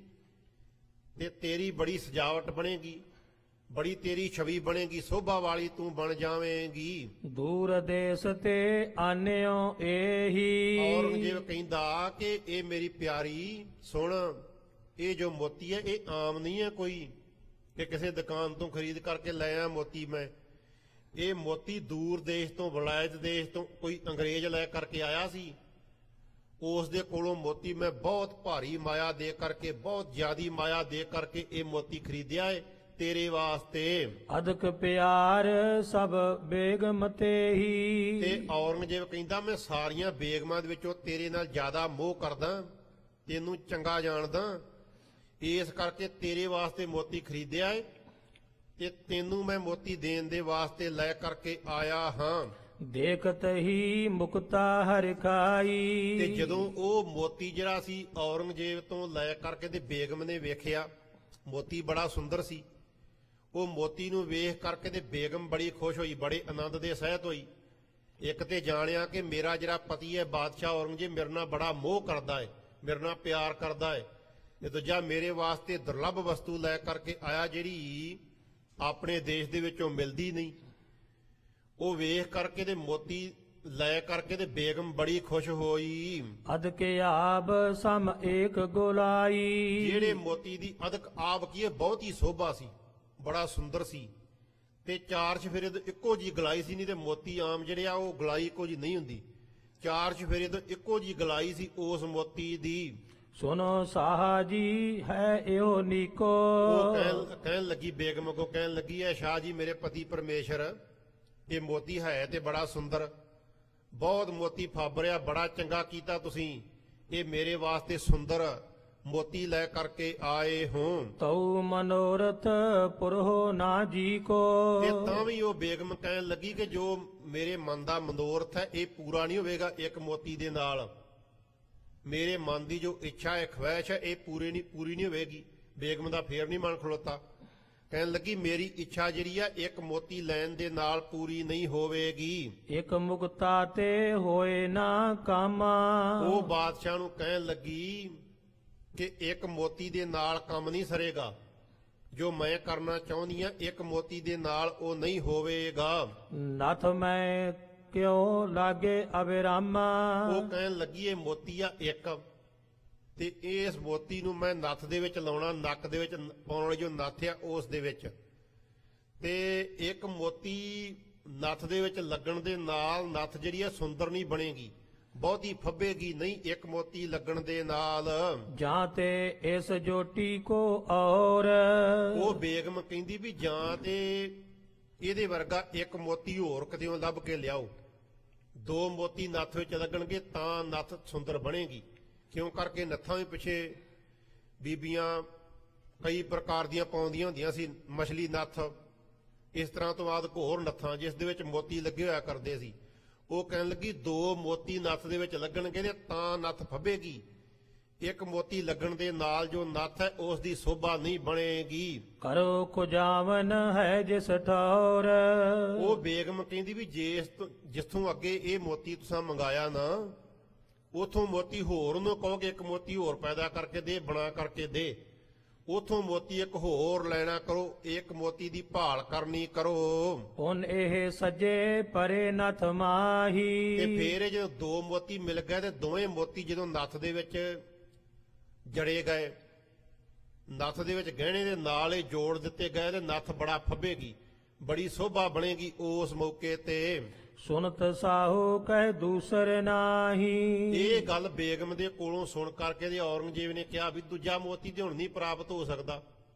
ਤੇ ਤੇਰੀ ਬੜੀ ਸਜਾਵਟ ਬਣੇਗੀ, ਬੜੀ ਤੇਰੀ ਛਵੀ ਬਣੇਗੀ, ਸੋਭਾ ਵਾਲੀ ਤੂੰ ਬਣ ਜਾਵੇਂਗੀ। ਦੂਰ ਦੇਸ ਤੇ ਆਨਿਓ ਇਹੀ ਔਰੰਗਜ਼ੇਬ ਕਹਿੰਦਾ ਕਿ ਇਹ ਮੇਰੀ ਪਿਆਰੀ ਸੁਣ, ਇਹ ਜੋ ਮੋਤੀ ਹੈ ਇਹ ਆਮ ਨਹੀਂ ਹੈ ਕੋਈ ਕਿ ਕਿਸੇ ਦੁਕਾਨ ਤੋਂ ਖਰੀਦ ਕਰਕੇ ਲੈ ਆਇਆ ਮੋਤੀ ਮੈਂ। ਇਹ ਮੋਤੀ ਦੂਰ ਦੇਸ਼ ਤੋਂ, ਵਲਾਇਤ ਦੇਸ਼ ਤੋਂ ਕੋਈ ਅੰਗਰੇਜ਼ ਲੈ ਕਰਕੇ ਆਇਆ ਸੀ, ਉਸ ਦੇ ਕੋਲੋਂ ਮੋਤੀ ਮੈਂ ਬਹੁਤ ਭਾਰੀ ਮਾਇਆ ਦੇ ਕਰਕੇ, ਬਹੁਤ ਜ਼ਿਆਦੀ ਮਾਇਆ ਦੇ ਕਰਕੇ ਇਹ ਮੋਤੀ ਖਰੀਦਿਆ ਏ ਤੇਰੇ ਵਾਸਤੇ। ਅਦਕ ਪਿਆਰ ਸਭ ਬੇਗਮ ਤੇ ਹੀ ਤੇ ਔਰੰਗਜ਼ੇਬ ਕਹਿੰਦਾ ਮੈਂ ਸਾਰੀਆਂ ਬੇਗਮਾਂ ਦੇ ਵਿੱਚੋਂ ਤੇਰੇ ਨਾਲ ਜ਼ਿਆਦਾ ਮੋਹ ਕਰਦਾ, ਤੈਨੂੰ ਚੰਗਾ ਜਾਣਦਾ, ਇਸ ਕਰਕੇ ਤੇਰੇ ਵਾਸਤੇ ਮੋਤੀ ਖਰੀਦਿਆ ਏ ਤੇ ਤੈਨੂੰ ਮੈਂ ਮੋਤੀ ਦੇਣ ਦੇ ਵਾਸਤੇ ਲੈ ਕਰਕੇ ਆਇਆ ਹਾਂ। ਦੇਖਤ ਹੀ ਮੁਕਤਾ ਹਰਿ ਖਾਈ ਤੇ ਜਦੋਂ ਉਹ ਮੋਤੀ ਜਿਹੜਾ ਸੀ ਔਰੰਗਜ਼ੇਬ ਤੋਂ ਲੈ ਕਰਕੇ ਤੇ ਬੇਗਮ ਨੇ ਵੇਖਿਆ, ਮੋਤੀ ਬੜਾ ਸੁੰਦਰ ਸੀ, ਉਹ ਮੋਤੀ ਨੂੰ ਵੇਖ ਕਰਕੇ ਤੇ ਬੇਗਮ ਬੜੀ ਖੁਸ਼ ਹੋਈ, ਬੜੇ ਆਨੰਦ ਦੇ ਸਹਿਤ ਹੋਈ। ਇੱਕ ਤੇ ਜਾਣਿਆ ਕਿ ਮੇਰਾ ਜਿਹੜਾ ਪਤੀ ਹੈ ਬਾਦਸ਼ਾਹ ਔਰੰਗਜ਼ੇਬ ਮੇਰੇ ਨਾਲ ਬੜਾ ਮੋਹ ਕਰਦਾ ਹੈ, ਮੇਰੇ ਨਾਲ ਪਿਆਰ ਕਰਦਾ ਹੈ, ਤੇ ਦੂਜਾ ਮੇਰੇ ਵਾਸਤੇ ਦੁਰਲੱਭ ਵਸਤੂ ਲੈ ਕਰਕੇ ਆਇਆ ਜਿਹੜੀ ਆਪਣੇ ਦੇਸ਼ ਦੇ ਵਿੱਚੋਂ ਮਿਲਦੀ ਨਹੀਂ। ਉਹ ਵੇਖ ਕਰਕੇ ਤੇ ਮੋਤੀ ਲੈ ਕਰਕੇ ਤੇ ਬੇਗਮ ਬੜੀ ਖੁਸ਼ ਹੋਈ। ਅਦਕ ਆਬ ਸਮ ਏਕ ਗੋਲਾਈ ਜਿਹੜੇ ਮੋਤੀ ਦੀ ਅਦਕ ਆਬ ਕੀ ਹੈ, ਬਹੁਤ ਹੀ ਸੋਭਾ ਸੀ, ਬੜਾ ਸੁੰਦਰ ਸੀ, ਤੇ ਚਾਰ ਚਫੇਰੇ ਤੋਂ ਇੱਕੋ ਜੀ ਗਲਾਈ ਸੀ। ਨਹੀਂ ਤੇ ਮੋਤੀ ਆਮ ਜਿਹੜੇ ਆ ਉਹ ਗਲਾਈ ਇੱਕੋ ਜੀ ਨਹੀਂ ਹੁੰਦੀ, ਚਾਰ ਚਫੇਰੇ ਤੋਂ ਇੱਕੋ ਜੀ ਗਲਾਈ ਸੀ ਉਸ ਮੋਤੀ ਦੀ। ਸੁਨੋ ਸਾਹਾ ਜੀ ਹੈ ਇਹੋ ਨੀਕੋ ਉਹ ਕਹਿਣ ਲੱਗੀ, ਬੇਗਮ ਕੋ ਕਹਿਣ ਲੱਗੀ ਹੈ, ਸ਼ਾਹ ਜੀ ਮੇਰੇ ਪਤੀ ਪਰਮੇਸ਼ਰ, ਇਹ ਮੋਤੀ ਹੈ ਤੇ ਬੜਾ ਸੁੰਦਰ, ਬਹੁਤ ਮੋਤੀ ਫਾਬਰਿਆ, ਬੜਾ ਚੰਗਾ ਕੀਤਾ ਤੁਸੀਂ, ਇਹ ਮੇਰੇ ਵਾਸਤੇ ਸੁੰਦਰ ਮੋਤੀ ਲੈ ਕਰਕੇ ਆਏ ਹੋ। ਤਉ ਮਨੋਰਥ ਪੁਰਹੋ ਨਾ ਜੀ ਕੋ ਤੇ ਤਾਂ ਵੀ ਉਹ ਬੇਗਮ ਕਹਿਣ ਲੱਗੀ ਕਿ ਜੋ ਮੇਰੇ ਮਨ ਦਾ ਮਨੋਰਥ ਹੈ ਇਹ ਪੂਰਾ ਨਹੀਂ ਹੋਵੇਗਾ ਇੱਕ ਮੋਤੀ ਦੇ ਨਾਲ, ਮੇਰੇ ਮਨ ਦੀ ਜੋ ਇੱਛਾ ਹੈ, ਖਵਾਇਸ਼ ਹੈ, ਇਹ ਪੂਰੀ ਨਹੀਂ ਹੋਵੇਗੀ, ਬੇਗਮ ਦਾ ਫੇਰ ਨਹੀਂ ਮਨ ਖਲੋਤਾ। ਕਹਿਣ ਲੱਗੀ ਮੇਰੀ ਇੱਛਾ ਜਿਹੜੀ ਆ ਇੱਕ ਮੋਤੀ ਲੈਣ ਦੇ ਨਾਲ ਪੂਰੀ ਨਹੀਂ ਹੋਵੇਗੀ। ਇਕ ਮੁਕਤਾ ਤੇ ਹੋਏ ਨਾ ਕੰਮ। ਉਹ ਬਾਦਸ਼ਾਹ ਨੂੰ ਕਹਿਣ ਲੱਗੀ ਕਿ ਇੱਕ ਮੋਤੀ ਦੇ ਨਾਲ ਕੰਮ ਨਹੀਂ ਸਰੇਗਾ। ਜੋ ਮੈਂ ਕਰਨਾ ਚਾਹੁੰਦੀ ਆ ਇੱਕ ਮੋਤੀ ਦੇ ਨਾਲ ਉਹ ਨਹੀਂ ਹੋਵੇਗਾ। ਨਥ ਮੈਂ ਕਿਉ ਲਾਗੇ ਅਬਿਰਾਮਾ। ਉਹ ਕਹਿਣ ਲੱਗੀ ਇਹ ਮੋਤੀ ਆ ਇੱਕ, ਤੇ ਇਸ ਮੋਤੀ ਨੂੰ ਮੈਂ ਨੱਥ ਦੇ ਵਿੱਚ ਲਾਉਣਾ, ਨੱਕ ਦੇ ਵਿੱਚ ਪਾਉਣ ਵਾਲੀ ਜੋ ਨੱਥ ਆ ਉਸ ਦੇ ਵਿੱਚ। ਤੇ ਇੱਕ ਮੋਤੀ ਨੱਥ ਦੇ ਵਿੱਚ ਲੱਗਣ ਦੇ ਨਾਲ ਨੱਥ ਜਿਹੜੀ ਆ ਸੁੰਦਰ ਨਹੀਂ ਬਣੇਗੀ, ਬਹੁਤੀ ਫੱਬੇਗੀ ਨਹੀਂ ਇੱਕ ਮੋਤੀ ਲੱਗਣ ਦੇ ਨਾਲ। ਜਾਂ ਤੇ ਇਸ ਜੋਟੀ ਕੋ ਔਰ। ਉਹ ਬੇਗਮ ਕਹਿੰਦੀ ਵੀ ਜਾਂ ਤੇ ਇਹਦੇ ਵਰਗਾ ਇੱਕ ਮੋਤੀ ਹੋਰ ਕਿਤੇੋਂ ਲੱਭ ਕੇ ਲਿਆਓ। ਦੋ ਮੋਤੀ ਨੱਥ ਵਿੱਚ ਲੱਗਣਗੇ ਤਾਂ ਨੱਥ ਸੁੰਦਰ ਬਣੇਗੀ। ਕਿਉਂ ਕਰਕੇ ਨੱਥਾਂ ਵੀ ਪਿੱਛੇ ਬੀਬੀਆਂ ਕਈ ਪ੍ਰਕਾਰ ਦੀਆਂ ਪਾਉਂਦੀਆਂ ਹੁੰਦੀਆਂ ਸੀ, ਮਛਲੀ ਨੱਥ, ਇਸ ਤਰ੍ਹਾਂ ਤੋਂ ਬਾਅਦ ਹੋਰ ਨੱਥਾਂ ਜਿਸ ਦੇ ਵਿੱਚ ਮੋਤੀ ਲੱਗੇ ਹੋਇਆ ਕਰਦੇ ਸੀ। ਉਹ ਕਹਿਣ ਲੱਗੀ ਦੋ ਮੋਤੀ ਨੱਥ ਦੇ ਵਿੱਚ ਲੱਗਣਗੇ ਤੇ ਤਾਂ ਨੱਥ ਫੱਬੇਗੀ, ਇੱਕ ਮੋਤੀ ਲੱਗਣ ਦੇ ਨਾਲ ਜੋ ਨੱਥ ਹੈ ਉਸ ਦੀ ਸ਼ੋਭਾ ਨਹੀਂ ਬਣੇਗੀ। ਕਰੋ ਖੁਜਾਵਨ ਹੈ ਜਿਸ ਠੌਰ। ਉਹ ਬੇਗਮ ਕਹਿੰਦੀ ਵੀ ਜਿੱਥੋਂ ਅੱਗੇ ਇਹ ਮੋਤੀ ਤੁਸੀਂ ਮੰਗਾਇਆ ਨਾ, ਉਥੋਂ ਮੋਤੀ ਹੋਰ ਉਹਨੂੰ ਕਹੋਗੇ ਇੱਕ ਮੋਤੀ ਹੋਰ ਪੈਦਾ ਕਰਕੇ ਦੇ, ਬਣਾ ਕਰਕੇ ਦੇ। ਉਥੋਂ ਮੋਤੀ ਇੱਕ ਹੋਰ ਲੈਣਾ ਕਰੋ, ਇੱਕ ਮੋਤੀ ਦੀ ਭਾਲ ਕਰਨੀ ਕਰੋ। ਹੁਣ ਇਹ ਸੱਜੇ ਪਰੇ ਨਥ ਮਾਹੀ। ਤੇ ਫੇਰ ਇਹ ਜਦੋਂ ਦੋ ਮੋਤੀ ਮਿਲ ਗਏ ਤੇ ਦੋਵੇਂ ਮੋਤੀ ਜਦੋਂ ਨੱਥ ਦੇ ਵਿੱਚ ਜੜੇ ਗਏ, ਨੱਥ ਦੇ ਵਿੱਚ ਗਹਿਣੇ ਦੇ ਨਾਲ ਹੀ ਜੋੜ ਦਿੱਤੇ ਗਏ ਤੇ ਨੱਥ ਬੜਾ ਫੱਬੇਗੀ, ਬੜੀ ਸ਼ੋਭਾ ਬਣੇਗੀ ਉਸ ਮੌਕੇ ਤੇ। ਸੁਨਤ ਸਾਹੂ ਕਹਿ ਦੂਸਰ ਨਾਹੀ। ਇਹ ਗੱਲ ਬੇਗਮ ਦੇ ਕੋਲੋਂ ਸੁਣ ਕਰਕੇ ਤੇ ਔਰੰਗਜ਼ੇਬ ਨੇ ਕਿਹਾ ਵੀ ਦੂਜਾ ਮੋਤੀ ਤੇ ਹੁਣ ਨਹੀਂ ਪ੍ਰਾਪਤ ਹੋ ਸਕਦਾ।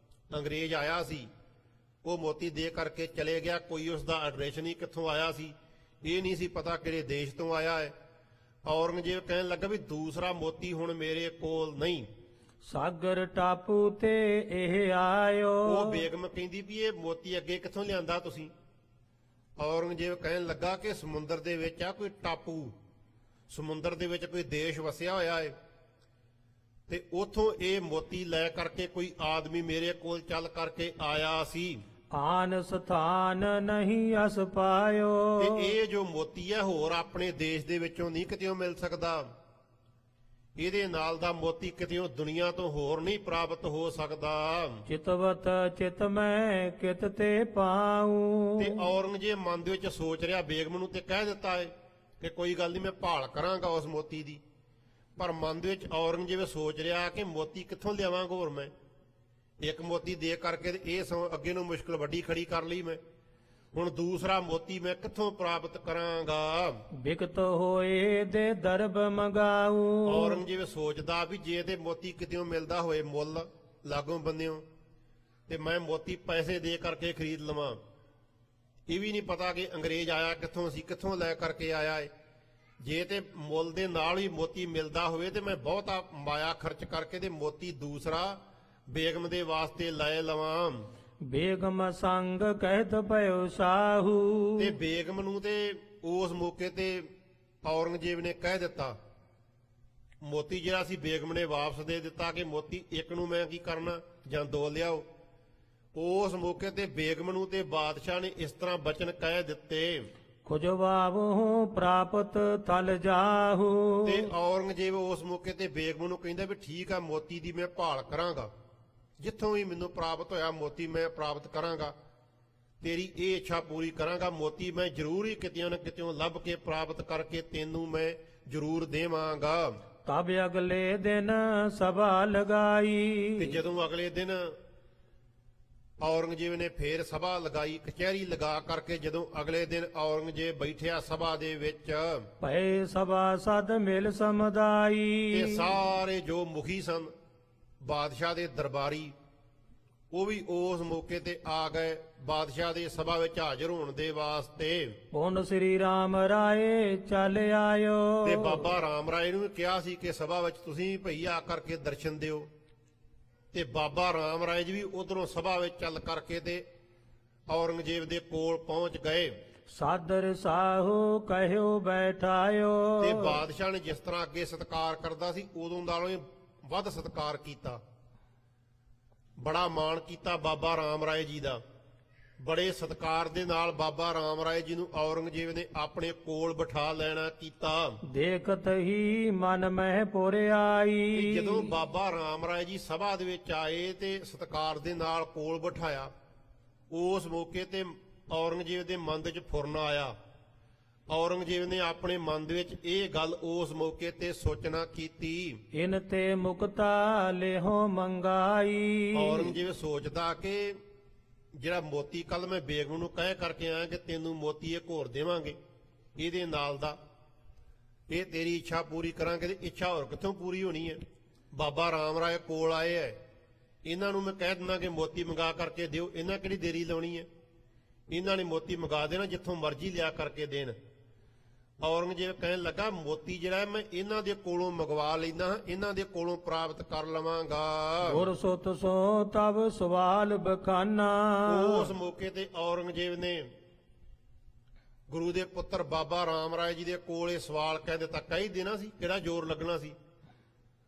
ਅੰਗਰੇਜ਼ ਆਇਆ ਸੀ, ਉਹ ਮੋਤੀ ਦੇ ਕਰਕੇ ਚਲੇ ਗਿਆ, ਕੋਈ ਉਸ ਦਾ ਐਡਰੈਸ ਨਹੀਂ ਕਿੱਥੋਂ ਆਇਆ ਸੀ, ਇਹ ਨਹੀਂ ਸੀ ਪਤਾ ਕਿਹੜੇ ਦੇਸ਼ ਤੋਂ ਆਇਆ ਹੈ। ਔਰੰਗਜ਼ੇਬ ਕਹਿਣ ਲੱਗਾ ਵੀ ਦੂਸਰਾ ਮੋਤੀ ਹੁਣ ਮੇਰੇ ਕੋਲ ਨਹੀਂ। ਸਾਗਰ ਟਾਪੂ ਤੇ ਇਹ ਆਇਓ। ਉਹ ਬੇਗਮ ਕਹਿੰਦੀ ਵੀ ਇਹ ਮੋਤੀ ਅੱਗੇ ਕਿੱਥੋਂ ਲਿਆਂਦਾ ਤੁਸੀਂ? ਔਰੰਗਜ਼ੇਬ ਕਹਿਣ ਲੱਗਾ ਕਿ ਸਮੁੰਦਰ ਦੇ ਵਿੱਚ ਆ ਕੋਈ ਟਾਪੂ, ਸਮੁੰਦਰ ਦੇ ਵਿੱਚ ਕੋਈ ਦੇਸ਼ ਵਸਿਆ ਹੋਇਆ ਹੈ ਤੇ ਉਥੋਂ ਇਹ ਮੋਤੀ ਲੈ ਕਰਕੇ ਕੋਈ ਆਦਮੀ ਮੇਰੇ ਕੋਲ ਚੱਲ ਕਰਕੇ ਆਇਆ ਸੀ। ਆਨ ਸਥਾਨ ਨਹੀਂ ਅਸ ਪਾਇਓ। ਤੇ ਇਹ ਜੋ ਮੋਤੀ ਹੈ ਹੋਰ ਆਪਣੇ ਦੇਸ਼ ਦੇ ਵਿੱਚੋਂ ਨਹੀਂ ਕਿਤੇੋਂ ਮਿਲ ਸਕਦਾ। ਇਹਦੇ ਨਾਲ ਦਾ ਮੋਤੀ ਕਿਤੇੋਂ ਦੁਨੀਆ ਤੋਂ ਹੋਰ ਨਹੀਂ ਪ੍ਰਾਪਤ ਹੋ ਸਕਦਾ। ਚਿਤਵਤ ਚਿਤ ਮੈਂ ਕਿਤ ਤੇ ਪਾਉ। ਤੇ ਔਰੰਗਜ਼ੇਬ ਮਨ ਦੇ ਵਿੱਚ ਸੋਚ ਰਿਹਾ, ਬੇਗਮ ਨੂੰ ਤੇ ਕਹਿ ਦਿੱਤਾ ਹੈ ਕਿ ਕੋਈ ਗੱਲ ਨਹੀਂ ਮੈਂ ਭਾਲ ਕਰਾਂਗਾ ਉਸ ਮੋਤੀ ਦੀ, ਪਰ ਮਨ ਦੇ ਵਿੱਚ ਔਰੰਗਜ਼ੇਬ ਸੋਚ ਰਿਹਾ ਕਿ ਮੋਤੀ ਕਿੱਥੋਂ ਲਿਆਵਾਂਗਾ ਹੋਰ ਮੈਂ। ਇੱਕ ਮੋਤੀ ਦੇ ਕਰਕੇ ਤੇ ਇਹ ਅੱਗੇ ਨੂੰ ਮੁਸ਼ਕਲ ਵੱਡੀ ਖੜੀ ਕਰ ਲਈ ਮੈਂ, ਹੁਣ ਦੂਸਰਾ ਮੋਤੀ ਮੈਂ ਕਿੱਥੋਂ ਪ੍ਰਾਪਤ ਕਰਾਂਗਾ। ਬਿਕਤ ਹੋਏ ਦੇ ਦਰਬ ਮੰਗਾਉ। ਔਰੰਗਜ਼ੇਬ ਸੋਚਦਾ ਵੀ ਜੇ ਤੇ ਮੋਤੀ ਕਿਤੇੋਂ ਮਿਲਦਾ ਹੋਏ ਮੁੱਲ ਲਾਗੋਂ ਬੰਨਿਓ ਤੇ ਮੈਂ ਮੋਤੀ ਪੈਸੇ ਦੇ ਕਰਕੇ ਖਰੀਦ ਲਵਾਂ। ਇਹ ਵੀ ਨਹੀਂ ਪਤਾ ਕਿ ਅੰਗਰੇਜ਼ ਆਇਆ ਕਿੱਥੋਂ ਸੀ, ਕਿੱਥੋਂ ਲੈ ਕਰਕੇ ਆਇਆ ਏ। ਜੇ ਤੇ ਮੁੱਲ ਦੇ ਨਾਲ ਹੀ ਮੋਤੀ ਮਿਲਦਾ ਹੋਵੇ ਤੇ ਮੈਂ ਬਹੁਤਾ ਮਾਇਆ ਖਰਚ ਕਰਕੇ ਤੇ ਮੋਤੀ ਦੂਸਰਾ ਬੇਗਮ ਦੇ ਵਾਸਤੇ ਲੈ ਲਵਾਂ। ਬੇਗਮ ਸੰਗ ਕਹਿਤ ਪਇਓ ਸਾਹੂ। ਤੇ ਬੇਗਮ ਨੂੰ ਤੇ ਉਸ ਮੌਕੇ ਤੇ ਔਰੰਗਜ਼ੇਬ ਨੇ ਕਹਿ ਦਿੱਤਾ, ਮੋਤੀ ਜਿਹੜਾ ਸੀ ਬੇਗਮ ਨੇ ਵਾਪਸ ਦੇ ਦਿੱਤਾ ਕਿ ਮੋਤੀ ਇੱਕ ਨੂੰ ਮੈਂ ਕੀ ਕਰਨਾ ਜਾਂ ਦੋ ਲਿਆਓ। ਉਸ ਮੌਕੇ ਤੇ ਬੇਗਮ ਨੂੰ ਤੇ ਬਾਦਸ਼ਾਹ ਨੇ ਇਸ ਤਰ੍ਹਾਂ ਬਚਨ ਕਹਿ ਦਿੱਤੇ, ਖੁਜਵਾਵਹੁ ਪ੍ਰਾਪਤ ਤਲ ਜਾਹੂ। ਤੇ ਔਰੰਗਜ਼ੇਬ ਉਸ ਮੌਕੇ ਤੇ ਬੇਗਮ ਨੂੰ ਕਹਿੰਦਾ ਵੀ ਠੀਕ ਆ, ਮੋਤੀ ਦੀ ਮੈਂ ਭਾਲ ਕਰਾਂਗਾ, ਜਿੱਥੋਂ ਵੀ ਮੈਨੂੰ ਪ੍ਰਾਪਤ ਹੋਇਆ ਮੋਤੀ ਮੈਂ ਪ੍ਰਾਪਤ ਕਰਾਂਗਾ, ਤੇਰੀ ਇਹ ਇੱਛਾ ਪੂਰੀ ਕਰਾਂਗਾ। ਮੋਤੀ ਮੈਂ ਜ਼ਰੂਰ ਹੀ ਕਿਤਿਓਂ ਨਾ ਕਿਤਿਓਂ ਲੱਭ ਕੇ ਪ੍ਰਾਪਤ ਕਰਕੇ ਤੈਨੂੰ ਮੈਂ ਜ਼ਰੂਰ ਦੇਵਾਂਗਾ। ਤਬ ਅਗਲੇ ਦਿਨ ਸਭਾ ਲਗਾਈ। ਤੇ ਜਦੋਂ ਅਗਲੇ ਦਿਨ ਔਰੰਗਜ਼ੇਬ ਨੇ ਫੇਰ ਸਭਾ ਲਗਾਈ, ਕਚਹਿਰੀ ਲਗਾ ਕਰਕੇ ਜਦੋਂ ਅਗਲੇ ਦਿਨ ਔਰੰਗਜ਼ੇਬ ਬੈਠਿਆ ਸਭਾ ਦੇ ਵਿੱਚ, ਭਏ ਸਭਾ ਸਦ ਮਿਲ ਸਮੁਦਾਈ। ਤੇ ਸਾਰੇ ਜੋ ਮੁਖੀ ਸਨ ਬਾਦਸ਼ਾਹ ਦੇ ਦਰਬਾਰੀ, ਉਹ ਵੀ ਉਸ ਮੌਕੇ ਤੇ ਆ ਗਏ ਬਾਦਸ਼ਾਹ ਦੇ ਸਭਾ ਵਿੱਚ ਹਾਜ਼ਰ ਹੋਣ ਦੇ ਵਾਸਤੇ। ਹੁਣ ਸ੍ਰੀ ਰਾਮ ਰਾਏ ਚੱਲ ਆਇਓ। ਤੇ ਬਾਬਾ ਰਾਮ ਰਾਏ ਨੂੰ ਕਿਹਾ ਸੀ ਕਿ ਸਭਾ ਵਿੱਚ ਤੁਸੀਂ ਭਈ ਆ ਕਰਕੇ ਦਰਸ਼ਨ ਦਿਓ। ਤੇ ਬਾਬਾ ਰਾਮ ਰਾਏ ਜੀ ਵੀ ਉਧਰੋਂ ਸਭਾ ਵਿੱਚ ਚੱਲ ਕਰਕੇ ਤੇ ਔਰੰਗਜ਼ੇਬ ਦੇ ਕੋਲ ਪਹੁੰਚ ਗਏ। ਸਾਦਰ ਸਾਹੂ ਕਹਿਓ ਬੈਠਾਇਓ। ਤੇ ਬਾਦਸ਼ਾਹ ਨੇ ਜਿਸ ਤਰ੍ਹਾਂ ਅੱਗੇ ਸਤਿਕਾਰ ਕਰਦਾ ਸੀ ਉਦੋਂ ਨਾਲੋਂ ਵੱਧ ਸਤਿਕਾਰ ਕੀਤਾ। ਬੜਾ ਮਾਣ ਕੀਤਾ ਬਾਬਾ ਰਾਮ ਰਾਏ ਜੀ ਦਾ। ਬੜੇ ਸਤਿਕਾਰ ਦੇ ਨਾਲ ਬਾਬਾ ਰਾਮ ਰਾਏ ਜੀ ਨੂੰ ਔਰੰਗਜ਼ੇਬ ਨੇ ਆਪਣੇ ਕੋਲ ਬਿਠਾ ਲੈਣਾ ਕੀਤਾ। ਦੇਖਤ ਹੀ ਮਨ ਮਹਿ ਪੁਰ ਤੇ ਆਈ। ਜਦੋਂ ਬਾਬਾ ਰਾਮ ਰਾਏ ਜੀ ਸਭਾ ਦੇ ਵਿੱਚ ਆਏ ਤੇ ਸਤਿਕਾਰ ਦੇ ਨਾਲ ਕੋਲ ਬਿਠਾਇਆ, ਉਸ ਮੌਕੇ ਤੇ ਔਰੰਗਜ਼ੇਬ ਦੇ ਮਨ ਦੇ ਵਿੱਚ ਫੁਰਨ ਆਇਆ। ਔਰੰਗਜ਼ੇਬ ਨੇ ਆਪਣੇ ਮਨ ਦੇ ਵਿੱਚ ਇਹ ਗੱਲ ਉਸ ਮੌਕੇ ਤੇ ਸੋਚਣਾ ਕੀਤੀ। ਇਨ ਤੇ ਮੁਕਤਾ ਲਿਹੋ ਮੰਗਾਈ। ਔਰੰਗਜ਼ੇਬ ਸੋਚਦਾ ਕਿ ਜਿਹੜਾ ਮੋਤੀ ਕੱਲ ਮੈਂ ਬੇਗਮ ਨੂੰ ਕਹਿ ਕਰਕੇ ਆਇਆ ਕਿ ਤੈਨੂੰ ਮੋਤੀ ਇੱਕ ਹੋਰ ਦੇਵਾਂਗੇ ਇਹਦੇ ਨਾਲ ਦਾ, ਇਹ ਤੇਰੀ ਇੱਛਾ ਪੂਰੀ ਕਰਾਂਗੇ, ਤੇ ਇੱਛਾ ਹੋਰ ਕਿੱਥੋਂ ਪੂਰੀ ਹੋਣੀ ਹੈ? ਬਾਬਾ ਰਾਮ ਰਾਏ ਕੋਲ ਆਏ ਹੈ, ਇਹਨਾਂ ਨੂੰ ਮੈਂ ਕਹਿ ਦਿੰਦਾ ਕਿ ਮੋਤੀ ਮੰਗਾ ਕਰਕੇ ਦਿਓ, ਇਹਨਾਂ ਕਿਹੜੀ ਦੇਰੀ ਲਾਉਣੀ ਹੈ? ਇਹਨਾਂ ਨੇ ਮੋਤੀ ਮੰਗਾ ਦੇਣਾ, ਜਿੱਥੋਂ ਮਰਜ਼ੀ ਲਿਆ ਕਰਕੇ ਦੇਣ। ਔਰੰਗਜ਼ੇਬ ਕਹਿਣ ਲੱਗਾ ਮੋਤੀ ਜਿਹੜਾ ਮੈਂ ਇਹਨਾਂ ਦੇ ਕੋਲੋਂ ਮੰਗਵਾ ਲੈਂਦਾ ਹਾਂ, ਇਹਨਾਂ ਦੇ ਕੋਲੋਂ ਪ੍ਰਾਪਤ ਕਰ ਲਵਾਂਗਾ। ਗੁਰ ਸੁਤ ਸੋ ਤਬ ਸਵਾਲ ਬਖਾਨਾ। ਉਸ ਮੌਕੇ ਤੇ ਔਰੰਗਜ਼ੇਬ ਨੇ ਗੁਰੂ ਦੇ ਪੁੱਤਰ ਬਾਬਾ ਰਾਮ ਰਾਏ ਜੀ ਦੇ ਕੋਲ ਇਹ ਸਵਾਲ ਕਹਿ ਦਿੱਤਾ। ਕਹੀ ਦੇਣਾ ਸੀ, ਕਿਹੜਾ ਜ਼ੋਰ ਲੱਗਣਾ ਸੀ?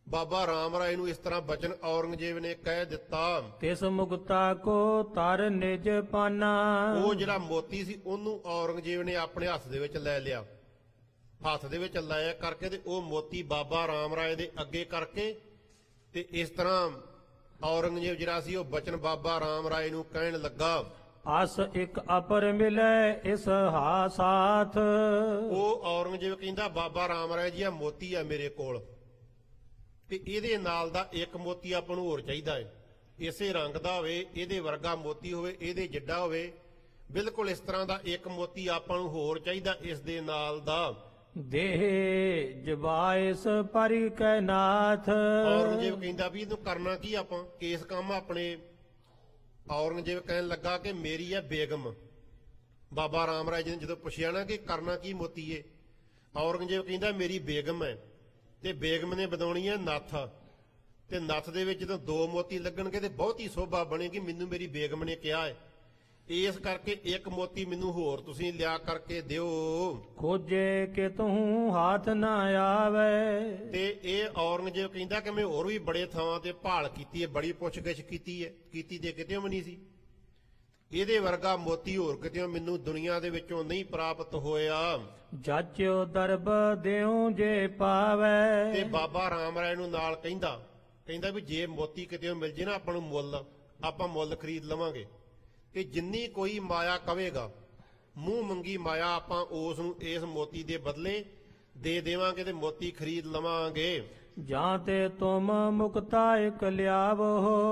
ਬਾਬਾ ਰਾਮ ਰਾਏ ਨੂੰ ਇਸ ਤਰ੍ਹਾਂ ਬਚਨ ਔਰੰਗਜ਼ੇਬ ਨੇ ਕਹਿ ਦਿੱਤਾ। ਤਿਸ ਮੁਕਤਾ ਕੋ ਤਰ ਨਿਜ ਪਾਨਾ। ਉਹ ਜਿਹੜਾ ਮੋਤੀ ਸੀ ਉਹਨੂੰ ਔਰੰਗਜ਼ੇਬ ਨੇ ਆਪਣੇ ਹੱਥ ਦੇ ਵਿੱਚ ਲੈ ਲਿਆ। ਹੱਥ ਦੇ ਵਿੱਚ ਲੈ ਕਰਕੇ ਤੇ ਉਹ ਮੋਤੀ ਬਾਬਾ ਰਾਮ ਰਾਏ ਦੇ ਅੱਗੇ ਕਰਕੇ ਤੇ ਇਸ ਤਰ੍ਹਾਂ ਔਰੰਗਜ਼ੇਬ ਜਿਹੜਾ ਸੀ ਉਹ ਬਚਨ ਬਾਬਾ ਰਾਮ ਰਾਏ ਨੂੰ ਕਹਿਣ ਲੱਗਾ। ਅਸ ਇੱਕ ਅਪਰ ਮਿਲੈ ਇਸ ਹਾ ਸਾਥ। ਉਹ ਔਰੰਗਜ਼ੇਬ ਕਹਿੰਦਾ ਬਾਬਾ ਰਾਮ ਰਾਏ ਜੀ ਆ ਮੋਤੀ ਆ ਮੇਰੇ ਕੋਲ, ਤੇ ਇਹਦੇ ਨਾਲ ਦਾ ਇੱਕ ਮੋਤੀ ਆਪਾਂ ਨੂੰ ਹੋਰ ਚਾਹੀਦਾ ਹੈ, ਇਸੇ ਰੰਗ ਦਾ ਹੋਵੇ, ਇਹਦੇ ਵਰਗਾ ਮੋਤੀ ਹੋਵੇ, ਇਹਦੇ ਜਿੱਡਾ ਹੋਵੇ, ਬਿਲਕੁਲ ਇਸ ਤਰ੍ਹਾਂ ਦਾ ਇੱਕ ਮੋਤੀ ਆਪਾਂ ਨੂੰ ਹੋਰ ਚਾਹੀਦਾ ਇਸ ਦੇ ਨਾਲ ਦਾ। ਦੇਹ ਜਬਾਇਸ ਪਰਿ ਕੈ ਨਾਥ। ਔਰੰਗਜ਼ੇਬ ਕਹਿੰਦਾ ਵੀ ਇਹਨੂੰ ਕਰਨਾ ਕੀ ਆਪਾਂ, ਕੇਸ ਕੰਮ ਆਪਣੇ। ਔਰੰਗਜ਼ੇਬ ਕਹਿਣ ਲੱਗਾ ਕਿ ਮੇਰੀ ਹੈ ਬੇਗਮ। ਬਾਬਾ ਰਾਮ ਰਾਏ ਜੀ ਨੇ ਜਦੋਂ ਪੁੱਛਿਆ ਨਾ ਕਿ ਕਰਨਾ ਕੀ ਮੋਤੀ ਏ, ਔਰੰਗਜ਼ੇਬ ਕਹਿੰਦਾ ਮੇਰੀ ਬੇਗਮ ਹੈ, ਤੇ ਬੇਗਮ ਨੇ ਵਧਾਉਣੀ ਹੈ ਨੱਥ, ਤੇ ਨੱਥ ਦੇ ਵਿੱਚ ਜਦੋਂ ਦੋ ਮੋਤੀ ਲੱਗਣਗੇ ਤੇ ਬਹੁਤੀ ਸੋਭਾ ਬਣੇਗੀ, ਮੈਨੂੰ ਮੇਰੀ ਬੇਗਮ ਨੇ ਕਿਹਾ ਹੈ। ਇਸ ਕਰਕੇ ਇੱਕ ਮੋਤੀ ਮੈਨੂੰ ਹੋਰ ਤੁਸੀਂ ਲਿਆ ਕਰਕੇ ਦਿਓ। ਖੋਜੇ ਕਿ ਤੂੰ ਹਾਥ ਨਾ ਆਵੇ। ਤੇ ਇਹ ਔਰੰਗਜ਼ੇਬ ਕਹਿੰਦਾ ਕਿ ਮੈਂ ਹੋਰ ਵੀ ਬੜੇ ਥਾਵਾਂ ਤੇ ਭਾਲ ਕੀਤੀ ਹੈ, ਬੜੀ ਪੁੱਛਗਿੱਛ ਕੀਤੀ ਹੈ, ਕੀਤੀ ਤੇ ਕਿਤੇ ਵੀ ਨਹੀਂ ਸੀ। ਇਹਦੇ ਵਰਗਾ ਮੋਤੀ ਹੋਰ ਕਿਤੇ ਮੈਨੂੰ ਦੁਨੀਆ ਦੇ ਵਿੱਚੋਂ ਨਹੀਂ ਪ੍ਰਾਪਤ ਹੋਇਆ। ਜਾਚਿਓ ਦਰਬ ਦਿਉ ਜੇ ਪਾਵੇ। ਤੇ ਬਾਬਾ ਰਾਮ ਰਾਏ ਨੂੰ ਨਾਲ ਕਹਿੰਦਾ ਵੀ ਜੇ ਮੋਤੀ ਕਿਤੇ ਮਿਲ ਜੇ ਨਾ ਆਪਾਂ ਨੂੰ ਮੁੱਲ, ਆਪਾਂ ਮੁੱਲ ਖਰੀਦ ਲਵਾਂਗੇ, ਤੇ ਜਿੰਨੀ ਕੋਈ ਮਾਇਆ ਕਵੇਗਾ ਮੂੰਹ ਮੰਗੀ ਮਾਇਆ ਆਪਾਂ ਉਸ ਨੂੰ ਇਸ ਮੋਤੀ ਦੇ ਬਦਲੇ ਦੇ ਦੇਵਾਂਗੇ ਤੇ ਮੋਤੀ ਖਰੀਦ ਲਵਾਂਗੇ। ਜਾਂ ਤੇ ਤੁਮ ਮੁਕਤਾ ਇਕ ਲਿਆਵੋ।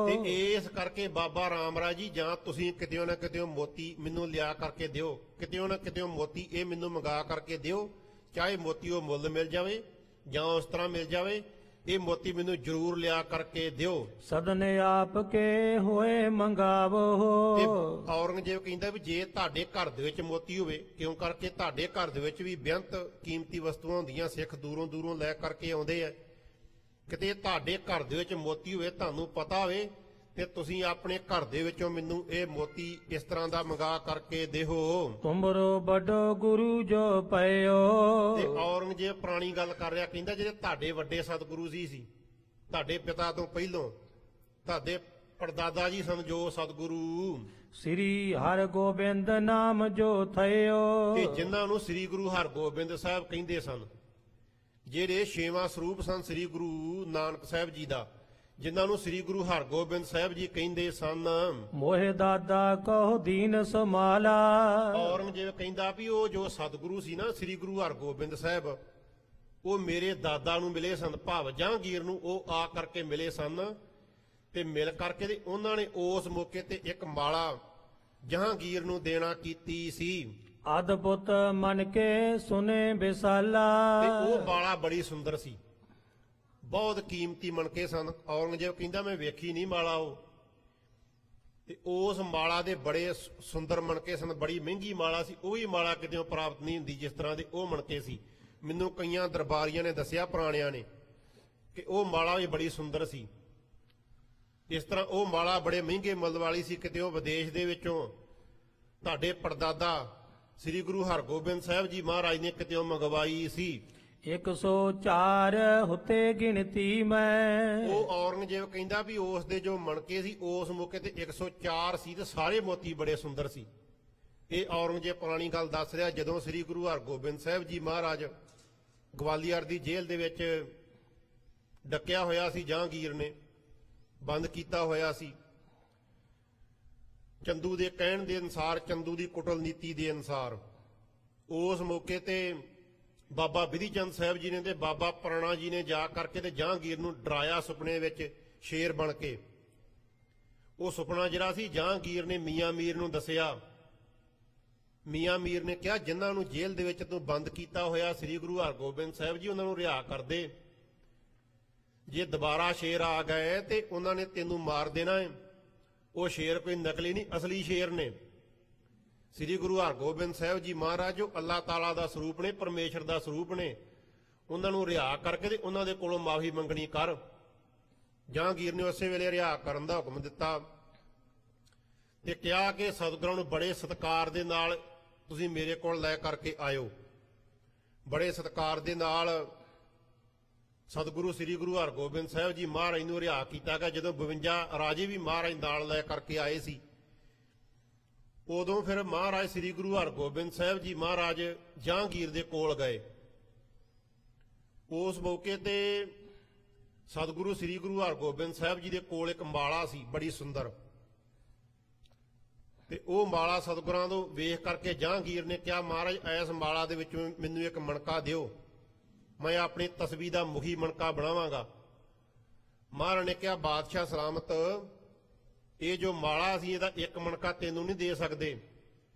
ਤੇ ਇਸ ਕਰਕੇ ਬਾਬਾ ਰਾਮ ਰਾਏ ਜੀ ਜਾਂ ਤੁਸੀਂ ਕਿਤੇ ਨਾ ਕਿਤੇ ਮੋਤੀ ਮੈਨੂੰ ਲਿਆ ਕਰਕੇ ਦਿਓ, ਕਿਤੇ ਨਾ ਕਿਤੇ ਮੋਤੀ ਇਹ ਮੈਨੂੰ ਮੰਗਾ ਕਰਕੇ ਦਿਓ, ਚਾਹੇ ਮੋਤੀ ਉਹ ਮੁੱਲ ਮਿਲ ਜਾਵੇ ਜਾਂ ਉਸ ਤਰ੍ਹਾਂ ਮਿਲ ਜਾਵੇ, ਇਹ ਮੋਤੀ ਮੈਨੂੰ ਜ਼ਰੂਰ ਲਿਆ ਕਰਕੇ ਦਿਓ। ਸਦਨ ਆਪ ਕੇ ਹੋਏ ਮੰਗਾਵੋ। ਤੇ ਔਰੰਗਜ਼ੇਬ ਕਹਿੰਦਾ ਵੀ ਜੇ ਤੁਹਾਡੇ ਘਰ ਦੇ ਵਿੱਚ ਮੋਤੀ ਹੋਵੇ, ਕਿਉਂ ਕਰਕੇ ਤੁਹਾਡੇ ਘਰ ਦੇ ਵਿੱਚ ਵੀ ਬੇਅੰਤ ਕੀਮਤੀ ਵਸਤੂਆਂ ਹੁੰਦੀਆਂ, ਸਿੱਖ ਦੂਰੋਂ ਦੂਰੋਂ ਲੈ ਕਰਕੇ ਆਉਂਦੇ ਆ, ਕਿਤੇ ਤੁਹਾਡੇ ਘਰ ਦੇ ਵਿੱਚ ਮੋਤੀ ਹੋਵੇ, ਤੁਹਾਨੂੰ ਪਤਾ ਹੋਵੇ, ਤੇ ਤੁਸੀਂ ਆਪਣੇ ਘਰ ਦੇ ਵਿੱਚੋਂ ਮੈਨੂੰ ਇਹ ਮੋਤੀ ਇਸ ਤਰ੍ਹਾਂ ਦਾ ਮੰਗਾ ਕਰਕੇ ਦੇਹੋ। ਤੁਮਰੋ ਵੱਡੋ ਗੁਰੂ ਜੋ ਪਇਓ। ਤੇ ਔਰੰਗਜ਼ੇਬ ਪੁਰਾਣੀ ਗੱਲ ਕਰ ਰਿਹਾ, ਕਹਿੰਦਾ ਜਿਹੜੇ ਤੁਹਾਡੇ ਵੱਡੇ ਸਤਿਗੁਰੂ ਜੀ ਸੀ, ਤੁਹਾਡੇ ਪਿਤਾ ਤੋਂ ਪਹਿਲੋਂ ਤੁਹਾਡੇ ਪੜਦਾਦਾ ਜੀ ਸਨ ਜੋ ਸਤਿਗੁਰੂ, ਸ੍ਰੀ ਹਰਿ ਗੋਬਿੰਦ ਨਾਮ ਜੋ ਥਇਓ। ਤੇ ਜਿਨ੍ਹਾਂ ਨੂੰ ਸ੍ਰੀ ਗੁਰੂ ਹਰਗੋਬਿੰਦ ਸਾਹਿਬ ਕਹਿੰਦੇ ਸਨ, ਜਿਹੜੇ ਛੇਵਾਂ ਸਰੂਪ ਸਨ ਸ੍ਰੀ ਗੁਰੂ ਨਾਨਕ ਸਾਹਿਬ ਜੀ ਦਾ, ਜਿਨ੍ਹਾਂ ਨੂੰ ਸ੍ਰੀ ਗੁਰੂ ਹਰਗੋਬਿੰਦ ਸਾਹਿਬ ਜੀ ਕਹਿੰਦੇ ਸਨ। ਮੋਹਿ ਦਾਦਾ ਕਹੋ ਦੀਨ ਸਮਾਲਾ। ਔਰੰਗਜ਼ੇਬ ਕਹਿੰਦਾ ਵੀ ਉਹ ਜੋ ਸਤਿਗੁਰੂ ਸੀ ਨਾ ਸ੍ਰੀ ਗੁਰੂ ਹਰਗੋਬਿੰਦ ਸਾਹਿਬ, ਉਹ ਮੇਰੇ ਦਾਦਾ ਨੂੰ ਮਿਲੇ ਸਨ, ਭਾਵ ਜਹਾਂਗੀਰ ਨੂੰ ਉਹ ਆ ਕਰਕੇ ਮਿਲੇ ਸਨ, ਤੇ ਮਿਲ ਕਰਕੇ ਤੇ ਉਹਨਾਂ ਨੇ ਉਸ ਮੌਕੇ ਤੇ ਇੱਕ ਮਾਲਾ ਜਹਾਂਗੀਰ ਨੂੰ ਦੇਣਾ ਕੀਤੀ ਸੀ। ਅਦਭੁਤ ਮਨ ਕੇ ਸੁਨੇ ਵਿਸਾਲਾ। ਤੇ ਉਹ ਮਾਲਾ ਬੜੀ ਸੁੰਦਰ ਸੀ, ਬਹੁਤ ਕੀਮਤੀ ਮਣਕੇ ਸਨ। ਔਰੰਗਜ਼ੇਬ ਕਹਿੰਦਾ ਮੈਂ ਵੇਖੀ ਨਹੀਂ ਮਾਲਾ ਉਹ, ਤੇ ਉਸ ਮਾਲਾ ਦੇ ਬੜੇ ਸੁੰਦਰ ਮਣਕੇ ਸਨ, ਬੜੀ ਮਹਿੰਗੀ ਮਾਲਾ ਸੀ। ਉਹ ਵੀ ਮਾਲਾ ਕਿਤੇ ਪ੍ਰਾਪਤ ਨਹੀਂ ਹੁੰਦੀ ਜਿਸ ਤਰ੍ਹਾਂ ਦੇ ਉਹ ਮਣਕੇ ਸੀ। ਮੈਨੂੰ ਕਈਆਂ ਦਰਬਾਰੀਆਂ ਨੇ ਦੱਸਿਆ, ਪੁਰਾਣਿਆਂ ਨੇ, ਕਿ ਉਹ ਮਾਲਾ ਵੀ ਬੜੀ ਸੁੰਦਰ ਸੀ। ਇਸ ਤਰ੍ਹਾਂ ਉਹ ਮਾਲਾ ਬੜੇ ਮਹਿੰਗੇ ਮੁੱਲ ਵਾਲੀ ਸੀ, ਕਿਤੇ ਉਹ ਵਿਦੇਸ਼ ਦੇ ਵਿੱਚੋਂ ਤੁਹਾਡੇ ਪੜਦਾਦਾ ਸ੍ਰੀ ਗੁਰੂ ਹਰਗੋਬਿੰਦ ਸਾਹਿਬ ਜੀ ਮਹਾਰਾਜ ਨੇ ਕਿਤੇ ਉਹ ਮੰਗਵਾਈ ਸੀ। 104 ਹੁਤੇ ਗਿਣਤੀ ਮੈਂ ਉਹ ਔਰੰਗਜ਼ੇਬ ਕਹਿੰਦਾ ਵੀ ਉਸ ਦੇ ਜੋ ਮਣਕੇ ਸੀ ਉਸ ਮੌਕੇ ਤੇ 104 ਸੀ ਤੇ ਸਾਰੇ ਮੋਤੀ ਬੜੇ ਸੁੰਦਰ ਸੀ। ਇਹ ਔਰੰਗਜ਼ੇਬ ਪੁਰਾਣੀ ਗੱਲ ਦੱਸ ਰਿਹਾ। ਜਦੋਂ ਸ੍ਰੀ ਗੁਰੂ ਹਰਗੋਬਿੰਦ ਸਾਹਿਬ ਜੀ ਮਹਾਰਾਜ ਗਵਾਲੀਅਰ ਦੀ ਜੇਲ੍ਹ ਦੇ ਵਿੱਚ ਡੱਕਿਆ ਹੋਇਆ ਸੀ, ਜਹਾਂਗੀਰ ਨੇ ਬੰਦ ਕੀਤਾ ਹੋਇਆ ਸੀ। ਚੰਦੂ ਦੇ ਕਹਿਣ ਦੇ ਅਨੁਸਾਰ, ਚੰਦੂ ਦੀ ਕੁਟਲਨੀਤੀ ਦੇ ਅਨੁਸਾਰ, ਉਸ ਮੌਕੇ ਤੇ ਬਾਬਾ ਬਿਧੀ ਚੰਦ ਸਾਹਿਬ ਜੀ ਨੇ ਤੇ ਬਾਬਾ ਪੁਰਾਣਾ ਜੀ ਨੇ ਜਾ ਕਰਕੇ ਤੇ ਜਹਾਂਗੀਰ ਨੂੰ ਡਰਾਇਆ ਸੁਪਨੇ ਵਿੱਚ ਸ਼ੇਰ ਬਣ ਕੇ। ਉਹ ਸੁਪਨਾ ਜਿਹੜਾ ਸੀ ਜਹਾਂਗੀਰ ਨੇ ਮੀਆਂ ਮੀਰ ਨੂੰ ਦੱਸਿਆ। ਮੀਆਂ ਮੀਰ ਨੇ ਕਿਹਾ ਜਿਨ੍ਹਾਂ ਨੂੰ ਜੇਲ੍ਹ ਦੇ ਵਿੱਚ ਤੂੰ ਬੰਦ ਕੀਤਾ ਹੋਇਆ ਸ੍ਰੀ ਗੁਰੂ ਹਰਗੋਬਿੰਦ ਸਾਹਿਬ ਜੀ, ਉਹਨਾਂ ਨੂੰ ਰਿਹਾ ਕਰ ਦੇ। ਜੇ ਦੁਬਾਰਾ ਸ਼ੇਰ ਆ ਗਏ ਤੇ ਉਹਨਾਂ ਨੇ ਤੈਨੂੰ ਮਾਰ ਦੇਣਾ ਹੈ। ਉਹ ਸ਼ੇਰ ਕੋਈ ਨਕਲੀ ਨਹੀਂ, ਅਸਲੀ ਸ਼ੇਰ ਨੇ। ਸ੍ਰੀ ਗੁਰੂ ਹਰਗੋਬਿੰਦ ਸਾਹਿਬ ਜੀ ਮਹਾਰਾਜ ਜੋ ਅੱਲਾਹ ਤਾਲਾ ਦਾ ਸਰੂਪ ਨੇ, ਪਰਮੇਸ਼ਰ ਦਾ ਸਰੂਪ ਨੇ, ਉਹਨਾਂ ਨੂੰ ਰਿਹਾ ਕਰਕੇ ਤੇ ਉਹਨਾਂ ਦੇ ਕੋਲੋਂ ਮਾਫੀ ਮੰਗਣੀ ਕਰ। ਜਹਾਂਗੀਰ ਨੇ ਉਸੇ ਵੇਲੇ ਰਿਹਾ ਕਰਨ ਦਾ ਹੁਕਮ ਦਿੱਤਾ ਤੇ ਕਿਹਾ ਕਿ ਸਤਿਗੁਰਾਂ ਨੂੰ ਬੜੇ ਸਤਿਕਾਰ ਦੇ ਨਾਲ ਤੁਸੀਂ ਮੇਰੇ ਕੋਲ ਲੈ ਕਰਕੇ ਆਇਓ। ਬੜੇ ਸਤਿਕਾਰ ਦੇ ਨਾਲ ਸਤਿਗੁਰੂ ਸ੍ਰੀ ਗੁਰੂ ਹਰਗੋਬਿੰਦ ਸਾਹਿਬ ਜੀ ਮਹਾਰਾਜ ਨੂੰ ਰਿਹਾ ਕੀਤਾ ਗਿਆ। ਜਦੋਂ 52 ਰਾਜੇ ਵੀ ਮਹਾਰਾਜ ਨਾਲ ਲੈ ਕਰਕੇ ਆਏ ਸੀ, ਉਦੋਂ ਫਿਰ ਮਹਾਰਾਜ ਸ੍ਰੀ ਗੁਰੂ ਹਰਗੋਬਿੰਦ ਸਾਹਿਬ ਜੀ ਮਹਾਰਾਜ ਜਹਾਂਗੀਰ ਦੇ ਕੋਲ ਗਏ। ਉਸ ਮੌਕੇ ਤੇ ਸਤਿਗੁਰੂ ਸ੍ਰੀ ਗੁਰੂ ਹਰਗੋਬਿੰਦ ਸਾਹਿਬ ਜੀ ਦੇ ਕੋਲ ਇੱਕ ਮਾਲਾ ਸੀ ਬੜੀ ਸੁੰਦਰ, ਤੇ ਉਹ ਮਾਲਾ ਸਤਿਗੁਰਾਂ ਤੋਂ ਵੇਖ ਕਰਕੇ ਜਹਾਂਗੀਰ ਨੇ ਕਿਹਾ ਮਹਾਰਾਜ ਇਸ ਮਾਲਾ ਦੇ ਵਿੱਚ ਮੈਨੂੰ ਇੱਕ ਮਣਕਾ ਦਿਓ, ਮੈਂ ਆਪਣੀ ਤਸਬੀਹ ਦਾ ਮੁਖੀ ਮਣਕਾ ਬਣਾਵਾਂਗਾ। ਮਹਾਰਾਜ ਨੇ ਕਿਹਾ ਬਾਦਸ਼ਾਹ ਸਲਾਮਤ, ਇਹ ਜੋ ਮਾਲਾ ਸੀ ਇਹਦਾ ਇੱਕ ਮਣਕਾ ਤੈਨੂੰ ਨਹੀਂ ਦੇ ਸਕਦੇ।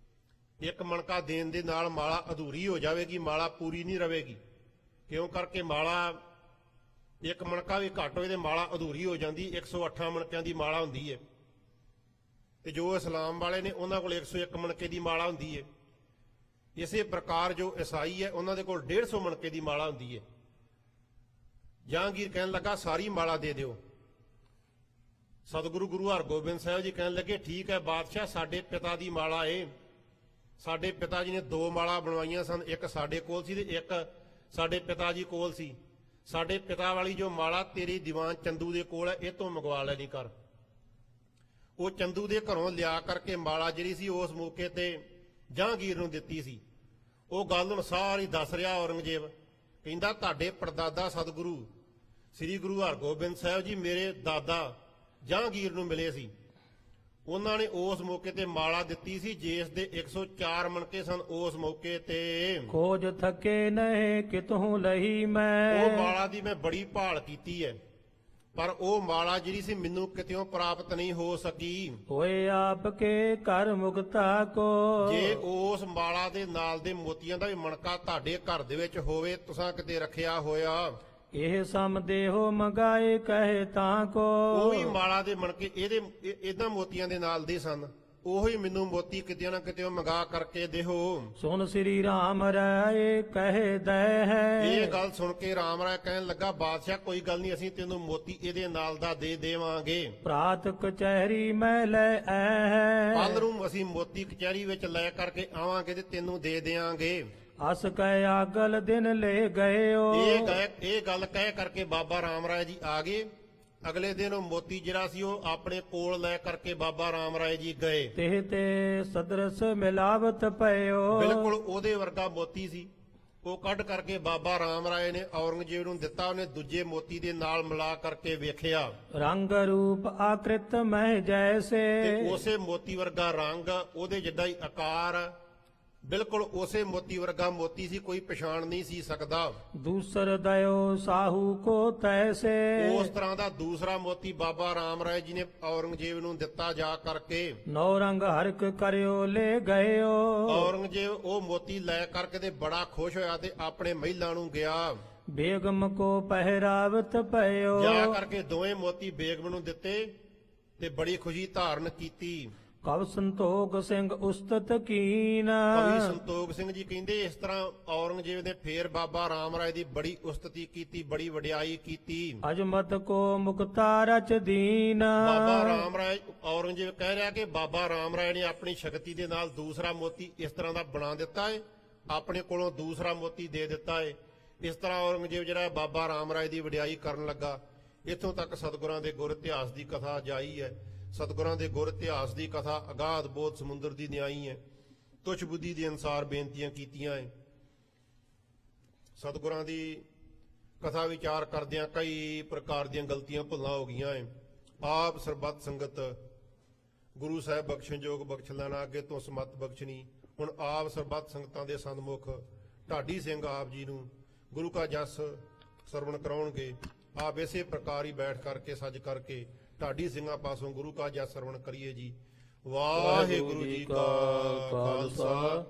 ਇੱਕ ਮਣਕਾ ਦੇਣ ਦੇ ਨਾਲ ਮਾਲਾ ਅਧੂਰੀ ਹੋ ਜਾਵੇਗੀ, ਮਾਲਾ ਪੂਰੀ ਨਹੀਂ ਰਹੇਗੀ। ਕਿਉਂ ਕਰਕੇ ਮਾਲਾ ਇੱਕ ਮਣਕਾ ਵੀ ਘੱਟ ਹੋਏ ਤੇ ਮਾਲਾ ਅਧੂਰੀ ਹੋ ਜਾਂਦੀ। 108 ਮਣਕਿਆਂ ਦੀ ਮਾਲਾ ਹੁੰਦੀ ਹੈ ਤੇ ਜੋ ਇਸਲਾਮ ਵਾਲੇ ਨੇ ਉਹਨਾਂ ਕੋਲ 101 ਮਣਕੇ ਦੀ ਮਾਲਾ ਹੁੰਦੀ ਹੈ। ਇਸੇ ਪ੍ਰਕਾਰ ਜੋ ਈਸਾਈ ਹੈ ਉਹਨਾਂ ਦੇ ਕੋਲ 150 ਮਣਕੇ ਦੀ ਮਾਲਾ ਹੁੰਦੀ ਹੈ। ਜਹਾਂਗੀਰ ਕਹਿਣ ਲੱਗਾ ਸਾਰੀ ਮਾਲਾ ਦੇ ਦਿਓ। ਸਤਿਗੁਰੂ ਗੁਰੂ ਹਰਗੋਬਿੰਦ ਸਾਹਿਬ ਜੀ ਕਹਿਣ ਲੱਗੇ ਠੀਕ ਹੈ ਬਾਦਸ਼ਾਹ, ਸਾਡੇ ਪਿਤਾ ਦੀ ਮਾਲਾ ਏ। ਸਾਡੇ ਪਿਤਾ ਜੀ ਨੇ 2 ਮਾਲਾ ਬਣਵਾਈਆਂ ਸਨ, ਇੱਕ ਸਾਡੇ ਕੋਲ ਸੀ ਤੇ ਇੱਕ ਸਾਡੇ ਪਿਤਾ ਜੀ ਕੋਲ ਸੀ। ਸਾਡੇ ਪਿਤਾ ਵਾਲੀ ਜੋ ਮਾਲਾ ਤੇਰੀ ਦੀਵਾਨ ਚੰਦੂ ਦੇ ਕੋਲ ਹੈ, ਇਹ ਤੋਂ ਮੰਗਵਾ ਲੈਣੀ ਕਰ। ਉਹ ਚੰਦੂ ਦੇ ਘਰੋਂ ਲਿਆ ਕਰਕੇ ਮਾਲਾ ਜਿਹੜੀ ਸੀ ਉਸ ਮੌਕੇ ਤੇ ਜਹਾਂਗੀਰ ਨੂੰ ਦਿੱਤੀ ਸੀ। ਉਹ ਗੱਲ ਹੁਣ ਸਾਰੀ ਦੱਸ ਰਿਹਾ ਔਰੰਗਜ਼ੇਬ। ਕਹਿੰਦਾ ਤੁਹਾਡੇ ਪੜਦਾਦਾ ਸਤਿਗੁਰੂ ਸ੍ਰੀ ਗੁਰੂ ਹਰਗੋਬਿੰਦ ਸਾਹਿਬ ਜੀ ਮੇਰੇ ਦਾਦਾ ਜਹਾਂਗੀਰ ਨੂੰ ਮਿਲੇ ਸੀ। ਉਹਨਾਂ ਨੇ ਉਸ ਮੌਕੇ ਤੇ ਮਾਲਾ ਦਿੱਤੀ ਸੀ ਜਿਸ ਦੇ 104 ਮਣਕੇ ਸਨ। ਉਸ ਮੌਕੇ ਤੇ ਖੋਜ ਥਕੇ ਨਹਿ ਕਿਤੋਂ ਲਈ ਮੈਂ, ਉਹ ਮਾਲਾ ਦੀ ਮੈਂ ਬੜੀ ਭਾਲ ਕੀਤੀ ਹੈ, ਪਰ ਉਹ ਮਾਲਾ ਜਿਹੜੀ ਸੀ ਮੈਨੂੰ ਕਿਤਿਓਂ ਪ੍ਰਾਪਤ ਨਹੀਂ ਹੋ ਸਕੀ। ਹੋਏ ਆਪ ਕੇ ਘਰ ਮੁਕਤਾ ਕੋ, ਜੇ ਉਸ ਮਾਲਾ ਦੇ ਨਾਲ ਦੇ ਮੋਤੀਆਂ ਦਾ ਵੀ ਮਣਕਾ ਤੁਹਾਡੇ ਘਰ ਦੇ ਵਿੱਚ ਹੋਵੇ, ਤੁਸੀਂ ਕਿਤੇ ਰੱਖਿਆ ਹੋਇਆ, ਇਹ ਸਮ ਦੇਹੋ ਮੰਗਾਏ ਕਹੇ ਤਾਂ ਕੋ। ਉਹ ਵੀ ਮਾਲਾ ਦੇ ਮਣਕੇ ਇਹਨਾਂ ਮੋਤੀਆਂ ਦੇ ਨਾਲ ਦੇ ਸਨ। ਉਹੀ ਮੈਨੂੰ ਮੋਤੀ ਕਿਤੇ ਨਾ ਕਿਤੇ ਮੰਗਾ ਕਰਕੇ ਦੇਹੋ। ਸੁਨ ਸ੍ਰੀ ਰਾਮ ਰਾਏ ਕਹੇ ਦੈ ਹੈ, ਇਹ ਗੱਲ ਸੁਣ ਕੇ ਰਾਮ ਰਾਏ ਕਹਿਣ ਲੱਗਾ ਬਾਦਸ਼ਾਹ ਕੋਈ ਗੱਲ ਨਹੀਂ, ਅਸੀਂ ਤੈਨੂੰ ਮੋਤੀ ਇਹਦੇ ਨਾਲ ਦਾ ਦੇ ਦੇਵਾਂਗੇ। ਪ੍ਰਾਤ ਕਚਹਿਰੀ ਮੈਂ ਲੈ ਹੈ, ਕੱਲ ਨੂੰ ਅਸੀਂ ਮੋਤੀ ਕਚਹਿਰੀ ਵਿੱਚ ਲੈ ਕਰਕੇ ਆਵਾਂਗੇ ਤੇ ਤੈਨੂੰ ਦੇ ਦੇਵਾਂਗੇ। ਅਸ ਕਹਿ ਆਗਲ ਦਿਨ ਲੈ ਗਇਓ। ਇਹ ਗੱਲ ਕਹਿ ਕਰਕੇ ਬਾਬਾ ਰਾਮ ਰਾਏ ਜੀ ਆ ਗਏ। ਅਗਲੇ ਦਿਨ ਉਹ ਮੋਤੀ ਜਿਹੜਾ ਸੀ ਉਹ ਆਪਣੇ ਕੋਲ ਲੈ ਕਰਕੇ ਬਾਬਾ ਰਾਮ ਰਾਏ ਜੀ ਗਏ। ਤੇ ਸਦਰਸ ਮਿਲਾਵਤ ਪਇਓ, ਬਿਲਕੁਲ ਉਹਦੇ ਵਰਗਾ ਮੋਤੀ ਸੀ। ਉਹ ਕੱਢ ਕਰਕੇ ਬਾਬਾ ਰਾਮ ਰਾਏ ਨੇ ਔਰੰਗਜ਼ੇਬ ਨੂੰ ਦਿੱਤਾ। ਉਹਨੇ ਦੂਜੇ ਮੋਤੀ ਦੇ ਨਾਲ ਮਿਲਾ ਕਰਕੇ ਵੇਖਿਆ, ਰੰਗ ਰੂਪ ਆਕ੍ਰਿਤ ਮਹਿ ਜੈਸੇ, ਤੇ ਉਸੇ ਮੋਤੀ ਵਰਗਾ ਰੰਗ, ਉਹਦੇ ਜਿੱਡਾ ਹੀ ਆਕਾਰ, ਬਿਲਕੁਲ ਉਸੇ ਮੋਤੀ ਵਰਗਾ ਮੋਤੀ ਸੀ, ਕੋਈ ਪਛਾਣ ਨਹੀਂ ਸੀ ਸਕਦਾ। ਦੂਸਰ ਦਇਓ ਸਾਹੂ ਕੋ ਤੈਸੇ, ਉਸ ਤਰ੍ਹਾਂ ਦਾ ਦੂਸਰਾ ਮੋਤੀ ਬਾਬਾ ਰਾਮ ਰਾਏ ਜੀ ਨੇ ਔਰੰਗਜ਼ੇਬ ਨੂੰ ਦਿੱਤਾ ਜਾ ਕਰਕੇ। ਨੌ ਰੰਗ ਹਰਕ ਕਰਿਓ ਲੈ ਗਇਓ, ਔਰੰਗਜ਼ੇਬ ਉਹ ਮੋਤੀ ਲੈ ਕਰਕੇ ਤੇ ਬੜਾ ਖੁਸ਼ ਹੋਇਆ ਤੇ ਆਪਣੇ ਮਹਿਲਾਂ ਨੂੰ ਗਿਆ। ਬੇਗਮ ਕੋ ਪਹਿਰਾਵਤ ਪਇਓ, ਜਾ ਕਰਕੇ ਦੋਵੇਂ ਮੋਤੀ ਬੇਗਮ ਨੂੰ ਦਿੱਤੇ ਤੇ ਬੜੀ ਖੁਸ਼ੀ ਧਾਰਨ ਕੀਤੀ। ਕਵ ਸੰਤੋਖ ਸਿੰਘ ਉਸਤਤ ਕੀਨ, ਕਵੀ ਸੰਤੋਖ ਸਿੰਘ ਜੀ ਕਹਿੰਦੇ ਇਸ ਤਰ੍ਹਾਂ ਔਰੰਗਜ਼ੇਬ ਨੇ ਫੇਰ ਬਾਬਾ ਰਾਮ ਰਾਏ ਦੀ ਬੜੀ ਉਸਤਤੀ ਕੀਤੀ, ਬੜੀ ਵਡਿਆਈ ਕੀਤੀ। ਅਜਮਤ ਕੋ ਮੁਕਤਾ ਰਚ ਦੀਨ, ਬਾਬਾ ਰਾਮ ਰਾਏ, ਔਰੰਗਜ਼ੇਬ ਕਹਿ ਰਿਹਾ ਕਿ ਬਾਬਾ ਰਾਮ ਰਾਏ ਨੇ ਆਪਣੀ ਸ਼ਕਤੀ ਦੇ ਨਾਲ ਦੂਸਰਾ ਮੋਤੀ ਇਸ ਤਰ੍ਹਾਂ ਦਾ ਬਣਾ ਦਿੱਤਾ ਹੈ, ਆਪਣੇ ਕੋਲੋਂ ਦੂਸਰਾ ਮੋਤੀ ਦੇ ਦਿੱਤਾ ਹੈ। ਇਸ ਤਰ੍ਹਾਂ ਔਰੰਗਜ਼ੇਬ ਜਿਹੜਾ ਹੈ ਬਾਬਾ ਰਾਮ ਰਾਏ ਦੀ ਵਡਿਆਈ ਕਰਨ ਲੱਗਾ। ਇੱਥੋਂ ਤੱਕ ਸਤਿਗੁਰਾਂ ਦੇ ਗੁਰ ਇਤਿਹਾਸ ਦੀ ਕਥਾ ਜਾਈ ਹੈ। ਸਤਿਗੁਰਾਂ ਦੇ ਗੁਰ ਇਤਿਹਾਸ ਦੀ ਕਥਾ ਅਗਾਧ ਬੋਧ ਸਮੁੰਦਰ ਦੀ ਨਿਆਈ ਹੈ। ਤੁਛ ਬੁੱਧੀ ਦੇ ਅਨੁਸਾਰ ਬੇਨਤੀਆਂ ਕੀਤੀਆਂ ਹੈ। ਸਤਿਗੁਰਾਂ ਦੀ ਕਥਾ ਵਿਚਾਰ ਕਰਦਿਆਂ ਕਈ ਪ੍ਰਕਾਰ ਦੀਆਂ ਗਲਤੀਆਂ ਭੁੱਲਾਂ ਹੋ ਗਈਆਂ ਹੈ। ਆਪ ਸਰਬੱਤ ਸੰਗਤ ਗੁਰੂ ਸਾਹਿਬ ਬਖਸ਼ਣਯੋਗ ਬਖਸ਼ ਲੈਣਾ, ਅੱਗੇ ਤੋਂ ਸਮੱਤ ਬਖਸ਼ਣੀ। ਹੁਣ ਆਪ ਸਰਬੱਤ ਸੰਗਤਾਂ ਦੇ ਸਨਮੁਖ ਢਾਡੀ ਸਿੰਘ ਆਪ ਜੀ ਨੂੰ ਗੁਰੂ ਕਾ ਜਸ ਸਰਵਣ ਕਰਾਉਣਗੇ। ਆਪ ਇਸੇ ਪ੍ਰਕਾਰ ਹੀ ਬੈਠ ਕਰਕੇ ਸੱਜ ਕਰਕੇ ਢਾਡੀ ਸਿੰਘਾਂ ਪਾਸੋਂ ਗੁਰੂ ਕਾ ਜਸ ਸਰਵਣ ਕਰੀਏ ਜੀ। ਵਾਹਿਗੁਰੂ ਜੀ ਕਾ ਖਾਲਸਾ,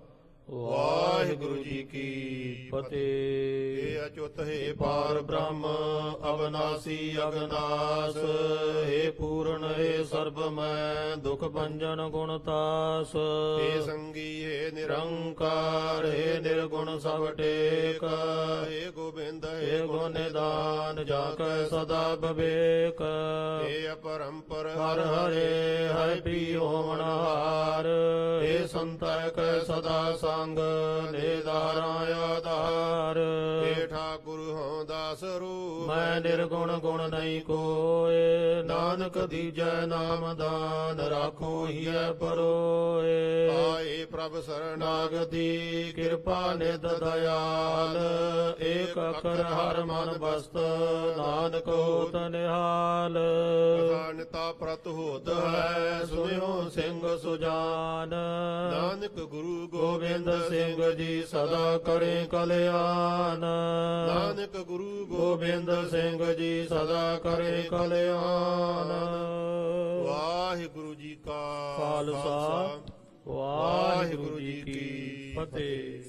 ਵਾਹਿਗੁਰੂ ਜੀ ਕੀ ਫਤਿਹ। ਏ ਅਚੁੱਤ ਹੈ ਪਾਰ ਬ੍ਰਹਮ ਅਬਨਾਸੀ ਅਗਨਾਸ, ਏ ਪੂਰਨ ਏ ਸਰਬ ਮੈਂ ਦੁਖ ਭੰਜਨ ਗੁਣ ਤਾਸ। ਏ ਸੰਗੀ ਏ ਨਿਰੰਕਾਰ, ਏ ਨਿਰਗੁਣ ਸਭ ਟੇਕ, ਏ ਗੋਬਿੰਦ ਏ ਗੁਣ ਨਿਦਾਨ, ਜਾ ਕੈ ਸਦਾ ਵਿਵੇਕ। ਏ ਅਪਰੰਪਰ ਹਰ ਹਰੇ, ਹੈ ਪੀਓ ਮਨਹਾਰ, ਏ ਸੰਤੈ ਕੈ ਸਦਾ ਸੰਗ ਨਿਦਾਰਾ ਆਧਾਰ। ਏ ਠਾਕੁਰ ਹਉ ਦਾਸ ਰੂਪ, ਮੈਂ ਨਿਰਗੁਣ ਗੁਣ ਨਹੀਂ ਕੋਏ, ਨਾਨਕ ਦੀਜੈ ਨਾਮ ਦਾਨ, ਰਾਖੋ ਹੀਐ ਪਰੋਏ। ਆਏ ਪ੍ਰਭ ਸਰਨਾਗਤੀ, ਕਿਰਪਾ ਨਿਧ ਦਇਆਲ, ਏਕ ਅੱਖਰ ਹਰ ਮਨ ਬਸਤ, ਨਾਨਕ ਹੋਤ ਨਿਹਾਲ। ਅਗਾਨਤਾ ਪ੍ਰਤ ਹੋਤ ਹੈ, ਸੁਨਿਓ ਸਿੰਘ ਸੁਜਾਨ, ਨਾਨਕ ਗੁਰੂ ਗੋਬਿੰਦ ਸਿੰਘ ਜੀ ਸਦਾ ਕਰੇ ਕਲਿਆਣ। ਨਾਨਕ ਗੁਰੂ ਗੋਬਿੰਦ ਸਿੰਘ ਜੀ ਸਦਾ ਕਰੇ ਕਲਿਆਣ। ਵਾਹਿਗੁਰੂ ਜੀ ਕਾ ਖਾਲਸਾ, ਵਾਹਿਗੁਰੂ ਜੀ ਕੀ ਫਤਿਹ।